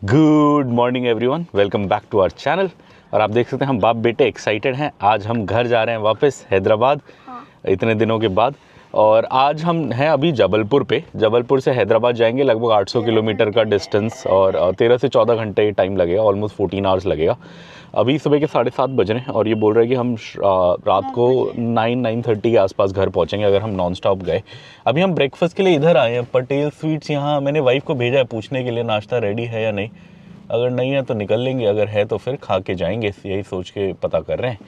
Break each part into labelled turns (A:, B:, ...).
A: Good morning everyone, welcome back to our channel. और आप देख सकते हैं हम बाप बेटे एक्साइटेड हैं। आज हम घर जा रहे हैं वापस हैदराबाद इतने दिनों के बाद। और आज हम हैं अभी जबलपुर पे। जबलपुर से हैदराबाद जाएंगे, लगभग 800 किलोमीटर का डिस्टेंस और 13 से 14 घंटे टाइम लगेगा, ऑलमोस्ट 14 आवर्स लगेगा। अभी सुबह के 7:30 बज रहे हैं और ये बोल रहे हैं कि हम रात को 9-9:30 के आसपास घर पहुंचेंगे अगर हम नॉन स्टॉप गए। अभी हम ब्रेकफास्ट के लिए इधर आए हैं, पटेल स्वीट्स। यहाँ मैंने वाइफ को भेजा है पूछने के लिए नाश्ता रेडी है या नहीं। अगर नहीं है तो निकल लेंगे, अगर है तो फिर खा के जाएंगे, यही सोच के पता कर रहे हैं।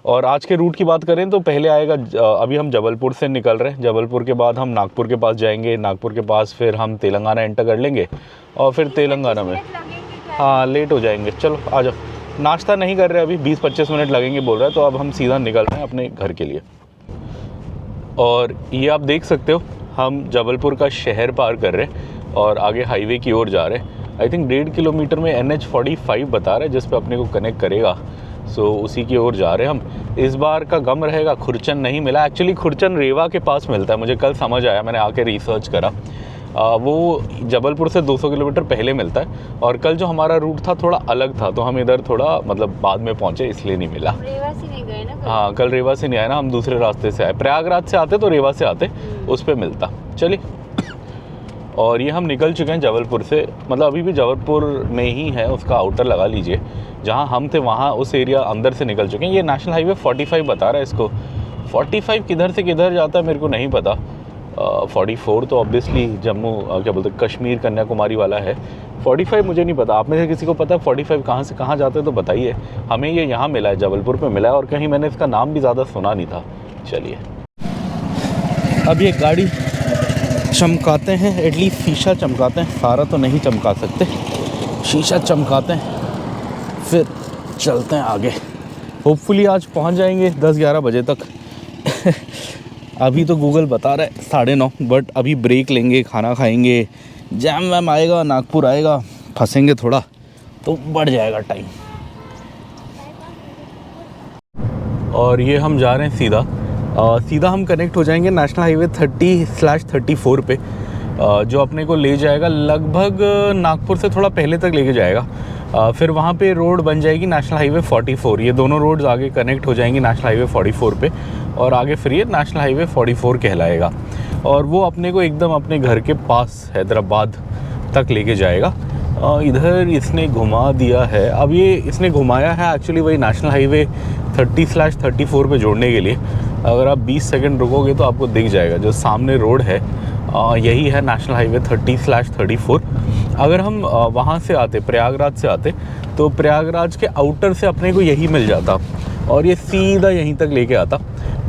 A: और आज के रूट की बात करें तो पहले आएगा, अभी हम जबलपुर से निकल रहे हैं। जबलपुर के बाद हम नागपुर के पास जाएंगे, नागपुर के पास फिर हम तेलंगाना एंटर कर लेंगे और फिर तेलंगाना में लेट हो जाएंगे। चलो आ जाओ। नाश्ता नहीं कर रहे, अभी 20-25 मिनट लगेंगे बोल रहा है, तो अब हम सीधा निकल रहे हैं अपने घर के लिए। और ये आप देख सकते हो हम जबलपुर का शहर पार कर रहे हैं और आगे हाईवे की ओर जा रहे हैं। आई थिंक 1.5 किलोमीटर में NH45 बता रहा है जिस पे अपने को कनेक्ट करेगा। सो उसी की ओर जा रहे हैं हम। इस बार का गम रहेगा, खुरचन नहीं मिला। एक्चुअली खुरचन रेवा के पास मिलता है, मुझे कल समझ आया, मैंने आके रिसर्च करा। वो जबलपुर से 200 किलोमीटर पहले मिलता है। और कल जो हमारा रूट था थोड़ा अलग था, तो हम इधर थोड़ा मतलब बाद में पहुँचे, इसलिए नहीं मिला।
B: रेवा से नहीं गए ना?
A: हाँ, कल रेवा से नहीं आए ना, हम दूसरे रास्ते से आए। प्रयागराज से आते तो रेवा से आते, उस पर मिलता। चलिए। और ये हम निकल चुके हैं जबलपुर से, मतलब अभी भी जबलपुर में ही है, उसका आउटर लगा लीजिए। जहाँ हम थे वहाँ उस एरिया अंदर से निकल चुके हैं। ये नेशनल हाईवे 45 बता रहा है इसको। 45 किधर से किधर जाता है मेरे को नहीं पता। 44 तो ऑब्वियसली जम्मू क्या बोलते हैं, कश्मीर कन्याकुमारी वाला है। 45 मुझे नहीं पता। आप में से किसी को पता है 45 कहाँ से कहाँ जाते हैं तो बताइए। हमें ये यहाँ मिला है, जबलपुर पे मिला है, और कहीं मैंने इसका नाम भी ज़्यादा सुना नहीं था। चलिए, अब ये गाड़ी चमकाते हैं, एटलीस्ट शीशा चमकाते हैं, सारा तो नहीं चमका सकते, शीशा चमकाते हैं, फिर चलते हैं आगे। होपफुली आज पहुंच जाएंगे 10-11 बजे तक। अभी तो गूगल बता रहा है 9:30, बट अभी ब्रेक लेंगे, खाना खाएंगे, जैम वैम आएगा, नागपुर आएगा, फंसेंगे थोड़ा तो बढ़ जाएगा टाइम। और ये हम जा रहे हैं सीधा हम कनेक्ट हो जाएंगे नेशनल हाईवे 30/34 पे, जो अपने को ले जाएगा लगभग नागपुर से थोड़ा पहले तक लेके जाएगा। फिर वहाँ पे रोड बन जाएगी नेशनल हाईवे 44। ये दोनों रोड्स आगे कनेक्ट हो जाएंगी नेशनल हाईवे 44 पे, और आगे फिर ये नेशनल हाईवे 44 कहलाएगा। और वो अपने को एकदम अपने घर के पास हैदराबाद तक लेके जाएगा। इधर इसने घुमा दिया है, अब ये इसने घुमाया है एक्चुअली वही नेशनल हाईवे 30/34 पे जोड़ने के लिए। अगर आप 20 सेकंड रुकोगे तो आपको दिख जाएगा जो सामने रोड है, यही है नेशनल हाईवे 30/34। अगर हम वहाँ से आते, प्रयागराज से आते, तो प्रयागराज के आउटर से अपने को यही मिल जाता और ये सीधा यहीं तक लेके आता।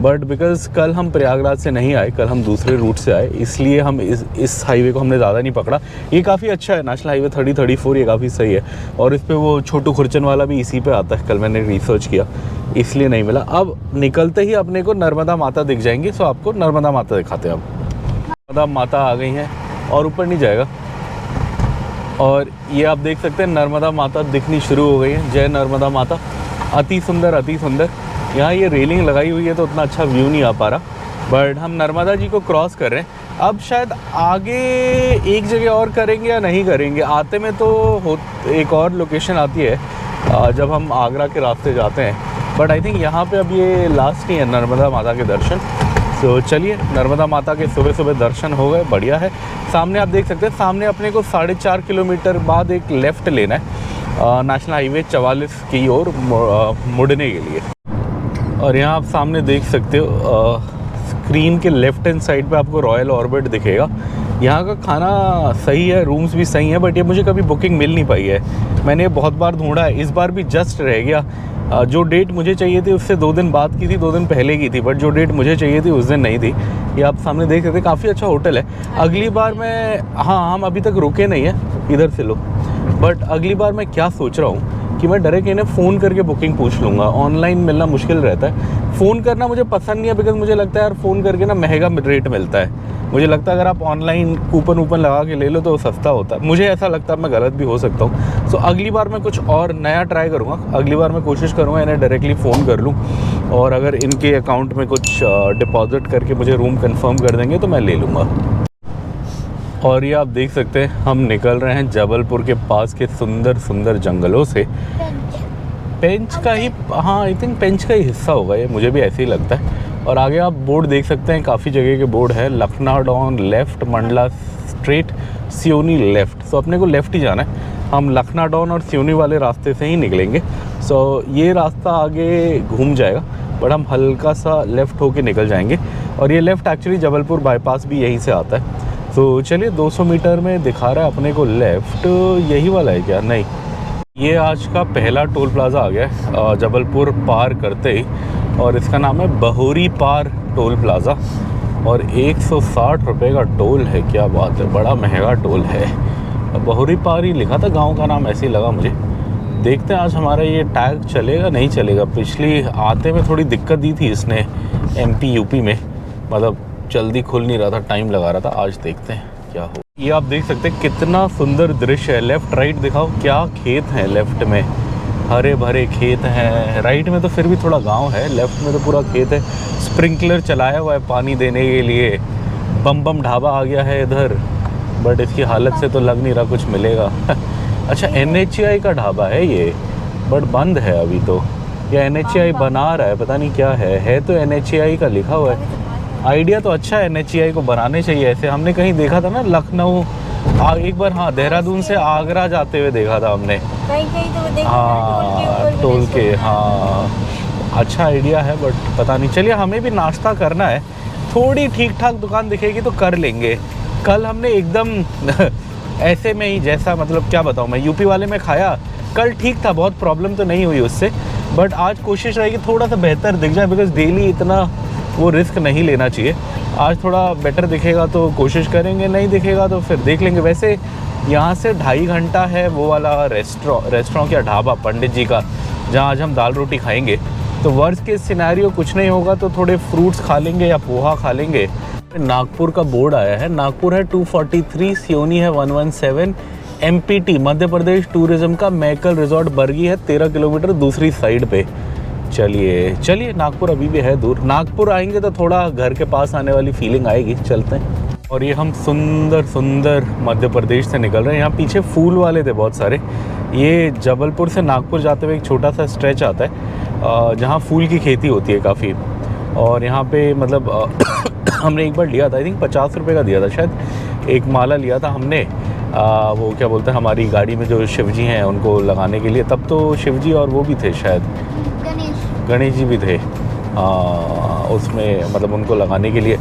A: बट बिकॉज़ कल हम प्रयागराज से नहीं आए, कल हम दूसरे रूट से आए, इसलिए हम इस हाईवे को हमने ज़्यादा नहीं पकड़ा। ये काफ़ी अच्छा है नेशनल हाईवे 30/34, ये काफ़ी सही है। और इस पे वो छोटू खुरचन वाला भी इसी पे आता है, कल मैंने रिसर्च किया, इसलिए नहीं मिला। अब निकलते ही अपने को नर्मदा माता दिख जाएंगी, सो आपको नर्मदा माता दिखाते हैं। अब नर्मदा माता आ गई हैं और ऊपर नहीं जाएगा। और ये आप देख सकते हैं नर्मदा माता दिखनी शुरू हो गई है। जय नर्मदा माता। अति सुंदर, अति सुंदर। यहाँ ये रेलिंग लगाई हुई है तो उतना अच्छा व्यू नहीं आ पा रहा, बट हम नर्मदा जी को क्रॉस कर रहे हैं। अब शायद आगे एक जगह और करेंगे या नहीं करेंगे। आते में तो एक और लोकेशन आती है जब हम आगरा के रास्ते जाते हैं, बट आई थिंक यहाँ पे अब ये लास्ट ही है नर्मदा माता के दर्शन। तो चलिए, नर्मदा माता के सुबह सुबह दर्शन हो गए, बढ़िया है। सामने आप देख सकते हैं, सामने अपने को 4.5 किलोमीटर बाद एक लेफ़्ट लेना है नेशनल हाईवे 44 की ओर मुड़ने के लिए। और यहाँ आप सामने देख सकते हो स्क्रीन के लेफ्ट हैंड साइड पे आपको रॉयल ऑर्बिट दिखेगा। यहाँ का खाना सही है, रूम्स भी सही हैं, बट ये मुझे कभी बुकिंग मिल नहीं पाई है। मैंने बहुत बार ढूंढा है, इस बार भी जस्ट रह गया। जो डेट मुझे चाहिए थी उससे 2 दिन बाद की थी, 2 दिन पहले की थी, बट जो डेट मुझे चाहिए थी उस दिन नहीं थी। ये आप सामने देख सकते हैं, काफ़ी अच्छा होटल है। अगली बार मैं, हाँ, हम अभी तक रुके नहीं हैं, इधर से लो, बट अगली बार मैं क्या सोच रहा हूँ कि मैं डायरेक्ट इन्हें फ़ोन करके बुकिंग पूछ लूँगा। ऑनलाइन मिलना मुश्किल रहता है, फ़ोन करना मुझे पसंद नहीं है, बिकॉज मुझे लगता है यार फ़ोन करके ना महंगा रेट मिलता है। मुझे लगता है अगर आप ऑनलाइन कूपन लगा के ले लो तो सस्ता होता है। मुझे ऐसा लगता है, मैं गलत भी हो सकता हूँ। सो अगली बार मैं कुछ और नया ट्राई करूँगा। अगली बार मैं कोशिश करूँगा इन्हें डायरेक्टली फ़ोन कर लूँ, और अगर इनके अकाउंट में कुछ डिपॉजिट करके मुझे रूम कंफर्म कर देंगे तो मैं ले लूँगा। और ये आप देख सकते हैं हम निकल रहे हैं जबलपुर के पास के सुंदर सुंदर जंगलों से। पेंच का ही, हाँ आई थिंक पेंच का ही हिस्सा होगा ये, मुझे भी ऐसे ही लगता है। और आगे आप बोर्ड देख सकते हैं, काफ़ी जगह के बोर्ड है, Lakhnadon left, Mandla straight, Seoni left. So अपने को लेफ़्ट ही जाना है, हम लखनाडौन और सियोनी वाले रास्ते से ही निकलेंगे। सो ये रास्ता आगे घूम जाएगा, बट हम हल्का सा लेफ़्ट होके निकल जाएंगे। और ये लेफ़्ट एक्चुअली जबलपुर बाईपास भी यहीं से आता है। तो चलिए 200 मीटर में दिखा रहा है अपने को लेफ़्ट, यही वाला है क्या? नहीं, ये आज का पहला टोल प्लाज़ा आ गया है जबलपुर पार करते ही, और इसका नाम है बहोरी पार टोल प्लाज़ा। और 160 रुपये का टोल है, क्या बात है, बड़ा महंगा टोल है। बहोरी पार ही लिखा था, गांव का नाम ऐसे ही लगा मुझे। देखते हैं आज हमारा ये टैग चलेगा नहीं चलेगा। पिछली आते में थोड़ी दिक्कत दी थी इसने MP UP में, मतलब जल्दी खुल नहीं रहा था, टाइम लगा रहा था। आज देखते हैं क्या हो। ये आप देख सकते हैं कितना सुंदर दृश्य है। लेफ़्ट राइट दिखाओ, क्या खेत हैं लेफ़्ट में, हरे भरे खेत हैं। राइट में तो फिर भी थोड़ा गांव है, लेफ़्ट में तो पूरा खेत है। स्प्रिंकलर चलाया हुआ है पानी देने के लिए। बम बम ढाबा आ गया है इधर, बट इसकी हालत से तो लग नहीं रहा कुछ मिलेगा। अच्छा NHAI का ढाबा है ये, बट बंद है अभी तो, या NHAI बना रहा है, पता नहीं क्या है तो NHAI का लिखा हुआ है। आइडिया तो अच्छा है, NHAI को बनाने चाहिए ऐसे। हमने कहीं देखा था ना लखनऊ, एक बार हाँ देहरादून से आगरा जाते हुए देखा था हमने,
B: कहीं तो देखा
A: हाँ टोल के, हाँ अच्छा आइडिया है, बट पता नहीं। चलिए हमें भी नाश्ता करना है, थोड़ी ठीक ठाक दुकान दिखेगी तो कर लेंगे। कल हमने एकदम ऐसे में ही, जैसा मतलब क्या बताऊँ मैं, UP वाले में खाया, कल ठीक था, बहुत प्रॉब्लम तो नहीं हुई उससे, बट आज कोशिश रहेगी थोड़ा सा बेहतर दिख जाए, बिकॉज डेली इतना वो रिस्क नहीं लेना चाहिए। आज थोड़ा बेटर दिखेगा तो कोशिश करेंगे, नहीं दिखेगा तो फिर देख लेंगे। वैसे यहाँ से 2.5 घंटा है वो वाला रेस्टोरेंट क्या ढाबा पंडित जी का, जहाँ आज हम दाल रोटी खाएंगे। तो वर्स्ट के सिनेरियो कुछ नहीं होगा तो थोड़े फ्रूट्स खा लेंगे या पोहा खा लेंगे। नागपुर का बोर्ड आया है, नागपुर है 243, सियोनी है 117, MPT मध्य प्रदेश टूरिज्म का मैकल रिजॉर्ट बरगी है 13 किलोमीटर दूसरी साइड पे। चलिए नागपुर अभी भी है दूर, नागपुर आएंगे तो थोड़ा घर के पास आने वाली फीलिंग आएगी। चलते हैं। और ये हम सुंदर सुंदर मध्य प्रदेश से निकल रहे हैं। यहाँ पीछे फूल वाले थे बहुत सारे। ये जबलपुर से नागपुर जाते हुए एक छोटा सा स्ट्रेच आता है जहाँ फूल की खेती होती है काफ़ी। और यहाँ पे मतलब हमने एक बार लिया था, आई थिंक 50 रुपये का दिया था शायद, एक माला लिया था हमने। वो क्या बोलते हैं, हमारी गाड़ी में जो शिवजी हैं उनको लगाने के लिए। तब तो शिवजी और वो भी थे शायद, गणेश जी भी थे उसमें, मतलब उनको लगाने के लिए।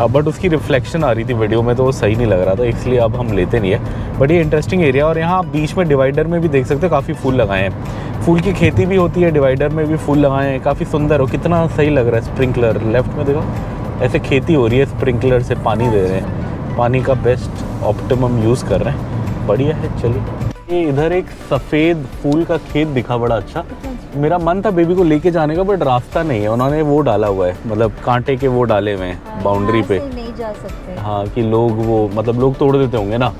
A: बट उसकी रिफ्लेक्शन आ रही थी वीडियो में तो वो सही नहीं लग रहा था, इसलिए अब हम लेते नहीं है। बट ये इंटरेस्टिंग एरिया। और यहाँ आप बीच में डिवाइडर में भी देख सकते हो काफ़ी फूल लगाए हैं, फूल की खेती भी होती है, डिवाइडर में भी फूल लगाए हैं, काफ़ी सुंदर हो, कितना सही लग रहा है। स्प्रिंकलर लेफ्ट में देखो, ऐसे खेती हो रही है, स्प्रिंकलर से पानी दे रहे हैं, पानी का बेस्ट ऑप्टिमम यूज़ कर रहे हैं, बढ़िया है। चलिए ये इधर एक सफ़ेद फूल का खेत दिखा, बड़ा अच्छा। मेरा मन था बेबी को लेके जाने का, बट रास्ता नहीं है, उन्होंने वो डाला हुआ है, मतलब कांटे के वो डाले हुए हैं बाउंड्री पे,
B: नहीं जा सकते।
A: हाँ कि लोग वो मतलब लोग तोड़ देते होंगे ना,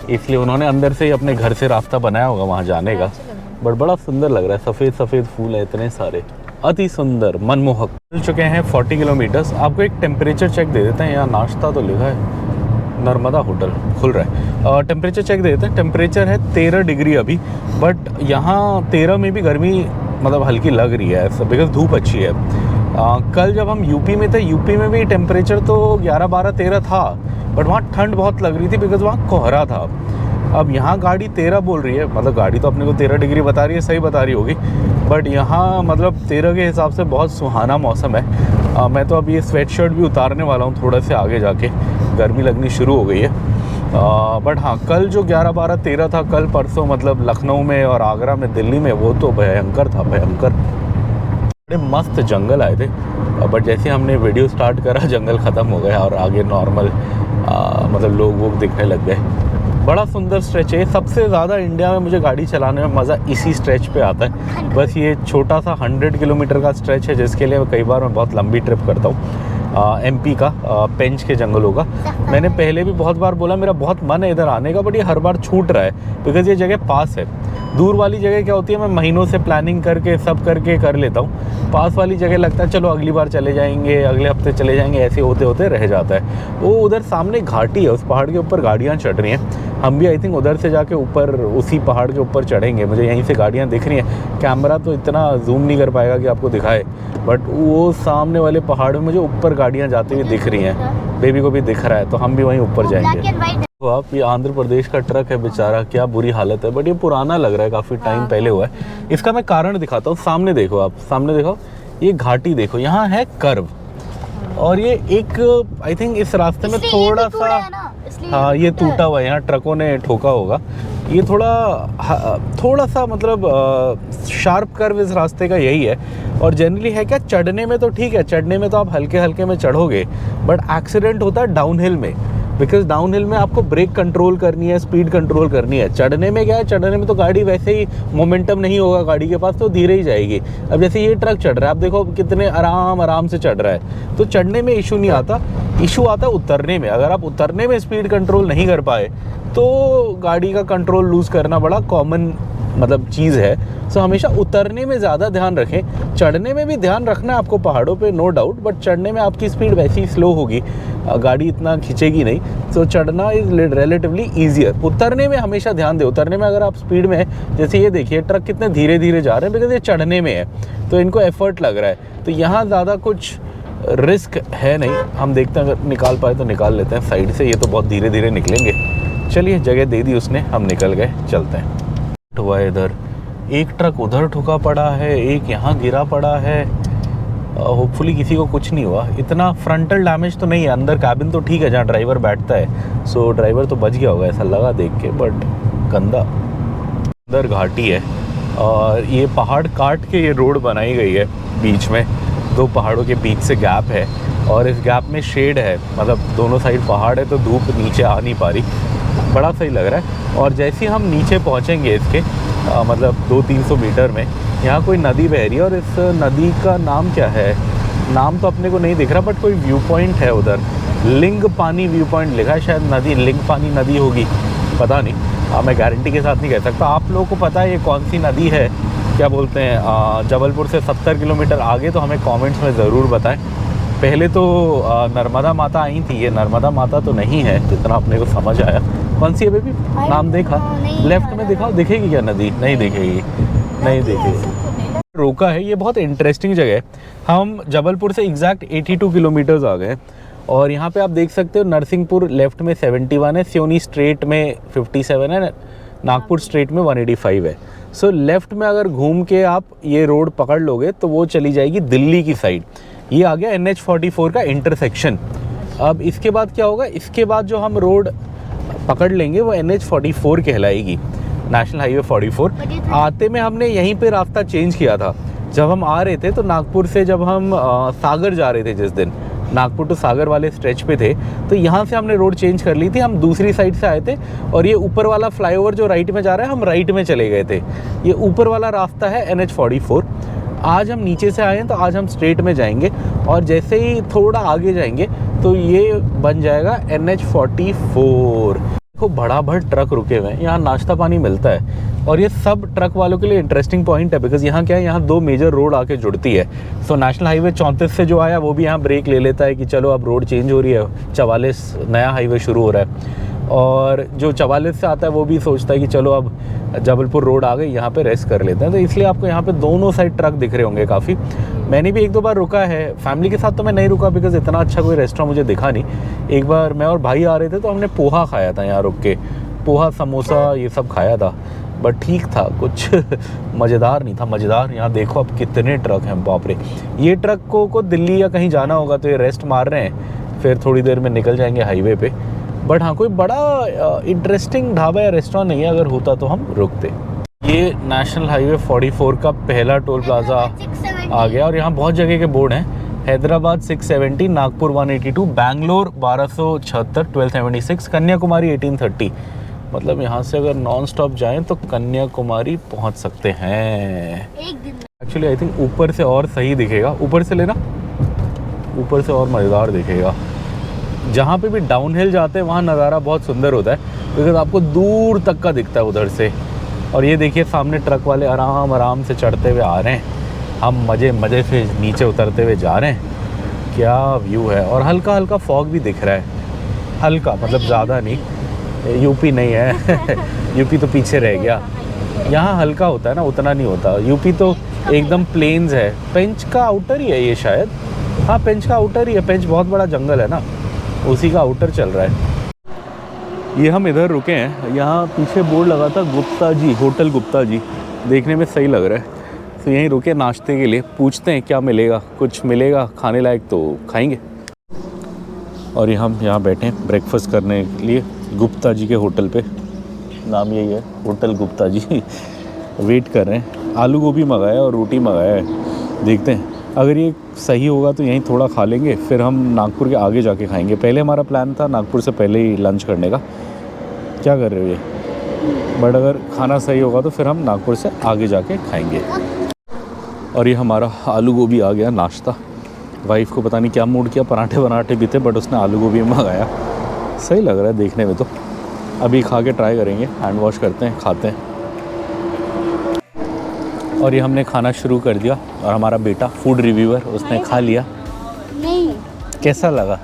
A: इसलिए उन्होंने अंदर से ही अपने घर से रास्ता बनाया होगा वहाँ जाने का। बट बड़ा सुंदर लग रहा है, सफ़ेद सफ़ेद फूल है इतने सारे, अति सुंदर मनमोहक। चल चुके हैं 40 किलोमीटर्स। आपको एक टेम्परेचर चेक दे देते हैं, यहाँ नाश्ता तो लिखा है, नर्मदा होटल खुल रहा है। टेम्परेचर चेक दे देते हैं, टेम्परेचर है 13 डिग्री अभी, बट यहाँ 13 में भी गर्मी मतलब हल्की लग रही है ऐसा, बिकॉज धूप अच्छी है। कल जब हम यूपी में थे, यूपी में भी टेम्परेचर तो 11, 12, 13 था, बट वहाँ ठंड बहुत लग रही थी बिकॉज वहाँ कोहरा था। अब यहाँ गाड़ी 13 बोल रही है, मतलब गाड़ी तो अपने को 13 डिग्री बता रही है, सही बता रही होगी, बट यहाँ मतलब 13 के हिसाब से बहुत सुहाना मौसम है। मैं तो अब ये स्वेट शर्ट भी उतारने वाला हूँ थोड़ा से आगे जाके, गर्मी लगनी शुरू हो गई है। बट हाँ, कल जो 11, 12, 13 था, कल परसों मतलब लखनऊ में और आगरा में, दिल्ली में, वो तो भयंकर था, भयंकर। बड़े मस्त जंगल आए थे, बट जैसे हमने वीडियो स्टार्ट करा जंगल ख़त्म हो गया और आगे नॉर्मल मतलब लोग वो दिखने लग गए। बड़ा सुंदर स्ट्रेच है, सबसे ज़्यादा इंडिया में मुझे गाड़ी चलाने में मज़ा इसी स्ट्रेच पे आता है। बस ये छोटा सा 100 किलोमीटर का स्ट्रेच है, जिसके लिए कई बार मैं बहुत लंबी ट्रिप करता हूँ। MP का पेंच के जंगलों का मैंने पहले भी बहुत बार बोला, मेरा बहुत मन है इधर आने का, बट ये हर बार छूट रहा है बिकॉज़ ये जगह पास है। दूर वाली जगह क्या होती है, मैं महीनों से प्लानिंग करके सब करके कर लेता हूँ। पास वाली जगह लगता है चलो अगली बार चले जाएंगे, अगले हफ्ते चले जाएंगे, ऐसे होते होते रह जाता है। वो उधर सामने घाटी है, उस पहाड़ के ऊपर गाड़ियाँ चढ़ रही हैं। हम भी आई थिंक उधर से जाके ऊपर उसी पहाड़ के ऊपर चढ़ेंगे। मुझे यहीं से गाड़ियाँ दिख रही हैं, कैमरा तो इतना जूम नहीं कर पाएगा कि आपको दिखाए, बट वो सामने वाले पहाड़ में मुझे ऊपर गाड़ियाँ जाती हुई दिख रही हैं। बेबी को भी दिख रहा है, तो हम भी वहीं ऊपर जाएंगे। तो आप, ये आंध्र प्रदेश का ट्रक है बेचारा, क्या बुरी हालत है, बट ये पुराना लग रहा है, काफ़ी टाइम पहले हुआ है। इसका मैं कारण दिखाता हूँ। सामने देखो आप, सामने देखो, ये घाटी देखो, यहाँ है कर्व, और ये एक आई थिंक इस रास्ते में थोड़ा सा, हाँ ये टूटा हुआ है, यहाँ ट्रकों ने ठोका होगा। ये थोड़ा सा मतलब शार्प कर्व इस रास्ते का यही है। और जनरली है क्या, चढ़ने में तो ठीक है, चढ़ने में तो आप हल्के हल्के में चढ़ोगे, बट एक्सीडेंट होता है डाउन हिल में, बिकॉज डाउन हिल में आपको ब्रेक कंट्रोल करनी है, स्पीड कंट्रोल करनी है। चढ़ने में क्या है, चढ़ने में तो गाड़ी वैसे ही मोमेंटम नहीं होगा गाड़ी के पास, तो धीरे ही जाएगी। अब जैसे ये ट्रक चढ़ रहा है, आप देखो कितने आराम से चढ़ रहा है, तो चढ़ने में इशू नहीं आता, इशू आता उतरने में। अगर आप उतरने में स्पीड कंट्रोल नहीं कर पाए तो गाड़ी का कंट्रोल लूज़ करना बड़ा कॉमन मतलब चीज़ है। सो हमेशा उतरने में ज़्यादा ध्यान रखें। चढ़ने में भी ध्यान रखना है आपको पहाड़ों पे, नो डाउट, बट चढ़ने में आपकी स्पीड वैसे ही स्लो होगी, गाड़ी इतना खींचेगी नहीं। सो चढ़ना इज़ रिलेटिवली ईजियर। उतरने में हमेशा ध्यान दें। उतरने में अगर आप स्पीड में है, जैसे ये देखिए ट्रक कितने धीरे धीरे जा रहे हैं, बिकॉज ये चढ़ने में है तो इनको एफर्ट लग रहा है। तो यहाँ ज़्यादा कुछ रिस्क है नहीं। हम देखते हैं, अगर निकाल पाए तो निकाल लेते हैं साइड से। ये तो बहुत धीरे धीरे निकलेंगे। चलिए, जगह दे दी उसने, हम निकल गए, चलते हैं। हुआ इधर एक ट्रक उधर ठुका पड़ा है, एक यहाँ गिरा पड़ा है। होपफुली किसी को कुछ नहीं हुआ। इतना फ्रंटल डैमेज तो नहीं है, अंदर कैबिन तो ठीक है जहाँ ड्राइवर बैठता है, सो ड्राइवर तो बच गया होगा ऐसा लगा देख के, बट गंदा। अंदर घाटी है और ये पहाड़ काट के ये रोड बनाई गई है। बीच में दो पहाड़ों के बीच से गैप है और इस गैप में शेड है, मतलब दोनों साइड पहाड़ है तो धूप नीचे आ नहीं पा रही। बड़ा सही लग रहा है। और जैसे ही हम नीचे पहुंचेंगे इसके मतलब 200-300 मीटर में यहाँ कोई नदी बह रही है, और इस नदी का नाम क्या है, नाम तो अपने को नहीं दिख रहा, बट कोई व्यू पॉइंट है उधर, लिंग पानी व्यू पॉइंट लिखा है, शायद नदी लिंग पानी नदी होगी, पता नहीं। मैं गारंटी के साथ नहीं कह सकता। आप लोगों को पता है ये कौन सी नदी है, क्या बोलते हैं, जबलपुर से 70 किलोमीटर आगे, तो हमें कॉमेंट्स में ज़रूर बताएँ। पहले तो नर्मदा माता आई थी, ये नर्मदा माता तो नहीं है जितना अपने को समझ आया। कौन सी है बेबी, नाम देखा? लेफ्ट में दिखाओ, दिखेगी क्या नदी? नहीं दिखेगी, नहीं दिखेगी। रोका है, ये बहुत इंटरेस्टिंग जगह है। हम जबलपुर से एग्जैक्ट 82 किलोमीटर्स आ गए और यहाँ पे आप देख सकते हो नरसिंहपुर लेफ्ट में 71 है, सियोनी स्ट्रेट में 57 है, नागपुर स्ट्रेट में 185 है। सो लेफ्ट में अगर घूम के आप ये रोड पकड़ लोगे तो वो चली जाएगी दिल्ली की साइड। ये आ गया NH44 का इंटरसेक्शन। अब इसके बाद क्या होगा, इसके बाद जो हम रोड पकड़ लेंगे वो NH44 कहलाएगी, नेशनल हाईवे 44। आते में हमने यहीं पे रास्ता चेंज किया था। जब हम आ रहे थे तो नागपुर से जब हम सागर जा रहे थे, जिस दिन नागपुर टू सागर वाले स्ट्रेच पे थे, तो यहाँ से हमने रोड चेंज कर ली थी। हम दूसरी साइड से आए थे और ये ऊपर वाला फ्लाईओवर जो राइट में जा रहा है, हम राइट में चले गए थे। ये ऊपर वाला रास्ता है NH44। आज हम नीचे से आए हैं तो आज हम स्ट्रेट में जाएंगे और जैसे ही थोड़ा आगे जाएंगे तो ये बन जाएगा NH44। देखो बड़ा भर ट्रक रुके हुए हैं, यहाँ नाश्ता पानी मिलता है और ये सब ट्रक वालों के लिए इंटरेस्टिंग पॉइंट है, बिकॉज यहाँ क्या है, यहाँ दो मेजर रोड आके जुड़ती है। सो नेशनल हाईवे 34 से जो आया वो भी यहाँ ब्रेक ले लेता है कि चलो अब रोड चेंज हो रही है, 44 नया हाईवे शुरू हो रहा है। और जो 44 से आता है वो भी सोचता है कि चलो अब जबलपुर रोड आ गई, यहाँ पे रेस्ट कर लेते हैं। तो इसलिए आपको यहाँ पे दोनों साइड ट्रक दिख रहे होंगे काफ़ी। मैंने भी 1-2 बार रुका है, फैमिली के साथ तो मैं नहीं रुका बिकॉज इतना अच्छा कोई रेस्टोरेंट मुझे दिखा नहीं। एक बार मैं और भाई आ रहे थे तो हमने पोहा खाया था यहाँ रुक के, पोहा समोसा ये सब खाया था, बट ठीक था, कुछ मज़ेदार नहीं था। मज़ेदार यहाँ देखो अब कितने ट्रक हैं, बाप रे। ये ट्रक को दिल्ली या कहीं जाना होगा तो ये रेस्ट मार रहे हैं, फिर थोड़ी देर में निकल जाएंगे हाईवे पे। बट हाँ, कोई बड़ा इंटरेस्टिंग ढाबा या रेस्टोरेंट नहीं है, अगर होता तो हम रुकते। ये नेशनल हाईवे 44 का पहला टोल प्लाजा आ गया और यहाँ बहुत जगह के बोर्ड हैं। हैदराबाद 670, नागपुर 182, बैंगलोर 1276, 1276, कन्याकुमारी 1830। मतलब यहाँ से अगर नॉन स्टॉप जाएं तो कन्याकुमारी पहुँच सकते हैं। एक्चुअली आई थिंक ऊपर से और सही दिखेगा, ऊपर से लेना, ऊपर से और मज़ेदार दिखेगा। जहाँ पे भी डाउन हिल जाते हैं वहाँ नज़ारा बहुत सुंदर होता है बिकॉज आपको दूर तक का दिखता है उधर से। और ये देखिए सामने ट्रक वाले आराम आराम से चढ़ते हुए आ रहे हैं, हम मज़े मज़े से नीचे उतरते हुए जा रहे हैं। क्या व्यू है, और हल्का हल्का फॉग भी दिख रहा है, हल्का मतलब ज़्यादा नहीं। यूपी नहीं है यूपी तो पीछे रह गया, यहाँ हल्का होता है ना, उतना नहीं होता। यूपी तो एकदम प्लेन्स है। पेंच का आउटर ही है ये शायद, हाँ पेंच का आउटर ही है। पेंच बहुत बड़ा जंगल है ना, उसी का आउटर चल रहा है। ये हम इधर रुके हैं, यहाँ पीछे बोर्ड लगा था गुप्ता जी, होटल गुप्ता जी, देखने में सही लग रहा है। तो यहीं रुके नाश्ते के लिए, पूछते हैं क्या मिलेगा, कुछ मिलेगा खाने लायक तो खाएंगे। और ये हम यहाँ बैठे हैं ब्रेकफास्ट करने के लिए गुप्ता जी के होटल पे, नाम यही है होटल गुप्ता जी। वेट कर रहे हैं, आलू गोभी मंगाया और रोटी मंगाया है। देखते हैं अगर ये सही होगा तो यहीं थोड़ा खा लेंगे, फिर हम नागपुर के आगे जाके खाएंगे। पहले हमारा प्लान था नागपुर से पहले ही लंच करने का। क्या कर रहे हो ये? बट अगर खाना सही होगा तो फिर हम नागपुर से आगे जाके खाएंगे। और ये हमारा आलू गोभी आ गया नाश्ता। वाइफ को पता नहीं क्या मूड किया, पराठे वराठे भी थे बट उसने आलू गोभी मंगाया। सही लग रहा है देखने में तो। अभी खा के ट्राई करेंगे, हैंड वॉश करते हैं, खाते हैं। और ये हमने खाना शुरू कर दिया और हमारा बेटा फूड रिव्यूअर उसने खा लिया।
B: नहीं,
A: कैसा लगा?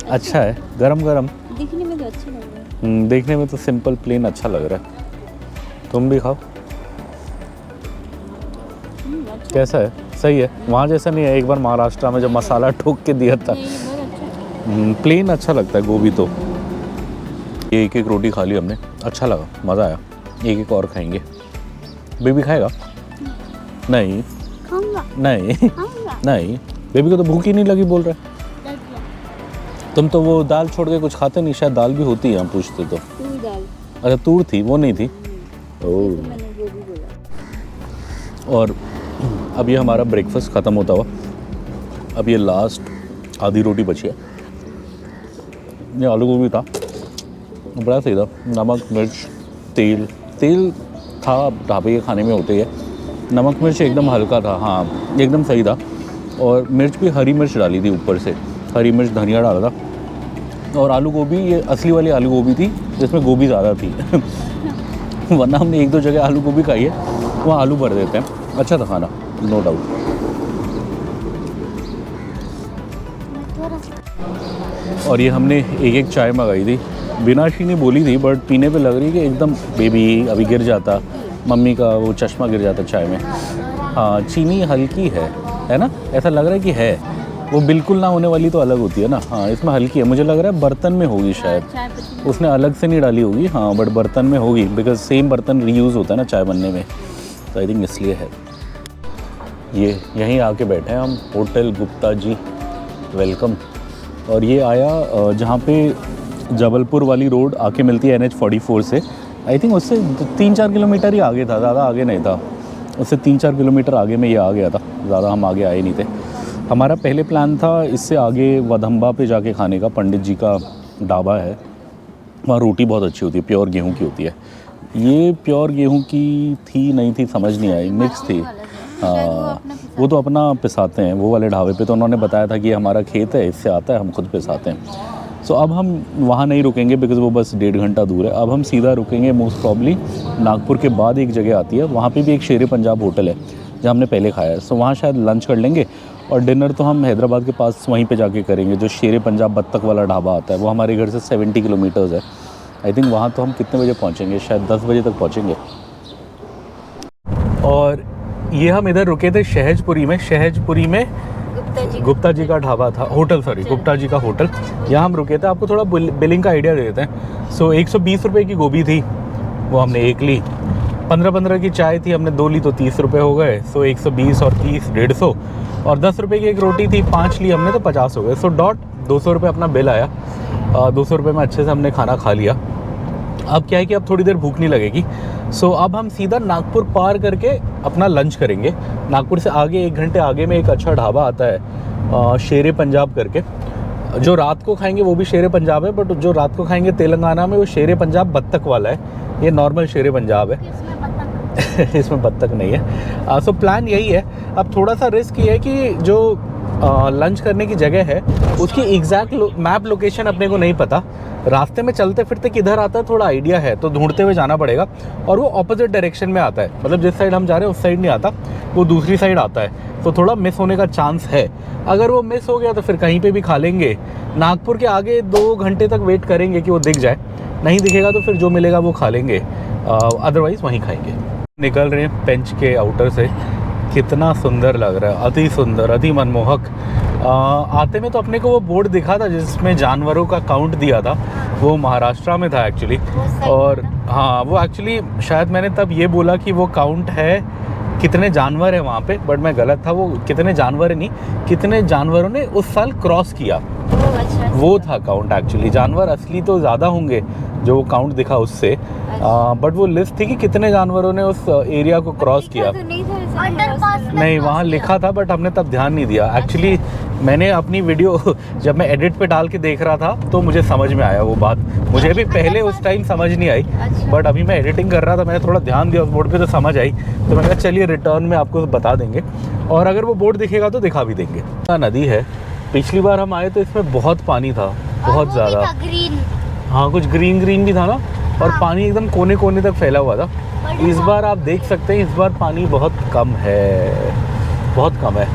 A: अच्छा है, गरम गरम।
B: दिखने में तो अच्छा लग रहा है।
A: देखने में तो सिंपल प्लेन अच्छा लग रहा है। तुम भी खाओ।
B: अच्छा।
A: कैसा है? सही है, वहाँ जैसा नहीं है। एक बार महाराष्ट्र में जो मसाला ठोक के दिया था,
B: नहीं, बहुत अच्छा है।
A: प्लेन अच्छा लगता है गोभी तो। ये एक एक रोटी खा ली हमने, अच्छा लगा, मज़ा आया। एक एक और खाएंगे। बेबी खाएगा? नहीं
B: खाऊंगा,
A: नहीं
B: खाऊंगा।
A: नहीं, बेबी को तो भूख ही नहीं लगी बोल रहा है। तुम तो वो दाल छोड़ के कुछ खाते नहीं, शायद दाल भी होती है, हम पूछते तो।
B: तूर दाल।
A: अच्छा तूर थी, वो नहीं थी। ओह।
B: मैंने गोभी बोला।
A: और अब ये हमारा ब्रेकफास्ट ख़त्म होता हुआ, अब ये लास्ट आधी रोटी बची है। ये आलू गोभी था, बड़ा सही था। नमक मिर्च तेल, तेल था ढाबे के खाने में होते ही है। नमक मिर्च एकदम हल्का था, हाँ एकदम सही था। और मिर्च भी हरी मिर्च डाली थी ऊपर से, हरी मिर्च धनिया डाला था। और आलू गोभी ये असली वाली आलू गोभी थी जिसमें गोभी ज़्यादा थी वरना हमने एक दो जगह आलू गोभी खाई है, वहाँ आलू भर देते हैं। अच्छा था खाना, नो डाउट। और ये हमने एक एक चाय मंगाई थी, बिना चीनी बोली थी बट पीने पे लग रही कि एकदम बेबी अभी गिर जाता, मम्मी का वो चश्मा गिर जाता चाय में। हाँ चीनी हल्की है ना, ऐसा लग रहा है कि है। वो बिल्कुल ना होने वाली तो अलग होती है ना। हाँ इसमें हल्की है, मुझे लग रहा है बर्तन में होगी शायद,
B: चाय पत्ती
A: उसने अलग से नहीं डाली होगी। हाँ बट बर्तन में होगी, बिकॉज सेम बर्तन रीयूज़ होता है ना चाय बनने में, तो आई थिंक इसलिए है। ये यहीं आके बैठे हैं हम, होटल गुप्ता जी, वेलकम। और ये आया जहाँ पे जबलपुर वाली रोड आके मिलती है NH44 से। आई थिंक उससे 3-4 किलोमीटर ही आगे था, ज़्यादा आगे नहीं था। उससे 3-4 किलोमीटर आगे में ये आ गया था, ज़्यादा हम आगे आए नहीं थे। हमारा पहले प्लान था इससे आगे वधम्बा पे जाके खाने का, पंडित जी का ढाबा है, वहाँ रोटी बहुत अच्छी होती है, प्योर गेहूं की होती है। ये प्योर गेहूं की थी नहीं थी समझ नहीं आई, मिक्स थी। हाँ वो तो अपना पिसाते हैं, वो वाले ढाबे पे तो उन्होंने बताया था कि ये हमारा खेत है, इससे आता है, हम खुद पिसाते हैं। सो अब हम वहाँ नहीं रुकेंगे बिकॉज़ वो बस 1.5 घंटा दूर है। अब हम सीधा रुकेंगे मोस्ट प्रॉब्ली नागपुर के बाद एक जगह आती है, वहाँ पे भी एक शेर पंजाब होटल है जहाँ हमने पहले खाया है। सो वहाँ शायद लंच कर लेंगे और डिनर तो हम हैदराबाद के पास वहीं पे जाके करेंगे, जो शेर पंजाब बत्तख वाला ढाबा आता है, वो हमारे घर से 70 किलोमीटर्स है। आई थिंक वहाँ तो हम कितने बजे पहुँचेंगे, शायद 10 बजे तक पहुँचेंगे। और ये हम इधर रुके थे शहजपुरी में गुप्ता जी का ढाबा था, होटल, सॉरी गुप्ता जी का होटल, यहाँ हम रुके थे। आपको थोड़ा बिलिंग का आइडिया दे देते हैं। सो 120 रुपये की गोभी थी, वो हमने एक ली। 15-15 की चाय थी, हमने 2 ली तो 30 रुपये हो गए। सो 120 और 30 150, और 10 रुपये की एक रोटी थी, 5 ली हमने तो 50 हो गए। सो डॉट 200 रुपये अपना बिल आया। 200 रुपये में अच्छे से हमने खाना खा लिया। अब क्या है कि अब थोड़ी देर भूख नहीं लगेगी। सो अब हम सीधा नागपुर पार करके अपना लंच करेंगे। नागपुर से आगे 1 घंटे आगे में एक अच्छा ढाबा आता है शेर पंजाब करके, जो रात को खाएंगे वो भी शेर पंजाब है, बट जो रात को खाएंगे तेलंगाना में वो शेर पंजाब बत्तख वाला है, ये नॉर्मल शेर पंजाब है इसमें बत्तख नहीं है। सो प्लान यही है। अब थोड़ा सा रिस्क ये है कि जो लंच करने की जगह है, उसकी एग्जैक्ट मैप लोकेशन अपने को नहीं पता। रास्ते में चलते फिरते किधर आता है थोड़ा आइडिया है, तो ढूंढते हुए जाना पड़ेगा। और वो ऑपोजिट डायरेक्शन में आता है, मतलब जिस साइड हम जा रहे हैं उस साइड नहीं आता, वो दूसरी साइड आता है, तो थोड़ा मिस होने का चांस है। अगर वो मिस हो गया तो फिर कहीं पे भी खा लेंगे। नागपुर के आगे 2 घंटे तक वेट करेंगे कि वो दिख जाए, नहीं दिखेगा तो फिर जो मिलेगा वो खा लेंगे, अदरवाइज़ वहीं खाएंगे। निकल रहे हैं पेंच के आउटर से, कितना सुंदर लग रहा है, अति सुंदर, अति मनमोहक। आते में तो अपने को वो बोर्ड दिखा था जिसमें जानवरों का काउंट दिया था, वो महाराष्ट्र में था एक्चुअली। और हाँ, वो एक्चुअली शायद मैंने तब ये बोला कि वो काउंट है कितने जानवर है वहाँ पे, बट मैं गलत था। वो कितने जानवर नहीं, कितने जानवरों ने उस साल क्रॉस किया, वो था काउंट एक्चुअली। जानवर असली तो ज़्यादा होंगे जो वो काउंट दिखा उससे, बट वो लिस्ट थी कि कितने जानवरों ने उस एरिया को क्रॉस किया। नहीं, वहाँ लिखा था बट हमने तब ध्यान नहीं दिया एक्चुअली। मैंने अपनी वीडियो जब मैं एडिट पे डाल के देख रहा था तो मुझे समझ में आया वो बात। मुझे भी पहले उस टाइम समझ नहीं आई, बट अभी मैं एडिटिंग कर रहा था, मैंने थोड़ा ध्यान दिया उस बोर्ड पे तो समझ आई। तो मैंने कहा चलिए रिटर्न में आपको बता देंगे, और अगर वो बोर्ड दिखेगा तो दिखा भी देंगे। नदी है, पिछली बार हम आए तो इसमें बहुत पानी था, बहुत ज़्यादा। हाँ, कुछ ग्रीन ग्रीन भी था ना, और पानी एकदम कोने कोने तक फैला हुआ था। इस बार आप देख सकते हैं, इस बार पानी बहुत कम है, बहुत कम है,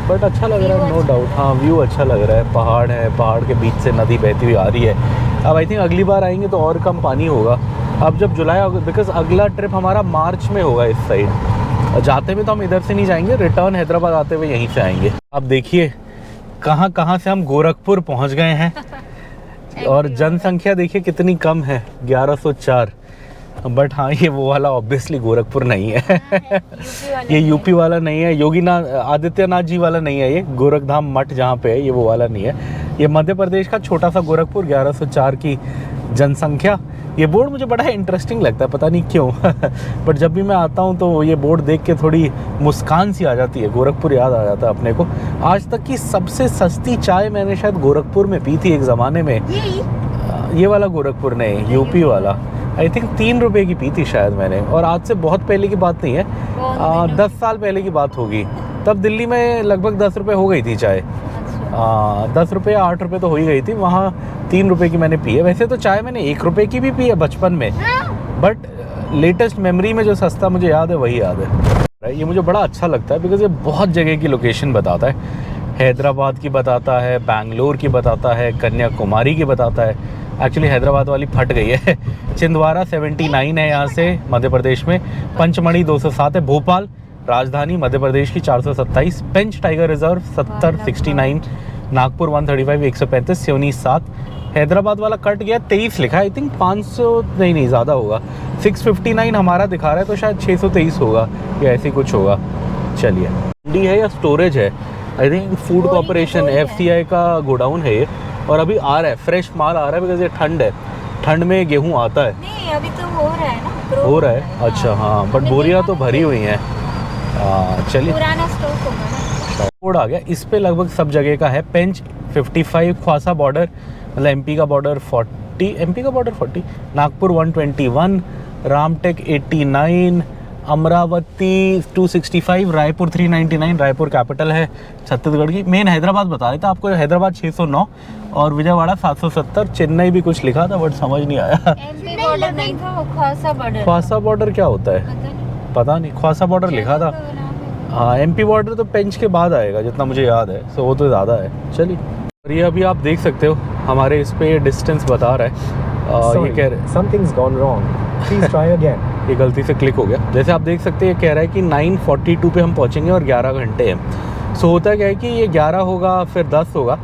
A: बट अच्छा लग रहा है, नो डाउट। हाँ, व्यू अच्छा लग रहा है, पहाड़ है, पहाड़ के बीच से नदी बहती हुई आ रही है। अब आई थिंक अगली बार आएंगे तो और कम पानी होगा। अब जब जुलाई, बिकॉज अगला ट्रिप हमारा मार्च में होगा इस साइड। जाते में तो हम इधर से नहीं जाएंगे, रिटर्न हैदराबाद आते हुए यहीं से आएंगे। अब देखिए कहाँ कहाँ से हम गोरखपुर पहुँच गए हैं, और जनसंख्या देखिए कितनी कम है, 1104। बट हाँ, ये वो वाला ऑब्वियसली गोरखपुर नहीं है। ये यूपी वाला नहीं है, योगीनाथ आदित्यनाथ जी वाला नहीं है, ये गोरखधाम मठ जहाँ पे है ये वो वाला नहीं है। ये मध्य प्रदेश का छोटा सा गोरखपुर, 1104 की जनसंख्या। ये बोर्ड मुझे बड़ा इंटरेस्टिंग लगता है, पता नहीं क्यों। बट जब भी मैं आता हूँ तो ये बोर्ड देख के थोड़ी मुस्कान सी आ जाती है, गोरखपुर याद आ जाता है अपने को। आज तक की सबसे सस्ती चाय मैंने शायद गोरखपुर में पी थी एक ज़माने में। ये वाला गोरखपुर नहीं, यूपी वाला। आई थिंक 3 रुपए की पी थी शायद मैंने, और आज से बहुत पहले की बात नहीं है, 10 साल पहले की बात होगी। तब दिल्ली में लगभग 10 रुपये हो गई थी चाय। 10 रुपये या 8 रुपये तो हो ही गई थी, वहाँ 3 रुपये की मैंने पी है। वैसे तो चाय मैंने 1 रुपये की भी पी है बचपन में, बट लेटेस्ट मेमोरी में जो सस्ता मुझे याद है वही याद है। ये मुझे बड़ा अच्छा लगता है बिकॉज ये बहुत जगह की लोकेशन बताता है। हैदराबाद की बताता है, बैंगलोर की बताता है, कन्याकुमारी की बताता है। एक्चुअली हैदराबाद वाली फट गई है। छिंदवाड़ा 79 है यहाँ से मध्य प्रदेश में, पंचमढ़ी 207 है, भोपाल राजधानी मध्य प्रदेश की 427, पेंच टाइगर रिजर्व 69, नागपुर 135, 135, सिवनी 7। हैदराबाद वाला कट गया, 23 लिखा है, आई थिंक 500 नहीं ज़्यादा होगा, 659 हमारा दिखा रहा है, तो शायद 623 होगा या ऐसे कुछ होगा। चलिए, मंडी है या स्टोरेज है, I think food corporation FCI का गोडाउन है ये, और अभी आ रहा है, फ्रेश माल आ रहा है बिकॉज ये ठंड है, ठंड में गेहूँ आता है।
B: नहीं, अभी तो हो रहा है ना,
A: हो रहा है, अच्छा हाँ, बट बोरियाँ तो भरी हुई हैं। चलिए,
B: पुराना स्टॉक होगा ना।
A: कोड आ गया, इस पे लगभग सब जगह का है। पेंच 55, ख्वासा बॉर्डर मतलब MP का बॉर्डर 40, MP का बॉर्डर 40, नागपुर 121, रामटेक 89, अमरावती 265, रायपुर 399, रायपुर कैपिटल है छत्तीसगढ़ की। मेन हैदराबाद बता रहे थे आपको, हैदराबाद 609 और विजयवाड़ा 770। चेन्नई भी कुछ लिखा था बट समझ नहीं आया।
B: MP बॉर्डर नहीं था, वो ख्वासा बॉर्डर।
A: ख्वासा बॉर्डर क्या होता है पता नहीं, ख्वासा बॉर्डर लिखा था। हाँ, MP बॉर्डर तो पेंच के बाद आएगा जितना मुझे याद है, सो वो तो ज़्यादा है। चलिए, और ये अभी आप देख सकते हो हमारे इस पे डिस्टेंस बता रहा है। ये कह रहे
C: something's gone wrong, please try again।
A: ये गलती से क्लिक हो गया। जैसे आप देख सकते हैं ये कह रहा है कि 9:42 पे हम पहुंचेंगे और 11 घंटे हैं। सो होता क्या है कि ये 11 होगा फिर 10 होगा,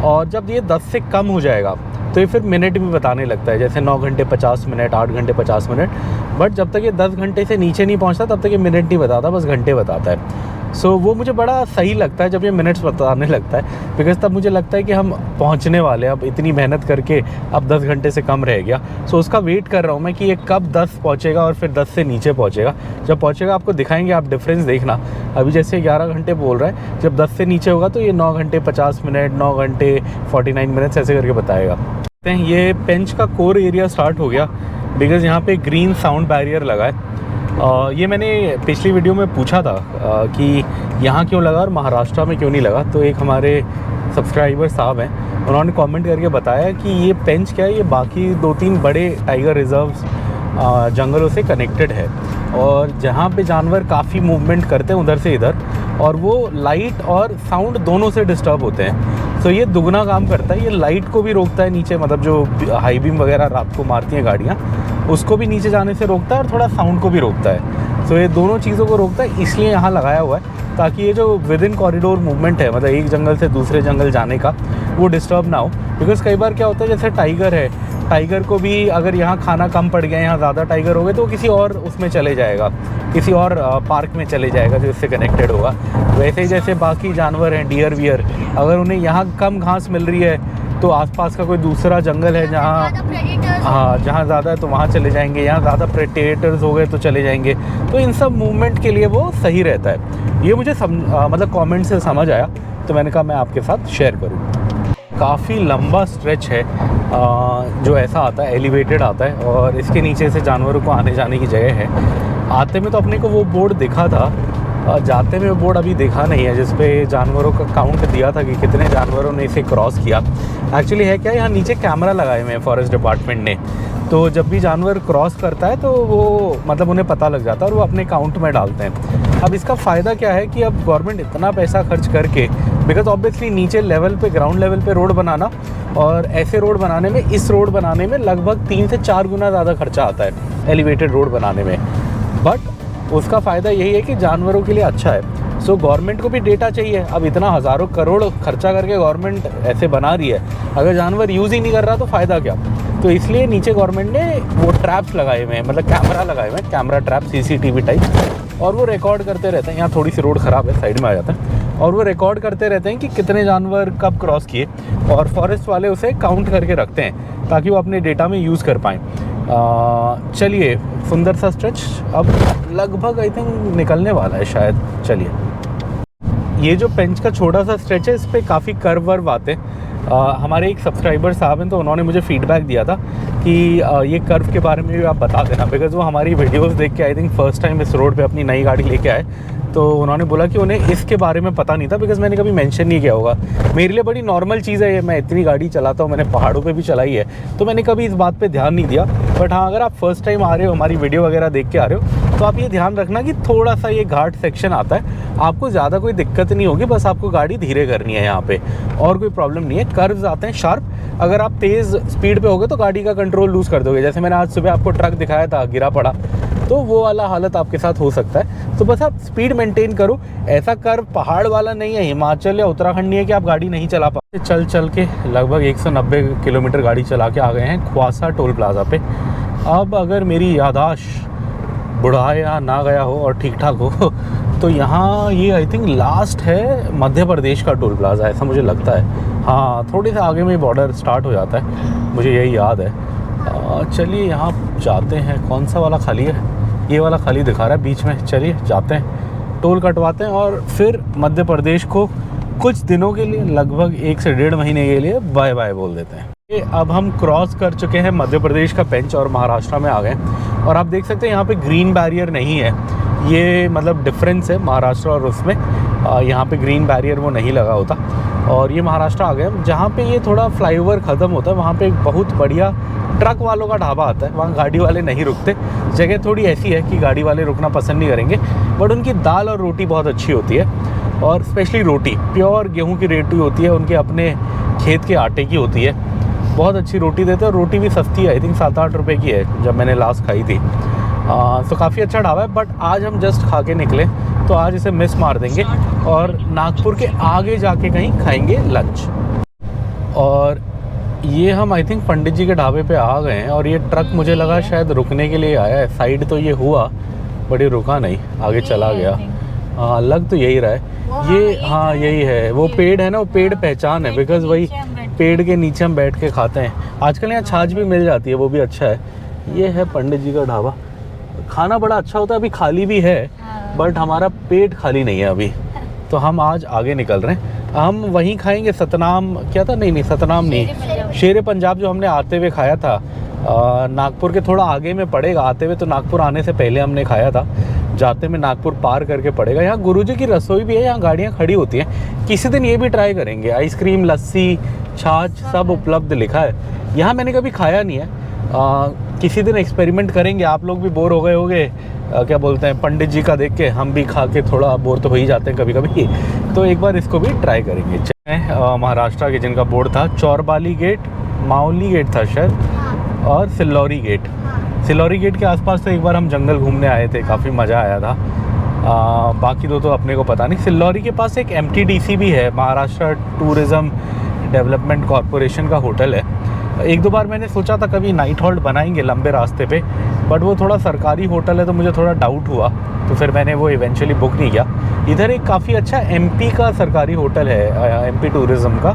A: और जब ये 10 से कम हो जाएगा तो ये फिर मिनट भी बताने लगता है, जैसे 9 घंटे 50 मिनट, 8 घंटे 50 मिनट। बट जब तक ये 10 घंटे से नीचे नहीं पहुंचता तब तक ये मिनट नहीं बताता, बस घंटे बताता है। सो वो मुझे बड़ा सही लगता है जब ये मिनट्स बताने लगता है, बिकॉज तब मुझे लगता है कि हम पहुंचने वाले हैं। अब इतनी मेहनत करके अब 10 घंटे से कम रह गया, सो उसका वेट कर रहा हूँ मैं कि ये कब 10 पहुंचेगा और फिर 10 से नीचे पहुंचेगा। जब पहुंचेगा आपको दिखाएंगे, आप डिफरेंस देखना। अभी जैसे 11 घंटे बोल रहा है, जब 10 से नीचे होगा तो ये 9 घंटे 50 मिनट, 9 घंटे 49 मिनट्स ऐसे करके बताएगा। ये पेंच का कोर एरिया स्टार्ट हो गया बिकॉज यहाँ पे ग्रीन साउंड बैरियर लगा है। ये मैंने पिछली वीडियो में पूछा था कि यहाँ क्यों लगा और महाराष्ट्र में क्यों नहीं लगा। तो एक हमारे सब्सक्राइबर साहब हैं, उन्होंने कमेंट करके बताया कि ये पेंच क्या है, ये बाकी 2-3 बड़े टाइगर रिजर्व्स जंगलों से कनेक्टेड है और जहाँ पे जानवर काफ़ी मूवमेंट करते हैं उधर से इधर, और वो लाइट और साउंड दोनों से डिस्टर्ब होते हैं। तो ये दुगना काम करता है, ये लाइट को भी रोकता है नीचे, मतलब जो हाई बीम वगैरह रात को मारती हैं गाड़ियाँ, उसको भी नीचे जाने से रोकता है और थोड़ा साउंड को भी रोकता है। तो ये दोनों चीज़ों को रोकता है, इसलिए यहाँ लगाया हुआ है ताकि ये जो विद इन कॉरिडोर मूवमेंट है, मतलब एक जंगल से दूसरे जंगल जाने का, वो डिस्टर्ब ना हो। बिकॉज़ कई बार क्या होता है, जैसे टाइगर है, टाइगर को भी अगर यहाँ खाना कम पड़ गया, यहाँ ज़्यादा टाइगर हो गए तो किसी और उसमें चले जाएगा, किसी और पार्क में चले जाएगा जो इससे कनेक्टेड होगा। वैसे ही जैसे बाकी जानवर हैं, डियर वियर, अगर उन्हें यहाँ कम घास मिल रही है तो आसपास का कोई दूसरा जंगल है जहाँ जहाँ ज़्यादा है तो वहाँ चले जाएंगे, यहाँ ज़्यादा प्रेडेटर्स हो गए तो चले जाएंगे। तो इन सब मूवमेंट के लिए वो सही रहता है। ये मुझे मतलब कमेंट से समझ आया, तो मैंने कहा मैं आपके साथ शेयर करूँ। काफ़ी लंबा स्ट्रेच है जो ऐसा आता है, एलिवेटेड आता है, और इसके नीचे से जानवरों को आने जाने की जगह है। आते में तो अपने को वो बोर्ड दिखा था, जाते में वो बोर्ड अभी देखा नहीं है, जिस पे जानवरों का काउंट दिया था कि कितने जानवरों ने इसे क्रॉस किया। एक्चुअली है क्या, यहाँ नीचे कैमरा लगाए हुए हैं फॉरेस्ट डिपार्टमेंट ने, तो जब भी जानवर क्रॉस करता है तो वो मतलब उन्हें पता लग जाता है और वो अपने काउंट में डालते हैं। अब इसका फ़ायदा क्या है कि अब गवर्नमेंट इतना पैसा खर्च करके, बिकॉज ऑब्वियसली नीचे लेवल पे, ग्राउंड लेवल पे रोड बनाना, और ऐसे रोड बनाने में, इस रोड बनाने में लगभग 3 से 4 गुना ज़्यादा खर्चा आता है एलिवेटेड रोड बनाने में। बट उसका फ़ायदा यही है कि जानवरों के लिए अच्छा है। सो गवर्नमेंट को भी डेटा चाहिए। अब इतना हज़ारों करोड़ खर्चा करके गवर्नमेंट ऐसे बना रही है, अगर जानवर यूज़ ही नहीं कर रहा तो फ़ायदा क्या। तो इसलिए नीचे गवर्नमेंट ने वो ट्रैप्स लगाए हुए हैं, मतलब कैमरा लगाए हुए हैं, कैमरा ट्रैप, CCTV टाइप, और वो रिकॉर्ड करते रहते हैं। यहाँ थोड़ी सी रोड ख़राब है, साइड में आ जाता है, और वो रिकॉर्ड करते रहते हैं कि कितने जानवर कब क्रॉस किए, और फॉरेस्ट वाले उसे काउंट करके रखते हैं ताकि वो अपने डेटा में यूज़ कर पाएँ। चलिए, सुंदर सा स्ट्रेच अब लगभग आई थिंक निकलने वाला है शायद। चलिए, ये जो पेंच का छोटा सा स्ट्रेच है, इस पर काफ़ी कर्व वर्व आते हैं। हमारे एक सब्सक्राइबर साहब हैं, तो उन्होंने मुझे फीडबैक दिया था कि ये कर्व के बारे में भी आप बता देना, बिकॉज़ वो हमारी वीडियोस देख के आई थिंक फर्स्ट टाइम इस रोड पे अपनी नई गाड़ी लेके आए, तो उन्होंने बोला कि उन्हें इसके बारे में पता नहीं था, बिकॉज़ मैंने कभी मेंशन नहीं किया होगा। मेरे लिए बड़ी नॉर्मल चीज़ है ये, मैं इतनी गाड़ी चलाता हूँ, मैंने पहाड़ों पे भी चलाई है, तो मैंने कभी इस बात पे ध्यान नहीं दिया। बट हाँ, अगर आप फर्स्ट टाइम आ रहे हो, हमारी वीडियो वगैरह देख के आ रहे हो, तो आप ये ध्यान रखना कि थोड़ा सा ये घाट सेक्शन आता है, आपको ज़्यादा कोई दिक्कत नहीं होगी, बस आपको गाड़ी धीरे करनी है यहाँ पे, और कोई प्रॉब्लम नहीं है। कर्व्स आते हैं शार्प, अगर आप तेज़ स्पीड पे होगे तो गाड़ी का कंट्रोल लूज़ कर दोगे। जैसे मैंने आज सुबह आपको ट्रक दिखाया था, गिरा पड़ा, तो वो वाला हालत आपके साथ हो सकता है। तो बस आप स्पीड मेंटेन करो। ऐसा कर्व पहाड़ वाला नहीं है, हिमाचल या उत्तराखंड नहीं है कि आप गाड़ी नहीं चला पाते। चल चल के लगभग 190 किलोमीटर गाड़ी चला के आ गए हैं ख्वासा टोल प्लाज़ा पे। अब अगर मेरी याददाश्त बुढ़ाया ना गया हो और ठीक ठाक हो तो यहाँ ये आई थिंक लास्ट है मध्य प्रदेश का टोल प्लाज़ा, ऐसा मुझे लगता है। हाँ, थोड़ी से आगे में बॉर्डर स्टार्ट हो जाता है, मुझे यही याद है। चलिए यहाँ जाते हैं। कौन सा वाला खाली है? ये वाला खाली दिखा रहा है बीच में। चलिए जाते हैं, टोल कटवाते हैं और फिर मध्य प्रदेश को कुछ दिनों के लिए, लगभग 1 से 1.5 महीने के लिए बाय बाय बोल देते हैं। अब हम क्रॉस कर चुके हैं मध्य प्रदेश का पेंच और महाराष्ट्र में आ गए, और आप देख सकते हैं यहाँ पे ग्रीन बैरियर नहीं है। ये मतलब डिफरेंस है महाराष्ट्र और उसमें, यहाँ पे ग्रीन बैरियर वो नहीं लगा होता। और ये महाराष्ट्र आ गए हम, जहाँ पे ये थोड़ा फ्लाईओवर ख़त्म होता है, वहाँ पे एक बहुत बढ़िया ट्रक वालों का ढाबा आता है, वहाँ गाड़ी वाले नहीं रुकते। जगह थोड़ी ऐसी है कि गाड़ी वाले रुकना पसंद नहीं करेंगे, बट उनकी दाल और रोटी बहुत अच्छी होती है, और स्पेशली रोटी प्योर गेहूं की रोटी होती है, उनके अपने खेत के आटे की होती है। बहुत अच्छी रोटी देते हैं, और रोटी भी सस्ती है, आई थिंक 7-8 रुपये की है जब मैंने लास्ट खाई थी। तो काफ़ी अच्छा ढाबा है। बट आज हम जस्ट खा के निकले, तो आज इसे मिस मार देंगे और नागपुर के आगे जाके कहीं खाएंगे लंच। और ये हम आई थिंक पंडित जी के ढाबे पे आ गए हैं, और ये ट्रक मुझे लगा शायद रुकने के लिए आया है। साइड तो ये हुआ, बट ये रुका नहीं, आगे चला गया। हाँ, लग तो यही रहा है ये। हाँ, यही है वो पेड़ है ना, वो पेड़ पहचान है, बिकॉज़ वही पेड़ के नीचे हम बैठ के खाते हैं। आजकल यहाँ छाछ भी मिल जाती है, वो भी अच्छा है। ये है पंडित जी का ढाबा, खाना बड़ा अच्छा होता है। अभी खाली भी है, बट हमारा पेट खाली नहीं है अभी, तो हम आज आगे निकल रहे हैं। हम वहीं खाएंगे, सतनाम क्या था, नहीं सतनाम नहीं, शेर पंजाब जो हमने आते हुए खाया था, नागपुर के थोड़ा आगे में पड़ेगा। आते हुए तो नागपुर आने से पहले हमने खाया था, जाते में नागपुर पार करके पड़ेगा। यहाँ गुरुजी की रसोई भी है, यहाँ गाड़ियाँ खड़ी होती हैं। किसी दिन ये भी ट्राई करेंगे। आइसक्रीम, लस्सी, छाछ सब उपलब्ध लिखा है। यहाँ मैंने कभी खाया नहीं है, किसी दिन एक्सपेरिमेंट करेंगे। आप लोग भी बोर हो गए होंगे क्या बोलते हैं पंडित जी का देख के, हम भी खा के थोड़ा बोर तो हो ही जाते हैं कभी कभी, तो एक बार इसको भी ट्राई करेंगे। महाराष्ट्र के जिनका बोर्ड था, चौरबाली गेट, माओली गेट था शायद, और सिल्लौरी गेट। सिल्लौरी गेट के आसपास तो एक बार हम जंगल घूमने आए थे, काफ़ी मज़ा आया था। बाकी दो तो अपने को पता नहीं। सिल्लौरी के पास एक MTDC भी है, महाराष्ट्र टूरिज़्म डेवलपमेंट कॉरपोरेशन का होटल है। एक दो बार मैंने सोचा था कभी नाइट हॉल्ट बनाएंगे लंबे रास्ते पे, बट वो थोड़ा सरकारी होटल है तो मुझे थोड़ा डाउट हुआ, तो फिर मैंने वो इवेंचुअली बुक नहीं किया। इधर एक काफ़ी अच्छा MP का सरकारी होटल है, MP टूरिज़्म का।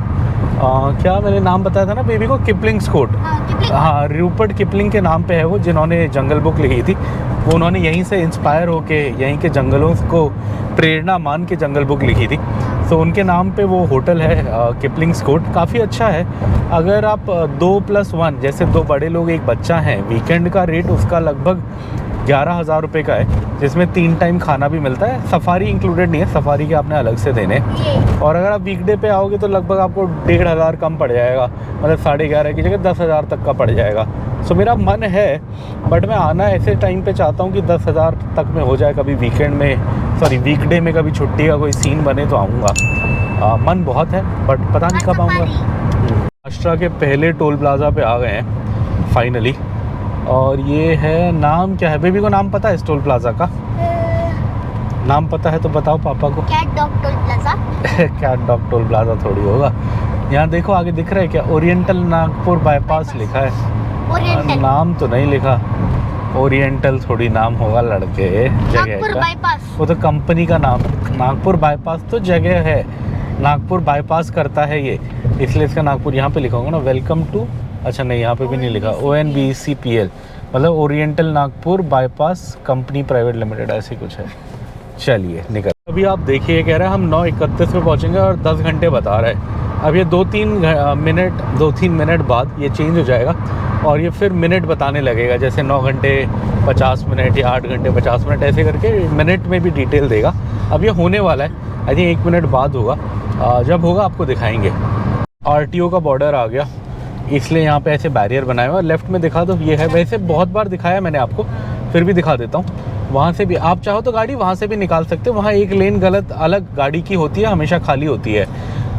A: क्या मैंने नाम बताया था ना बेबी को, किपलिंग्स कोर्ट। हाँ, रूपर्ट किपलिंग के नाम पे है वो, जिन्होंने जंगल बुक लिखी थी। वो उन्होंने यहीं से इंस्पायर होके, यहीं के जंगलों को प्रेरणा मान के जंगल बुक लिखी थी। तो उनके नाम पे वो होटल है, किपलिंग्स कोर्ट। काफ़ी अच्छा है। अगर आप 2+1 जैसे 2 बड़े लोग 1 बच्चा हैं, वीकेंड का रेट उसका लगभग 11,000 रुपये का है, जिसमें 3 टाइम खाना भी मिलता है। सफारी इंक्लूडेड नहीं है, सफारी के आपने अलग से देने। और अगर आप वीकडे पे आओगे तो लगभग आपको 1,500 कम पड़ जाएगा, मतलब 11,500 की जगह 10,000 तक का पड़ जाएगा। सो मेरा मन है, बट मैं आना ऐसे टाइम पे चाहता हूँ कि 10,000 तक में हो जाए। कभी वीकेंड में, सॉरी वीकडे में कभी छुट्टी का कोई सीन बने तो आऊँगा। मन बहुत है बट पता नहीं कब आऊँगा। महाराष्ट्र के पहले टोल प्लाज़ा पे आ गए हैं फाइनली। और ये है, नाम क्या है बेबी को, नाम पता है इस टोल प्लाज़ा का? नाम पता है तो बताओ पापा को।
B: Cat dog toll plaza.
A: Cat dog toll plaza थोड़ी होगा। यहाँ देखो आगे दिख रहा है क्या, ओरिएंटल नागपुर बाईपास लिखा है।
B: ओरिएंटल
A: नाम तो नहीं लिखा, ओरिएंटल थोड़ी नाम होगा लड़के, जगह
B: नागपुर
A: का।
B: बाईपास।
A: वो तो कंपनी का नाम। नागपुर बाईपास तो जगह है, नागपुर बाईपास करता है ये, इसलिए इसका नागपुर यहाँ पे लिखा होगा ना, वेलकम टू। अच्छा नहीं, यहाँ पे भी नहीं लिखा, ONBCPL, मतलब oriental Nagpur bypass company private limited, ऐसे कुछ है। चलिए निकल। अभी आप देखिए, कह रहे हैं हम 9:31 पे पहुँचेंगे और 10 घंटे बता रहे हैं। अब ये 2-3 मिनट बाद ये चेंज हो जाएगा और ये फिर मिनट बताने लगेगा, जैसे 9 घंटे 50 मिनट या 8 घंटे 50 मिनट, ऐसे करके मिनट में भी डिटेल देगा। अब ये होने वाला है, आई थिंक 1 मिनट बाद होगा। जब होगा आपको दिखाएंगे। RTO का बॉर्डर आ गया, इसलिए यहाँ पे ऐसे बैरियर बनाए हुआ। लेफ़्ट में दिखा दो, ये है। वैसे बहुत बार दिखाया मैंने आपको, फिर भी दिखा देता हूँ। वहाँ से भी आप चाहो तो गाड़ी वहाँ से भी निकाल सकते हो। वहाँ एक लेन गलत अलग गाड़ी की होती है, हमेशा खाली होती है,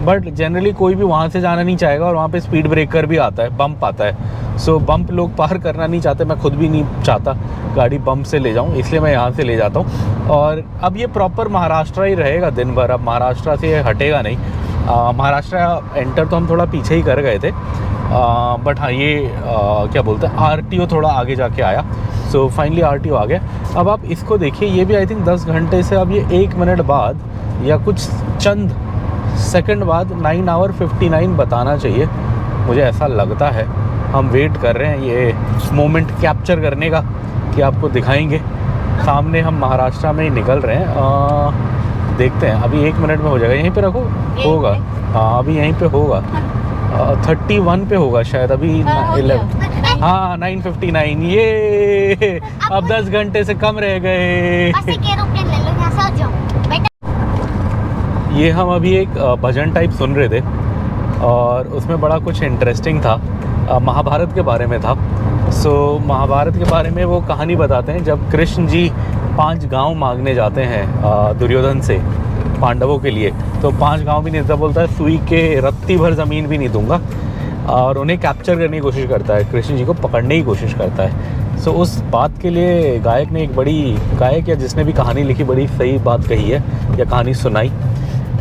A: बट जनरली कोई भी वहाँ से जाना नहीं चाहेगा। और वहाँ पे स्पीड ब्रेकर भी आता है, बम्प आता है। सो बम्प लोग पार करना नहीं चाहते, मैं खुद भी नहीं चाहता गाड़ी बम्प से ले जाऊँ, इसलिए मैं यहाँ से ले जाता हूँ। और अब ये प्रॉपर महाराष्ट्र ही रहेगा दिन भर, अब महाराष्ट्र से ये हटेगा नहीं। महाराष्ट्र एंटर तो हम थोड़ा पीछे ही कर गए थे, बट हाँ ये क्या बोलते हैं, RTO थोड़ा आगे जाके आया। सो फाइनली RTO आ गया। अब आप इसको देखिए, ये भी आई थिंक 10 घंटे से, अब ये 1 मिनट बाद या कुछ चंद सेकंड बाद 9:59 बताना चाहिए, मुझे ऐसा लगता है। हम वेट कर रहे हैं ये मोमेंट कैप्चर करने का कि आपको दिखाएंगे। सामने हम महाराष्ट्र में ही निकल रहे हैं। देखते हैं, अभी 1 मिनट में हो जाएगा। यहीं पे रखो, होगा। हाँ अभी यहीं पे होगा, 31 पे होगा शायद, अभी 11। हाँ 9:59। ये अब 10 घंटे से कम रह गए। ये हम अभी एक भजन टाइप सुन रहे थे और उसमें बड़ा कुछ इंटरेस्टिंग था, महाभारत के बारे में था। सो महाभारत के बारे में वो कहानी बताते हैं, जब कृष्ण जी 5 गांव मांगने जाते हैं दुर्योधन से पांडवों के लिए, तो 5 गांव भी नहीं देता, बोलता है सुई के रत्ती भर ज़मीन भी नहीं दूंगा। और उन्हें कैप्चर करने की कोशिश करता है, कृष्ण जी को पकड़ने की कोशिश करता है। सो उस बात के लिए गायक ने एक बड़ी, गायक या जिसने भी कहानी लिखी, बड़ी सही बात कही है या कहानी सुनाई।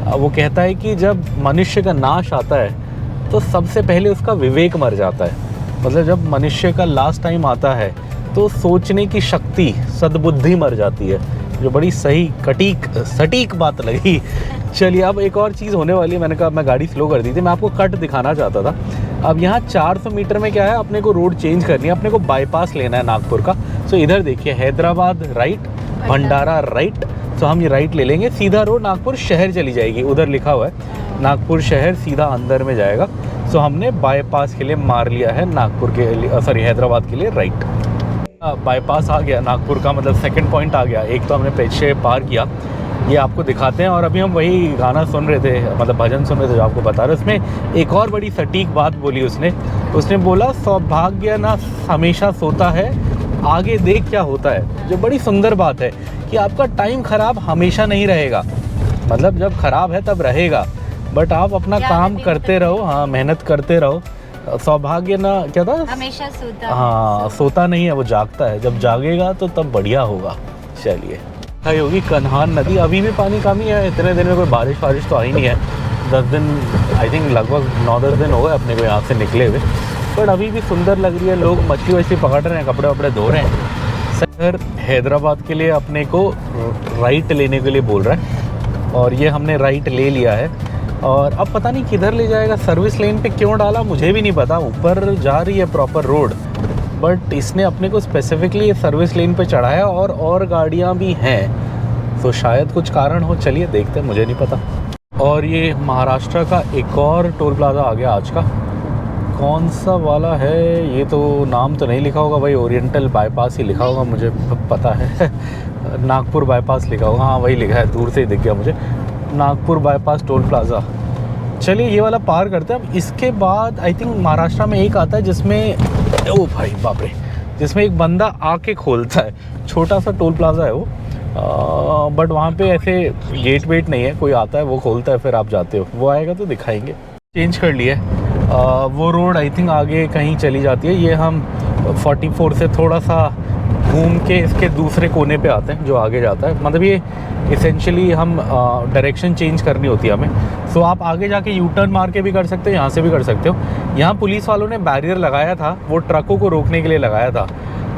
A: वो कहता है कि जब मनुष्य का नाश आता है तो सबसे पहले उसका विवेक मर जाता है। मतलब जब मनुष्य का लास्ट टाइम आता है तो सोचने की शक्ति, सद्बुद्धि मर जाती है, जो बड़ी सही सटीक बात लगी। चलिए अब एक और चीज़ होने वाली है। मैंने कहा, मैं गाड़ी स्लो कर दी थी, मैं आपको कट दिखाना चाहता था। अब यहाँ 400 मीटर में क्या है, अपने को रोड चेंज करनी है, अपने को बाईपास लेना है नागपुर का। सो इधर देखिए, हैदराबाद राइट, भंडारा राइट। तो हम ये राइट ले लेंगे, सीधा रोड नागपुर शहर चली जाएगी। उधर लिखा हुआ है नागपुर शहर, सीधा अंदर में जाएगा। सो हमने बाईपास के लिए मार लिया है नागपुर के लिए, सॉरी हैदराबाद के लिए राइट। बाईपास आ गया नागपुर का, मतलब सेकंड पॉइंट आ गया। एक तो हमने पीछे पार किया, ये आपको दिखाते हैं। और अभी हम वही गाना सुन रहे थे, मतलब भजन सुन रहे थे जो आपको बता रहे। उसमें एक और बड़ी सटीक बात बोली उसने बोला सौभाग्य ना हमेशा सोता है, आगे देख क्या होता है। जो बड़ी सुंदर बात है कि आपका टाइम ख़राब हमेशा नहीं रहेगा, मतलब जब ख़राब है तब रहेगा, बट आप अपना काम करते रहो, हाँ मेहनत करते रहो। सौभाग्य ना क्या था,
B: हमेशा सोता है।
A: हाँ सोता नहीं है, वो जागता है। जब जागेगा तो तब बढ़िया होगा। चलिए भाई होगी कन्हान नदी, अभी भी पानी कम ही है। इतने दिन में कोई बारिश तो आई नहीं है। 10 दिन आई थिंक लगभग 9-10 दिन हो गए अपने को यहाँ से निकले हुए, बट अभी भी सुंदर लग रही है। लोग मछली वछली पकड़ रहे हैं, कपड़े वपड़े धो रहे हैं। सर हैदराबाद के लिए अपने को राइट लेने के लिए बोल रहा है, और ये हमने राइट ले लिया है। और अब पता नहीं किधर ले जाएगा, सर्विस लेन पे क्यों डाला मुझे भी नहीं पता। ऊपर जा रही है प्रॉपर रोड, बट इसने अपने को स्पेसिफिकली सर्विस लेन पे चढ़ाया, और गाड़ियाँ भी हैं, तो शायद कुछ कारण हो। चलिए देखते हैं, मुझे नहीं पता। और ये महाराष्ट्र का एक और टोल प्लाज़ा आ गया आज का। कौन सा वाला है ये तो नाम तो नहीं लिखा होगा भाई, ओरिएंटल बाईपास ही लिखा होगा, मुझे पता है। नागपुर बाईपास लिखा होगा, हाँ वही लिखा है, दूर से ही दिख गया मुझे, नागपुर बाईपास टोल प्लाज़ा। चलिए ये वाला पार करते हैं। अब इसके बाद आई थिंक महाराष्ट्र में एक आता है जिसमें, ओ भाई बाप रे, जिसमें एक बंदा आके खोलता है। छोटा सा टोल प्लाज़ा है वो, बट वहाँ पे ऐसे गेट वेट नहीं है, कोई आता है वो खोलता है, फिर आप जाते हो। वो आएगा तो दिखाएंगे। चेंज कर लिए, वो रोड आई थिंक आगे कहीं चली जाती है। ये हम 44 से थोड़ा सा घूम के इसके दूसरे कोने पे आते हैं जो आगे जाता है। मतलब ये इसेंशियली हम डायरेक्शन चेंज करनी होती है हमें। सो आप आगे जाके यू टर्न मार के भी कर सकते हो, यहाँ से भी कर सकते हो। यहाँ पुलिस वालों ने बैरियर लगाया था, वो ट्रकों को रोकने के लिए लगाया था।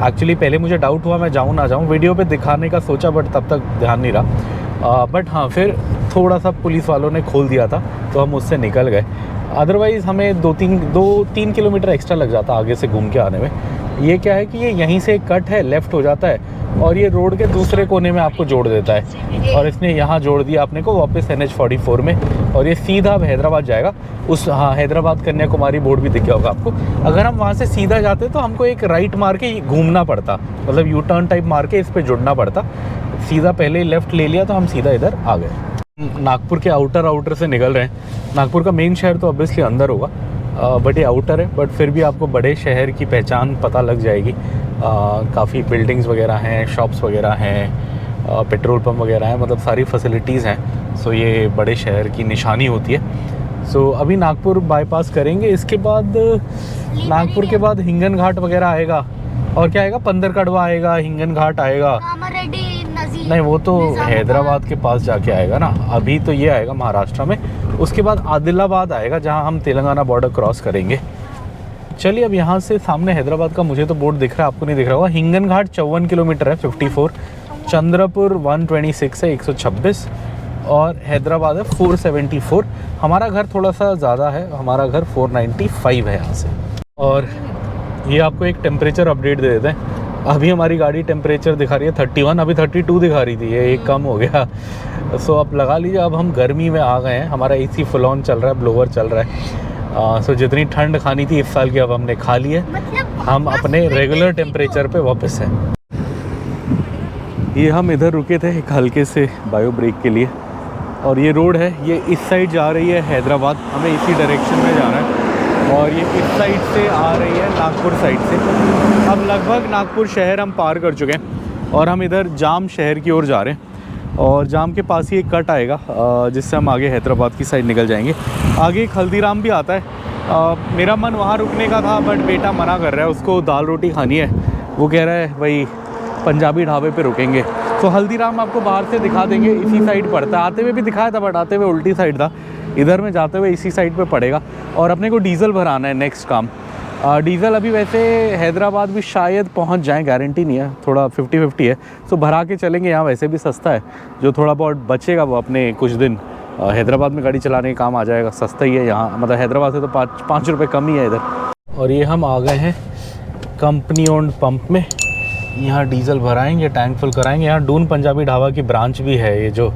A: एक्चुअली पहले मुझे डाउट हुआ मैं जाऊँ ना जाऊँ, वीडियो पे दिखाने का सोचा, बट तब तक ध्यान नहीं रहा। बट हाँ फिर थोड़ा सा पुलिस वालों ने खोल दिया था, तो हम उससे निकल गए। अदरवाइज़ हमें 2-3 किलोमीटर एक्स्ट्रा लग जाता आगे से घूम के आने में। ये क्या है कि ये यहीं से कट है, लेफ़्ट हो जाता है, और ये रोड के दूसरे कोने में आपको जोड़ देता है। और इसने यहाँ जोड़ दिया अपने को वापस NH44 में, और ये सीधा अब हैदराबाद जाएगा। उस हाँ हैदराबाद कन्याकुमारी बोर्ड भी दिख गया होगा आपको। अगर हम वहाँ से सीधा जाते तो हमको एक राइट मार के घूमना पड़ता, मतलब यू टर्न टाइप मार के इस पर जुड़ना पड़ता। सीधा पहले ही लेफ़्ट ले लिया तो हम सीधा इधर आ गए। नागपुर के आउटर से निकल रहे हैं। नागपुर का मेन शहर तो ऑब्वियसली अंदर होगा, बट ये आउटर है, बट फिर भी आपको बड़े शहर की पहचान पता लग जाएगी। काफ़ी बिल्डिंग्स वगैरह हैं, शॉप्स वगैरह हैं, पेट्रोल पंप वगैरह हैं, मतलब सारी फैसिलिटीज़ हैं। सो ये बड़े शहर की निशानी होती है। सो अभी नागपुर बाईपास करेंगे, इसके बाद नागपुर के बाद हिंगन घाट वगैरह आएगा, और क्या आएगा, पंदर कड़वा आएगा, हिंगन घाट आएगा। नहीं वो तो हैदराबाद के पास जाके आएगा ना, अभी तो ये आएगा महाराष्ट्र में। उसके बाद आदिलाबाद आएगा, जहां हम तेलंगाना बॉर्डर क्रॉस करेंगे। चलिए अब यहाँ से सामने हैदराबाद का मुझे तो बोर्ड दिख रहा है, आपको नहीं दिख रहा होगा। हिंगन घाट 54 किलोमीटर है, 54। चंद्रपुर 126 है, 126। और हैदराबाद है 474। हमारा घर थोड़ा सा ज़्यादा है, हमारा घर 495 है यहाँ से। और ये आपको एक टेम्परेचर अपडेट दे देते हैं। अभी हमारी गाड़ी टेम्परेचर दिखा रही है 31, अभी 32 दिखा रही थी, ये एक कम हो गया। सो अब लगा लीजिए, अब हम गर्मी में आ गए हैं। हमारा AC फुल ऑन चल रहा है, ब्लोअर चल रहा है। सो जितनी ठंड खानी थी इस साल की अब हमने खा ली है। हम अपने रेगुलर टेम्परेचर पे वापस हैं। ये हम इधर रुके थे एक हल्के से बायो ब्रेक के लिए, और ये रोड है, ये इस साइड जा रही है हैदराबाद, हमें इसी डायरेक्शन में जाना है। और ये इस साइड से आ रही है नागपुर साइड से। अब लगभग नागपुर शहर हम पार कर चुके हैं, और हम इधर जाम शहर की ओर जा रहे हैं। और जाम के पास ही एक कट आएगा, जिससे हम आगे हैदराबाद की साइड निकल जाएंगे। आगे एक हल्दीराम भी आता है। मेरा मन वहाँ रुकने का था, बट बेटा मना कर रहा है, उसको दाल रोटी खानी है। वो कह रहा है भाई पंजाबी ढाबे पे रुकेंगे। तो हल्दीराम आपको बाहर से दिखा देंगे, इसी साइड पड़ता है। आते हुए भी दिखाया था, बट आते हुए उल्टी साइड था। इधर में जाते हुए इसी साइड पे पड़ेगा। और अपने को डीज़ल भराना है नेक्स्ट काम। डीज़ल अभी वैसे हैदराबाद भी शायद पहुंच जाए, गारंटी नहीं है, थोड़ा 50-50 है। तो भरा के चलेंगे, यहाँ वैसे भी सस्ता है। जो थोड़ा बहुत बचेगा वो अपने कुछ दिन हैदराबाद में गाड़ी चलाने का काम आ जाएगा। सस्ता ही है यहाँ, मतलब हैदराबाद से तो 5 रुपये कम ही है इधर। और ये हम आ गए हैं कंपनी ओन्ड पंप में। यहाँ डीज़ल भराएंगे, टैंक फुल कराएंगे। यहाँ डून पंजाबी ढाबा की ब्रांच भी है, ये जो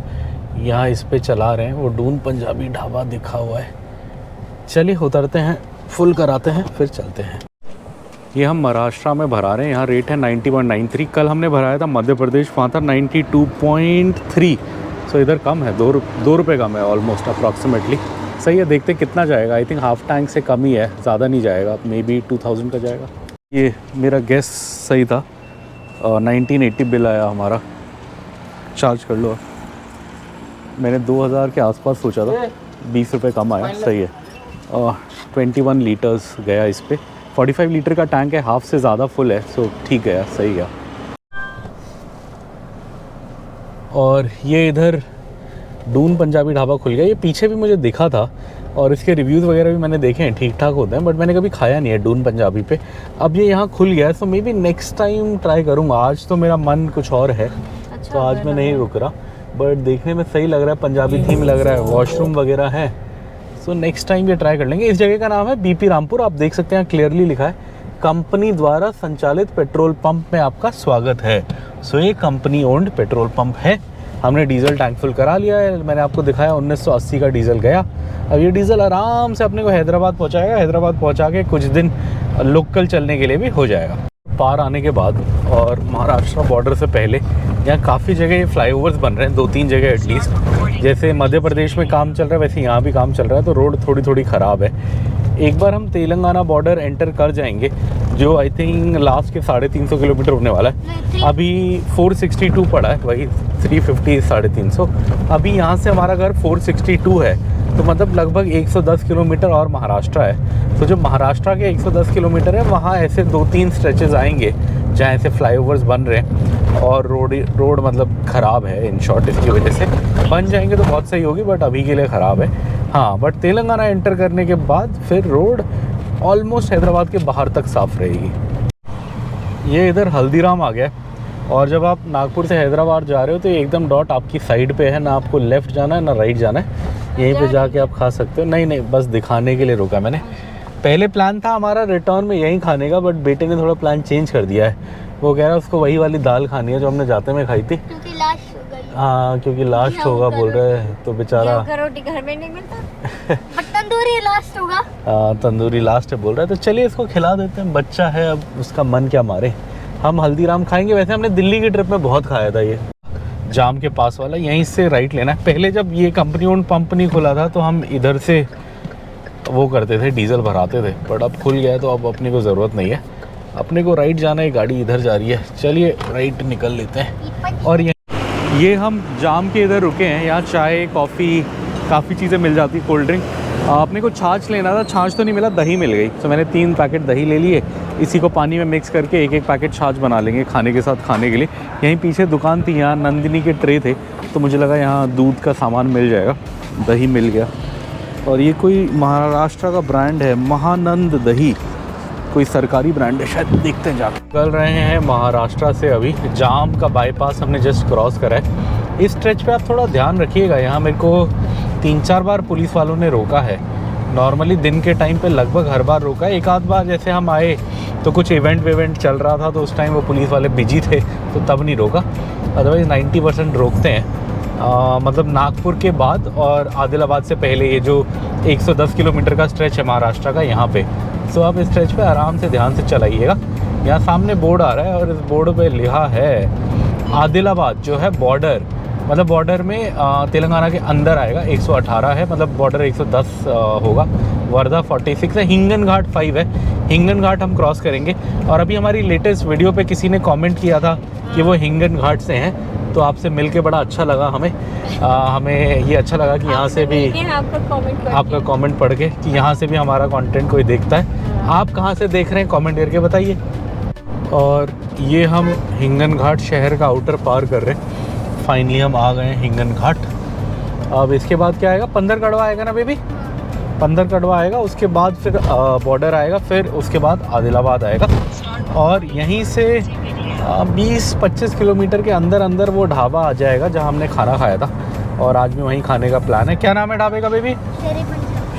A: यहाँ इस पे चला रहे हैं वो डून पंजाबी ढाबा दिखा हुआ है। चलिए उतरते हैं, फुल कराते हैं, फिर चलते हैं। ये हम महाराष्ट्र में भरा रहे हैं, यहाँ रेट है 9193। कल हमने भराया था मध्य प्रदेश, वहाँ था 92.3। सो इधर कम है, 2 रुपये कम है ऑलमोस्ट अप्रॉक्सीमेटली। सही है, देखते कितना जाएगा। आई थिंक हाफ टैंक से कम ही है, ज़्यादा नहीं जाएगा, मे बी 2000 का जाएगा। ये मेरा गैस सही था, 1980 बिल आया हमारा। चार्ज कर लो, मैंने 2000 के आसपास सोचा था, 20 रुपये कम आया। सही है। 21 लीटर्स गया इस पर। 45 लीटर का टैंक है, हाफ से ज़्यादा फुल है, सो ठीक गया, सही गया। और ये इधर डून पंजाबी ढाबा खुल गया। ये पीछे भी मुझे दिखा था और इसके रिव्यूज़ वगैरह भी मैंने देखे हैं, ठीक ठाक होते हैं, बट मैंने कभी खाया नहीं है डून पंजाबी पे। अब ये यहाँ खुल गया है, so may be next time try करूँगा। आज तो मेरा मन कुछ और है, तो आज मैं नहीं रुक रहा, बट देखने में सही लग रहा है, पंजाबी थीम लग रहा है, वॉशरूम वगैरह है। सो नेक्स्ट टाइम ये ट्राई कर लेंगे। इस जगह का नाम है बीपी रामपुर। आप देख सकते हैं क्लियरली लिखा है, कंपनी द्वारा संचालित पेट्रोल पंप में आपका स्वागत है। सो ये कंपनी ओन्ड पेट्रोल पंप है। हमने डीजल टैंक फुल करा लिया है, मैंने आपको दिखाया 1980 का डीजल गया। अब ये डीजल आराम से अपने को हैदराबाद पहुंचाएगा, हैदराबाद पहुंचा के कुछ दिन लोकल चलने के लिए भी हो जाएगा। पार आने के बाद और महाराष्ट्र बॉर्डर से पहले यहाँ काफ़ी जगह फ्लाईओवर्स बन रहे हैं, 2-3 जगह एटलीस्ट। जैसे मध्य प्रदेश में काम चल रहा है, वैसे यहाँ भी काम चल रहा है, तो रोड थोड़ी ख़राब है। एक बार हम तेलंगाना बॉर्डर एंटर कर जाएंगे, जो आई थिंक लास्ट के 350 किलोमीटर होने वाला है। अभी 462 पड़ा है, वही 350 350। अभी यहाँ से हमारा घर 462 है, तो मतलब लगभग 110 किलोमीटर और महाराष्ट्र है। तो जो महाराष्ट्र के 110 किलोमीटर है, वहाँ ऐसे 2-3 स्ट्रेचेस आएंगे जहाँ ऐसे फ्लाईओवर्स बन रहे हैं और रोड मतलब ख़राब है। इन शॉर्ट इसकी वजह से बन जाएंगे तो बहुत सही होगी, बट अभी के लिए ख़राब है। हाँ, बट तेलंगाना एंटर करने के बाद फिर रोड ऑलमोस्ट हैदराबाद के बाहर तक साफ़ रहेगी। ये इधर हल्दीराम आ गया, और जब आप नागपुर से हैदराबाद जा रहे हो तो ये एकदम डॉट आपकी साइड पे है, ना आपको लेफ़्ट जाना है ना राइट जाना है। यहीं पे जाके आप खा सकते हो। नहीं, बस दिखाने के लिए रुका मैंने। पहले प्लान था हमारा रिटर्न में यहीं खाने का, बट बेटे ने थोड़ा प्लान चेंज कर दिया है। वो कह रहा है उसको वही वाली दाल खानी है जो हमने जाते में खाई थी,
B: क्योंकि लास्ट हो गई।
A: हाँ, क्योंकि लास्ट होगा बोल रहे हैं, तो बेचारा
B: रोटी घर में नहीं मिलता, बट तंदूरी लास्ट होगा।
A: तंदूरी लास्ट है बोल रहा है, तो चलिए इसको खिला देते हैं। बच्चा है, अब उसका मन क्या मारे। हम हल्दीराम खाएंगे। वैसे हमने दिल्ली की ट्रिप में बहुत खाया था ये जाम के पास वाला, यहीं से राइट लेना है। पहले जब ये कंपनी ओन पंप नहीं खुला था तो हम इधर से वो करते थे, डीजल भराते थे, बट अब खुल गया है तो अब अपने को ज़रूरत नहीं है। अपने को राइट जाना है, गाड़ी इधर जा रही है, चलिए राइट निकल लेते हैं। और ये हम जाम के इधर रुके हैं, यहाँ चाय कॉफ़ी काफ़ी चीज़ें मिल जाती, कोल्ड ड्रिंक। अपने को छाछ लेना था, छाछ तो नहीं मिला, दही मिल गई। तो मैंने 3 पैकेट दही ले लिए, इसी को पानी में मिक्स करके एक पैकेट छाछ बना लेंगे खाने के साथ खाने के लिए। यहीं पीछे दुकान थी, यहाँ नंदिनी के ट्रे थे, तो मुझे लगा यहाँ दूध का सामान मिल जाएगा। दही मिल गया। और ये कोई महाराष्ट्र का ब्रांड है, महानंद दही, कोई सरकारी ब्रांड है शायद, देखते हैं जाकर। चल रहे हैं महाराष्ट्र से, अभी जाम का बाईपास हमने जस्ट क्रॉस करा है। इस स्ट्रेच पे आप थोड़ा ध्यान रखिएगा, यहाँ मेरे को 3-4 बार पुलिस वालों ने रोका है। नॉर्मली दिन के टाइम पे लगभग हर बार रोका है। एक आध बार जैसे हम आए तो कुछ इवेंट चल रहा था, तो उस टाइम वो पुलिस वाले बिजी थे, तो तब नहीं रोका। अदरवाइज़ 90% रोकते हैं। मतलब नागपुर के बाद और आदिलाबाद से पहले ये जो 110 किलोमीटर का स्ट्रेच है महाराष्ट्र का, यहाँ पे। सो आप इस स्ट्रेच पे आराम से ध्यान से चलाइएगा। यहाँ सामने बोर्ड आ रहा है और इस बोर्ड पे लिखा है आदिलाबाद, जो है बॉर्डर, मतलब बॉर्डर में तेलंगाना के अंदर आएगा। 118 है, मतलब बॉर्डर 110 होगा। वर्धा 46 है, हिंगन घाट 5 है। हिंगन घाट हम क्रॉस करेंगे। और अभी हमारी लेटेस्ट वीडियो पे किसी ने कमेंट किया था कि वो हिंगन घाट से हैं, तो आपसे मिलके बड़ा अच्छा लगा हमें। हमें ये अच्छा लगा कि यहाँ से भी आपका कमेंट पढ़ के कि यहाँ से भी हमारा कंटेंट कोई देखता है। आप कहाँ से देख रहे हैं कमेंट करके बताइए। और ये हम हिंगन घाट शहर का आउटर पार कर रहे हैं। फाइनली हम आ गए हैं हिंगन घाट। अब इसके बाद क्या आएगा, पंदरकड़वा आएगा ना बेबी, पंदरकड़वा आएगा, उसके बाद फिर बॉर्डर आएगा, फिर उसके बाद आदिलाबाद आएगा। और यहीं से 20-25 किलोमीटर के अंदर वो ढाबा आ जाएगा जहां हमने खाना खाया था, और आज भी वहीं खाने का प्लान है। क्या नाम है ढाबे का बेबी?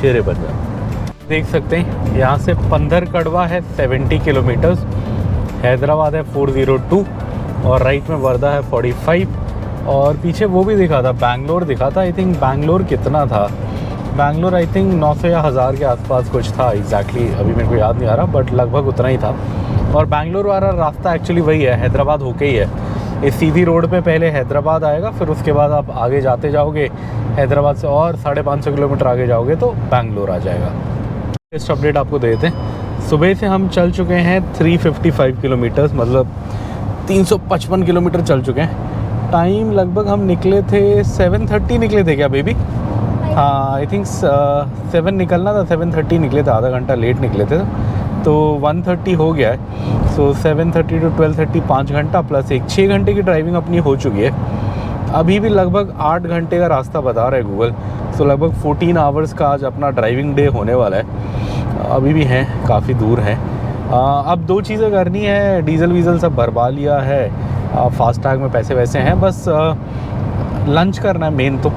A: शेरे पंजाब। देख सकते हैं यहाँ से पंदरकड़वा है 70 किलोमीटर्स, हैदराबाद है 402, और राइट में वर्धा है 45, और पीछे वो भी दिखा था, बैंगलोर दिखा था। आई थिंक बैंगलोर कितना था, बैंगलोर आई थिंक 900 या 1000 के आसपास कुछ था एग्जैक्टली, अभी मेरे को याद नहीं आ रहा, बट लगभग उतना ही था। और बैंगलोर वाला रास्ता एक्चुअली वही है, हैदराबाद होके ही है। इस सीधी रोड पे पहले हैदराबाद आएगा, फिर उसके बाद आप आगे जाते जाओगे हैदराबाद से और 550 किलोमीटर आगे जाओगे तो बैंगलोर आ जाएगा। लेटेस्ट अपडेट आपको दे देते हैं। सुबह से हम चल चुके हैं 355 किलोमीटर्स, मतलब 355 किलोमीटर चल चुके हैं। टाइम लगभग हम निकले थे 7:30 निकले थे क्या बेबी? हाँ आई थिंक 7 निकलना था, 7:30 निकले थे, आधा घंटा लेट निकले थे, तो 1:30 हो गया है। सो 7:30 to 12:30 5 घंटा प्लस 6 घंटे की ड्राइविंग अपनी हो चुकी है। अभी भी लगभग 8 घंटे का रास्ता बता रहा है गूगल, सो लगभग 14 आवर्स का आज अपना ड्राइविंग डे होने वाला है। अभी भी हैं, काफ़ी दूर हैं। अब 2 चीज़ें करनी है, डीजल वीज़ल सब भरवा लिया है, फास्टैग में पैसे वैसे हैं, बस लंच करना है मेन तो।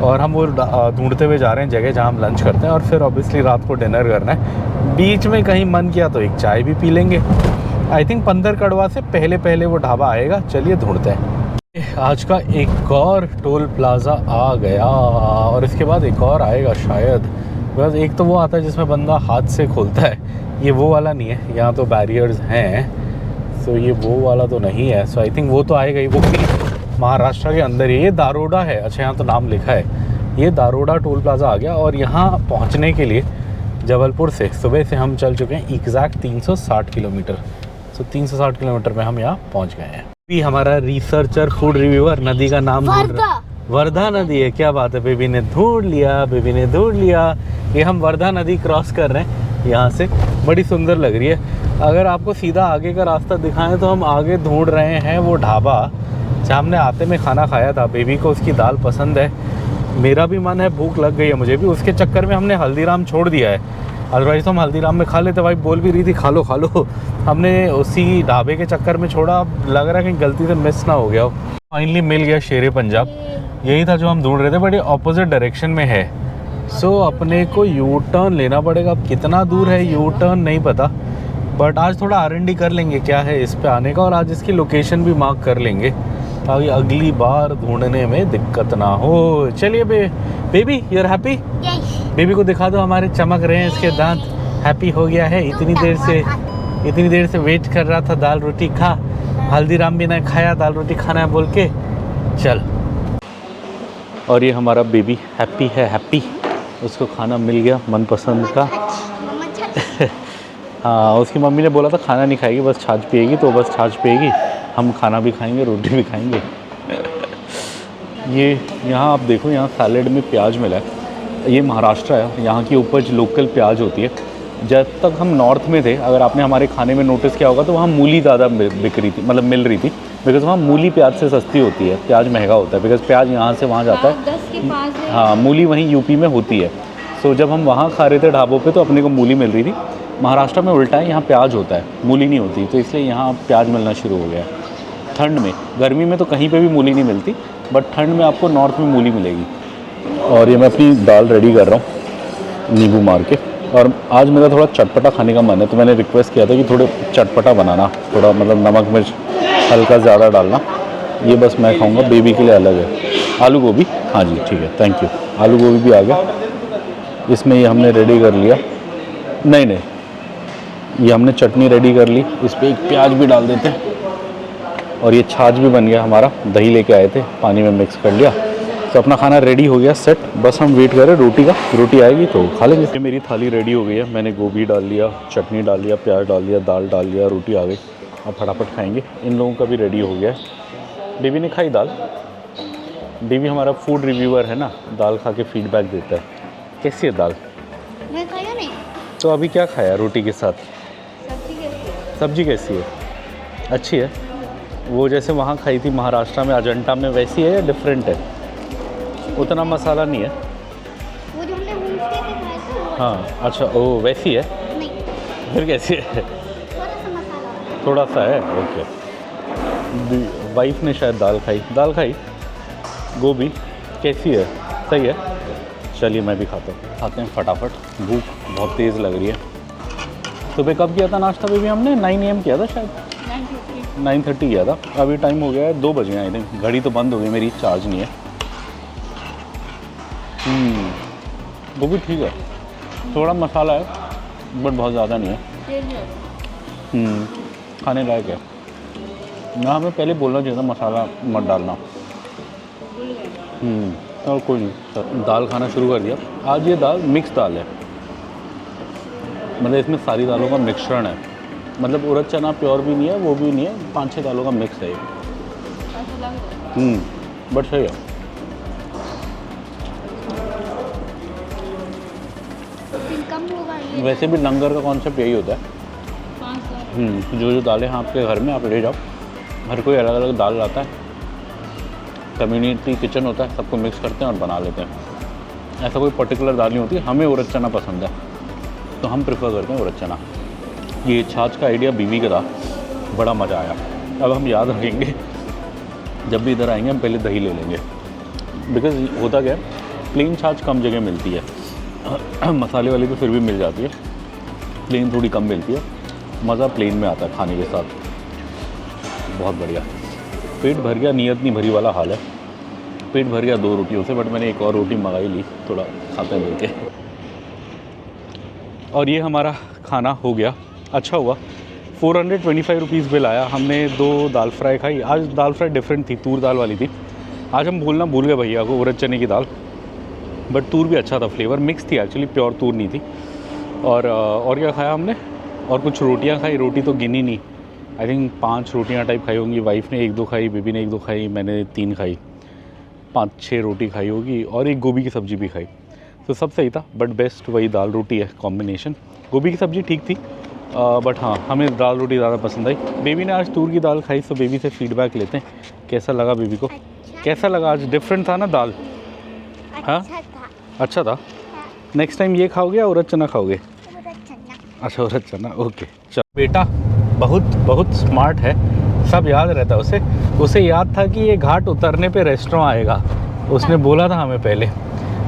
A: और हम वो ढूंढते हुए जा रहे हैं जगह जहाँ हम लंच करते हैं, और फिर ऑब्वियसली रात को डिनर करना है। बीच में कहीं मन किया तो एक चाय भी पी लेंगे। आई थिंक पंदर कड़वा से पहले पहले वो ढाबा आएगा, चलिए ढूंढते हैं। आज का एक और टोल प्लाज़ा आ गया और इसके बाद एक और आएगा शायद। बस एक तो वो आता है जिसमें बंदा हाथ से खोलता है, ये वो वाला नहीं है, यहाँ तो बैरियर्स हैं, सो ये वो वाला तो नहीं है। सो आई थिंक वो तो आएगा ही, वो भी महाराष्ट्र के अंदर ही। ये दारोडा है, अच्छा यहाँ तो नाम लिखा है, ये दारोडा टोल प्लाज़ा आ गया। और यहाँ पहुँचने के लिए जबलपुर से सुबह से हम चल चुके हैं एग्जैक्ट 360 किलोमीटर। सो 360 किलोमीटर में हम यहाँ पहुँच गए हैं। भी हमारा रिसर्चर फूड रिव्यूअर नदी का नाम वर्धा नदी है, क्या बात है, बेबी ने ढूंढ लिया, बेबी ने ढूंढ लिया। ये हम वर्धा नदी क्रॉस कर रहे हैं यहाँ से, बड़ी सुंदर लग रही है। अगर आपको सीधा आगे का रास्ता दिखाएं तो हम आगे ढूंढ रहे हैं वो ढाबा जहाँ हमने आते में खाना खाया था। बेबी को उसकी दाल पसंद है, मेरा भी मन है, भूख लग गई है मुझे भी, उसके चक्कर में हमने हल्दीराम छोड़ दिया है। अदरवाइज़ तो हम हल्दीराम में खा लेते, भाई बोल भी रही थी खा लो खा लो, हमने उसी ढाबे के चक्कर में छोड़ा। अब लग रहा है कि गलती से मिस ना हो गया हो। फाइनली मिल गया शेरे पंजाब, यही था जो हम ढूंढ रहे थे, बट ये ऑपोजिट डायरेक्शन में है। सो अपने को यू टर्न लेना पड़ेगा। अब कितना दूर है यू टर्न नहीं पता, बट आज थोड़ा R&D कर लेंगे क्या है इस पे आने का, और आज इसकी लोकेशन भी मार्क कर लेंगे ताकि अगली बार ढूंढने में दिक्कत ना हो। चलिए baby you are happy? Baby को दिखा दो, हमारे चमक रहे हैं इसके दांत। हैप्पी हो गया है, इतनी देर से वेट कर रहा था, दाल रोटी खा, हल्दीराम भी ना खाया, दाल रोटी खाना है बोल के। चल, और ये हमारा बेबी हैप्पी है, हैप्पी, उसको खाना मिल गया मनपसंद का। हाँ, उसकी मम्मी ने बोला था खाना नहीं खाएगी, बस छाछ पिएगी, तो बस छाछ पिएगी, हम खाना भी खाएंगे, रोटी भी खाएंगे। ये यहाँ आप देखो, यहाँ सैलेड में प्याज मिला है। ये महाराष्ट्र है, यहाँ की उपज लोकल प्याज होती है। जब तक हम नॉर्थ में थे, अगर आपने हमारे खाने में नोटिस किया होगा, तो वहाँ मूली ज़्यादा बिक रही थी, मतलब मिल रही थी, बिकॉज़ वहाँ मूली प्याज से सस्ती होती है, प्याज महंगा होता है, बिकॉज़ प्याज यहाँ से वहाँ जाता है। हाँ, मूली वहीं यूपी में होती है। सो जब हम वहाँ खा रहे थे ढाबों पे, तो अपने को मूली मिल रही थी। महाराष्ट्र में उल्टा है, यहाँ प्याज होता है, मूली नहीं होती, तो इसलिए यहाँ प्याज मिलना शुरू हो गया है। ठंड में, गर्मी में तो कहीं पे भी मूली नहीं मिलती, बट ठंड में आपको नॉर्थ में मूली मिलेगी। और ये मैं अपनी दाल रेडी कर रहा हूँ नींबू मार के, और आज मेरा थोड़ा चटपटा खाने का मन है, तो मैंने रिक्वेस्ट किया था कि थोड़े चटपटा बनाना, थोड़ा मतलब नमक मिर्च हल्का ज़्यादा डालना। ये बस मैं खाऊंगा, बेबी के लिए अलग है। आलू गोभी, हाँ जी ठीक है, थैंक यू। आलू गोभी भी आ गया इसमें, ये हमने रेडी कर लिया। नहीं, ये हमने चटनी रेडी कर ली, इस पर एक प्याज भी डाल देते हैं। और ये छाछ भी बन गया हमारा, दही लेके आए थे, पानी में मिक्स कर लिया, तो अपना खाना रेडी हो गया सेट। बस हम वेट कर रहे रोटी का, रोटी आएगी तो खा लेंगे। ये मेरी थाली रेडी हो गई है, मैंने गोभी डाल लिया, चटनी डाल लिया, प्याज डाल लिया, दाल डाल लिया, रोटी आ गई। अब फटाफट खाएंगे। इन लोगों का भी रेडी हो गया है। बेबी ने खाई दाल। बेबी हमारा फूड रिव्यूअर है ना, दाल खा के फीडबैक देता है कैसी है दाल।
B: मैं खाया नहीं।
A: तो अभी क्या खाया रोटी के साथ? सब्जी कैसी है? अच्छी है। वो जैसे वहाँ खाई थी महाराष्ट्र में अजंता में, वैसी है या डिफरेंट है? उतना मसाला नहीं है।
B: वो जो हमने होमस्टे पे खाया था वो
A: हाँ अच्छा, ओ वैसी है।
B: नहीं,
A: फिर कैसी है?
B: थोड़ा सा मसाला।
A: थोड़ा सा है, ओके। वाइफ ने शायद दाल खाई। गोभी कैसी है? सही है। चलिए मैं भी खाता हूँ। खाते हैं फटाफट, भूख बहुत तेज़ लग रही है। सुबह कब किया था नाश्ता बेबी? हमने 9 AM किया था शायद, 9:30 किया था। अभी टाइम हो गया है 2 बज गए आई थिंक। घड़ी तो बंद हो गई मेरी, चार्ज नहीं है।
D: वो भी ठीक है, थोड़ा मसाला है बट बहुत ज़्यादा नहीं है। खाने लायक है ना। हमें पहले बोलना चाहिए था मसाला मत डालना। और कोई नहीं, दाल खाना शुरू कर दिया। आज ये दाल मिक्स दाल है, मतलब इसमें सारी दालों का मिश्रण है। मतलब उड़द चना प्योर भी नहीं है, वो भी नहीं है, 5-6 दालों का मिक्स है ये। बट सही है।
B: कम होगा ये।
D: वैसे भी लंगर का कॉन्सेप्ट यही होता है। जो दालें हैं आपके घर में आप ले जाओ, हर कोई अलग अलग दाल लाता है, कम्युनिटी किचन होता है, सबको मिक्स करते हैं और बना लेते हैं। ऐसा कोई पर्टिकुलर दाल नहीं होती। हमें उड़द चना पसंद है तो हम प्रेफर करते हैं उड़द चना। ये छाछ का आइडिया बीवी का था, बड़ा मज़ा आया। अब हम याद रखेंगे, जब भी इधर आएंगे हम पहले दही ले लेंगे, बिकॉज़ होता क्या है, प्लेन छाछ कम जगह मिलती है। मसाले वाली तो फिर भी मिल जाती है, प्लेन थोड़ी कम मिलती है। मज़ा प्लेन में आता है खाने के साथ, बहुत बढ़िया। पेट भर गया, नीयत नहीं भरी वाला हाल है। पेट भर गया 2 रोटियों से, बट मैंने एक और रोटी मंगाई ली, थोड़ा खाते हैं मिलके। और ये हमारा खाना हो गया, अच्छा हुआ। 425 रुपीज़ बिल आया। हमने 2 दाल फ्राई खाई। आज दाल फ्राई डिफरेंट थी, तूर दाल वाली थी। आज हम बोलना भूल गए भैया को, उड़द चने की दाल, बट तूर भी अच्छा था, फ्लेवर मिक्स थी एक्चुअली, प्योर तूर नहीं थी। और क्या खाया हमने, और कुछ रोटियां खाई। रोटी तो गिनी नहीं, आई थिंक 5 रोटियां टाइप खाई होंगी। वाइफ ने 1-2 खाई, बेबी ने 1-2 खाई, मैंने 3 खाई। 5-6 रोटी खाई होगी, और एक गोभी की सब्ज़ी भी खाई। तो सब सही था, बट बेस्ट वही दाल रोटी है कॉम्बिनेशन। गोभी की सब्ज़ी ठीक थी, बट हाँ हमें दाल रोटी ज़्यादा पसंद आई। बेबी ने आज तूर की दाल खाई, तो बेबी से फीडबैक लेते हैं कैसा लगा बेबी को। कैसा लगा आज, डिफरेंट था ना दाल? हाँ अच्छा था। नेक्स्ट टाइम ये खाओगे या उड़द चना खाओगे? अच्छा उड़द चना, ओके। चलो बेटा बहुत स्मार्ट है, सब याद रहता है उसे। उसे याद था कि ये घाट उतरने पे रेस्टोरेंट आएगा, उसने बोला था हमें पहले,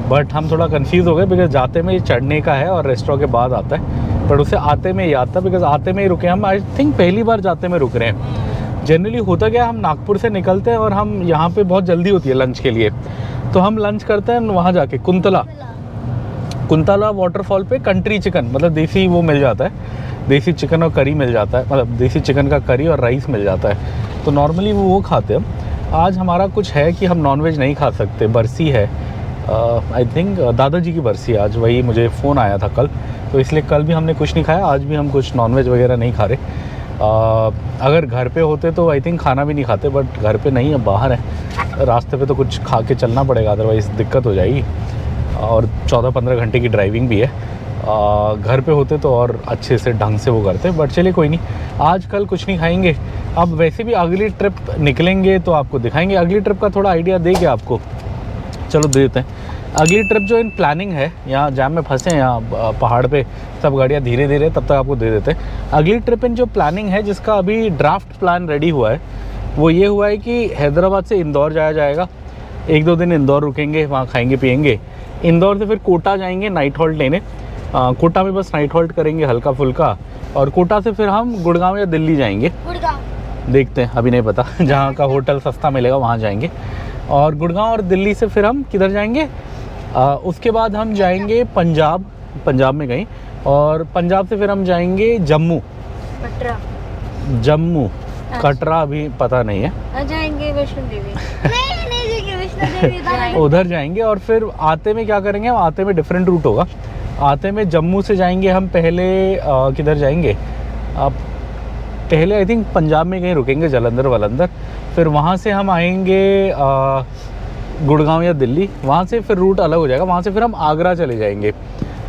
D: बट हम थोड़ा कंफ्यूज हो गए बिकॉज जाते में ये चढ़ने का है और रेस्टोरेंट के बाद आता है। पर उसे आते में याद था, बिकॉज आते में ही रुके हम। आई थिंक पहली बार जाते में रुक रहे हैं। जनरली होता क्या, हम नागपुर से निकलते हैं और हम यहाँ पे बहुत जल्दी होती है लंच के लिए, तो हम लंच करते हैं वहाँ जाके कुंतला वाटरफॉल पे कंट्री चिकन, मतलब देसी वो मिल जाता है, देसी चिकन और करी मिल जाता है, मतलब देसी चिकन का करी और राइस मिल जाता है। तो नॉर्मली वो खाते हैं हम। आज हमारा कुछ है कि हम नॉनवेज नहीं खा सकते, बरसी है, आई थिंक दादाजी की बरसी आज, वही मुझे फ़ोन आया था कल, तो इसलिए कल भी हमने कुछ नहीं खाया, आज भी हम कुछ नॉनवेज वगैरह नहीं खा रहे। अगर घर पे होते तो आई थिंक खाना भी नहीं खाते, बट घर पे नहीं है, बाहर है, रास्ते पे तो कुछ खा के चलना पड़ेगा, अदरवाइज़ दिक्कत हो जाएगी। और 14-15 घंटे की ड्राइविंग भी है। घर पे होते तो और अच्छे से ढंग से वो करते, बट चलिए कोई नहीं, आज कल कुछ नहीं खाएंगे। अब वैसे भी अगली ट्रिप निकलेंगे तो आपको दिखाएंगे। अगली ट्रिप का थोड़ा आइडिया देंगे आपको, चलो दे देते हैं। अगली ट्रिप जो इन प्लानिंग है, यहाँ जैम में फंसे हैं, यहाँ पहाड़ पे सब गाड़ियाँ धीरे धीरे, तब तक आपको दे देते हैं। अगली ट्रिप इन जो प्लानिंग है, जिसका अभी ड्राफ्ट प्लान रेडी हुआ है, वो ये हुआ है कि हैदराबाद से इंदौर जाया जाएगा। 1-2 दिन इंदौर रुकेंगे, वहाँ खाएंगे पिएंगे। इंदौर से फिर कोटा जाएंगे नाइट हॉल्ट लेने। कोटा में बस नाइट हॉल्ट करेंगे हल्का फुल्का, और कोटा से फिर हम गुड़गांव या दिल्ली जाएंगे, देखते हैं, अभी नहीं पता। जहाँ का होटल सस्ता मिलेगा वहाँ जाएंगे। और गुड़गांव और दिल्ली से फिर हम किधर जाएंगे, उसके बाद हम जाएंगे पंजाब में गई, और पंजाब से फिर हम जाएंगे जम्मू, कटरा अभी पता नहीं है,
B: जाएंगे वैष्णो देवी। नहीं जाएंगे वैष्णो देवी,
D: उधर जाएंगे। और फिर आते में क्या करेंगे, आते में डिफरेंट रूट होगा। आते में जम्मू से जाएंगे हम पहले, किधर जाएंगे, पहले आई थिंक पंजाब में कहीं रुकेंगे, जलंधर, फिर वहाँ से हम आएंगे गुड़गांव या दिल्ली, वहाँ से फिर रूट अलग हो जाएगा। वहाँ से फिर हम आगरा चले जाएंगे,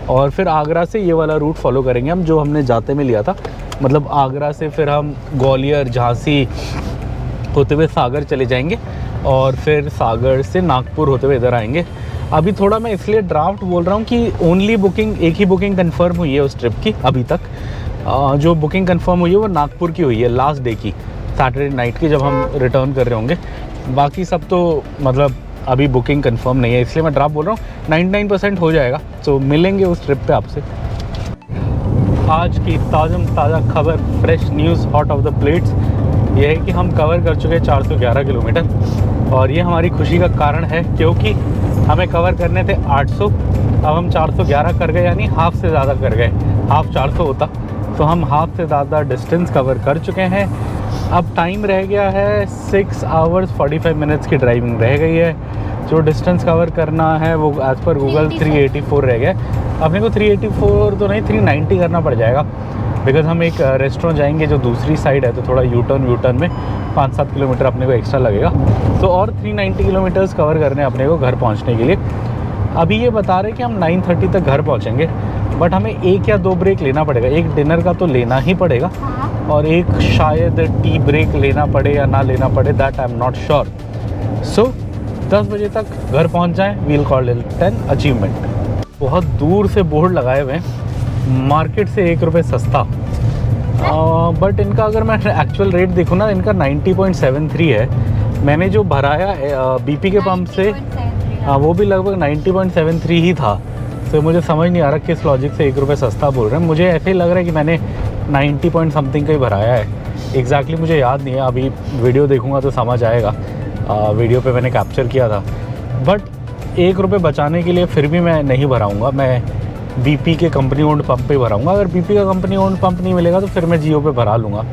D: और फिर आगरा से ये वाला रूट फॉलो करेंगे हम, जो हमने जाते में लिया था। मतलब आगरा से फिर हम ग्वालियर, झांसी होते हुए सागर चले जाएंगे, और फिर सागर से नागपुर होते हुए इधर आएंगे। अभी थोड़ा मैं इसलिए ड्राफ्ट बोल रहा हूँ कि ओनली बुकिंग, एक ही बुकिंग कंफर्म हुई है उस ट्रिप की अभी तक। जो बुकिंग कंफर्म हुई है वो नागपुर की हुई है, लास्ट डे की, सैटरडे नाइट की, जब हम रिटर्न कर रहे होंगे। बाकी सब तो मतलब अभी बुकिंग कंफर्म नहीं है, इसलिए मैं ड्राफ्ट बोल रहा हूँ। 99% हो जाएगा, तो मिलेंगे उस ट्रिप पे आपसे। आज की ताज़ा खबर, fresh news, hot of the plates, ये है कि हम कवर कर चुके हैं 411 किलोमीटर, और ये हमारी खुशी का कारण है, क्योंकि हमें कवर करने थे 800, अब हम 411 कर गए, यानी हाफ से ज़्यादा कर गए। हाफ 400 होता तो हम हाफ से ज़्यादा डिस्टेंस कवर कर चुके हैं। अब टाइम रह गया है 6 आवर्स 45 मिनट्स की ड्राइविंग रह गई है। जो डिस्टेंस कवर करना है वो एज़ पर गूगल 384 रह गया। अपने को 384 तो नहीं 390 करना पड़ जाएगा, बिकॉज हम एक रेस्टोरेंट जाएंगे जो दूसरी साइड है, तो थोड़ा यू टर्न में 5-7 किलोमीटर अपने को एक्स्ट्रा लगेगा। तो और 390 किलोमीटर्स कवर करने अपने को घर पहुंचने के लिए। अभी ये बता रहे कि हम 9:30 तक घर पहुंचेंगे, बट हमें 1 या 2 ब्रेक लेना पड़ेगा। एक डिनर का तो लेना ही पड़ेगा, और एक शायद टी ब्रेक लेना पड़े या ना लेना पड़े, that I am not sure. So 10 बजे तक घर पहुंच जाएँ, we'll call it an achievement. बहुत दूर से बोर्ड लगाए हुए हैं, मार्केट से 1 रुपये सस्ता, बट इनका अगर मैं एक्चुअल रेट देखूँ ना, इनका 90.73 है। मैंने जो भराया बीपी के पंप से वो भी लगभग 90.73 ही था। तो मुझे समझ नहीं आ रहा किस लॉजिक से 1 रुपये सस्ता बोल रहे हैं। मुझे ऐसे ही लग रहा है कि मैंने 90 पॉइंट समथिंग का ही भराया है। एग्जैक्टली मुझे याद नहीं है, अभी वीडियो देखूँगा तो समझ आएगा। वीडियो पे मैंने कैप्चर किया था, बट 1 रुपये बचाने के लिए फिर भी मैं नहीं भराऊँगा। मैं बीपी के कंपनी ओन्ड पंप पे भराऊंगा। अगर बीपी का कंपनी ओन्ड पंप नहीं मिलेगा तो फिर मैं जियो पे भरा लूँगा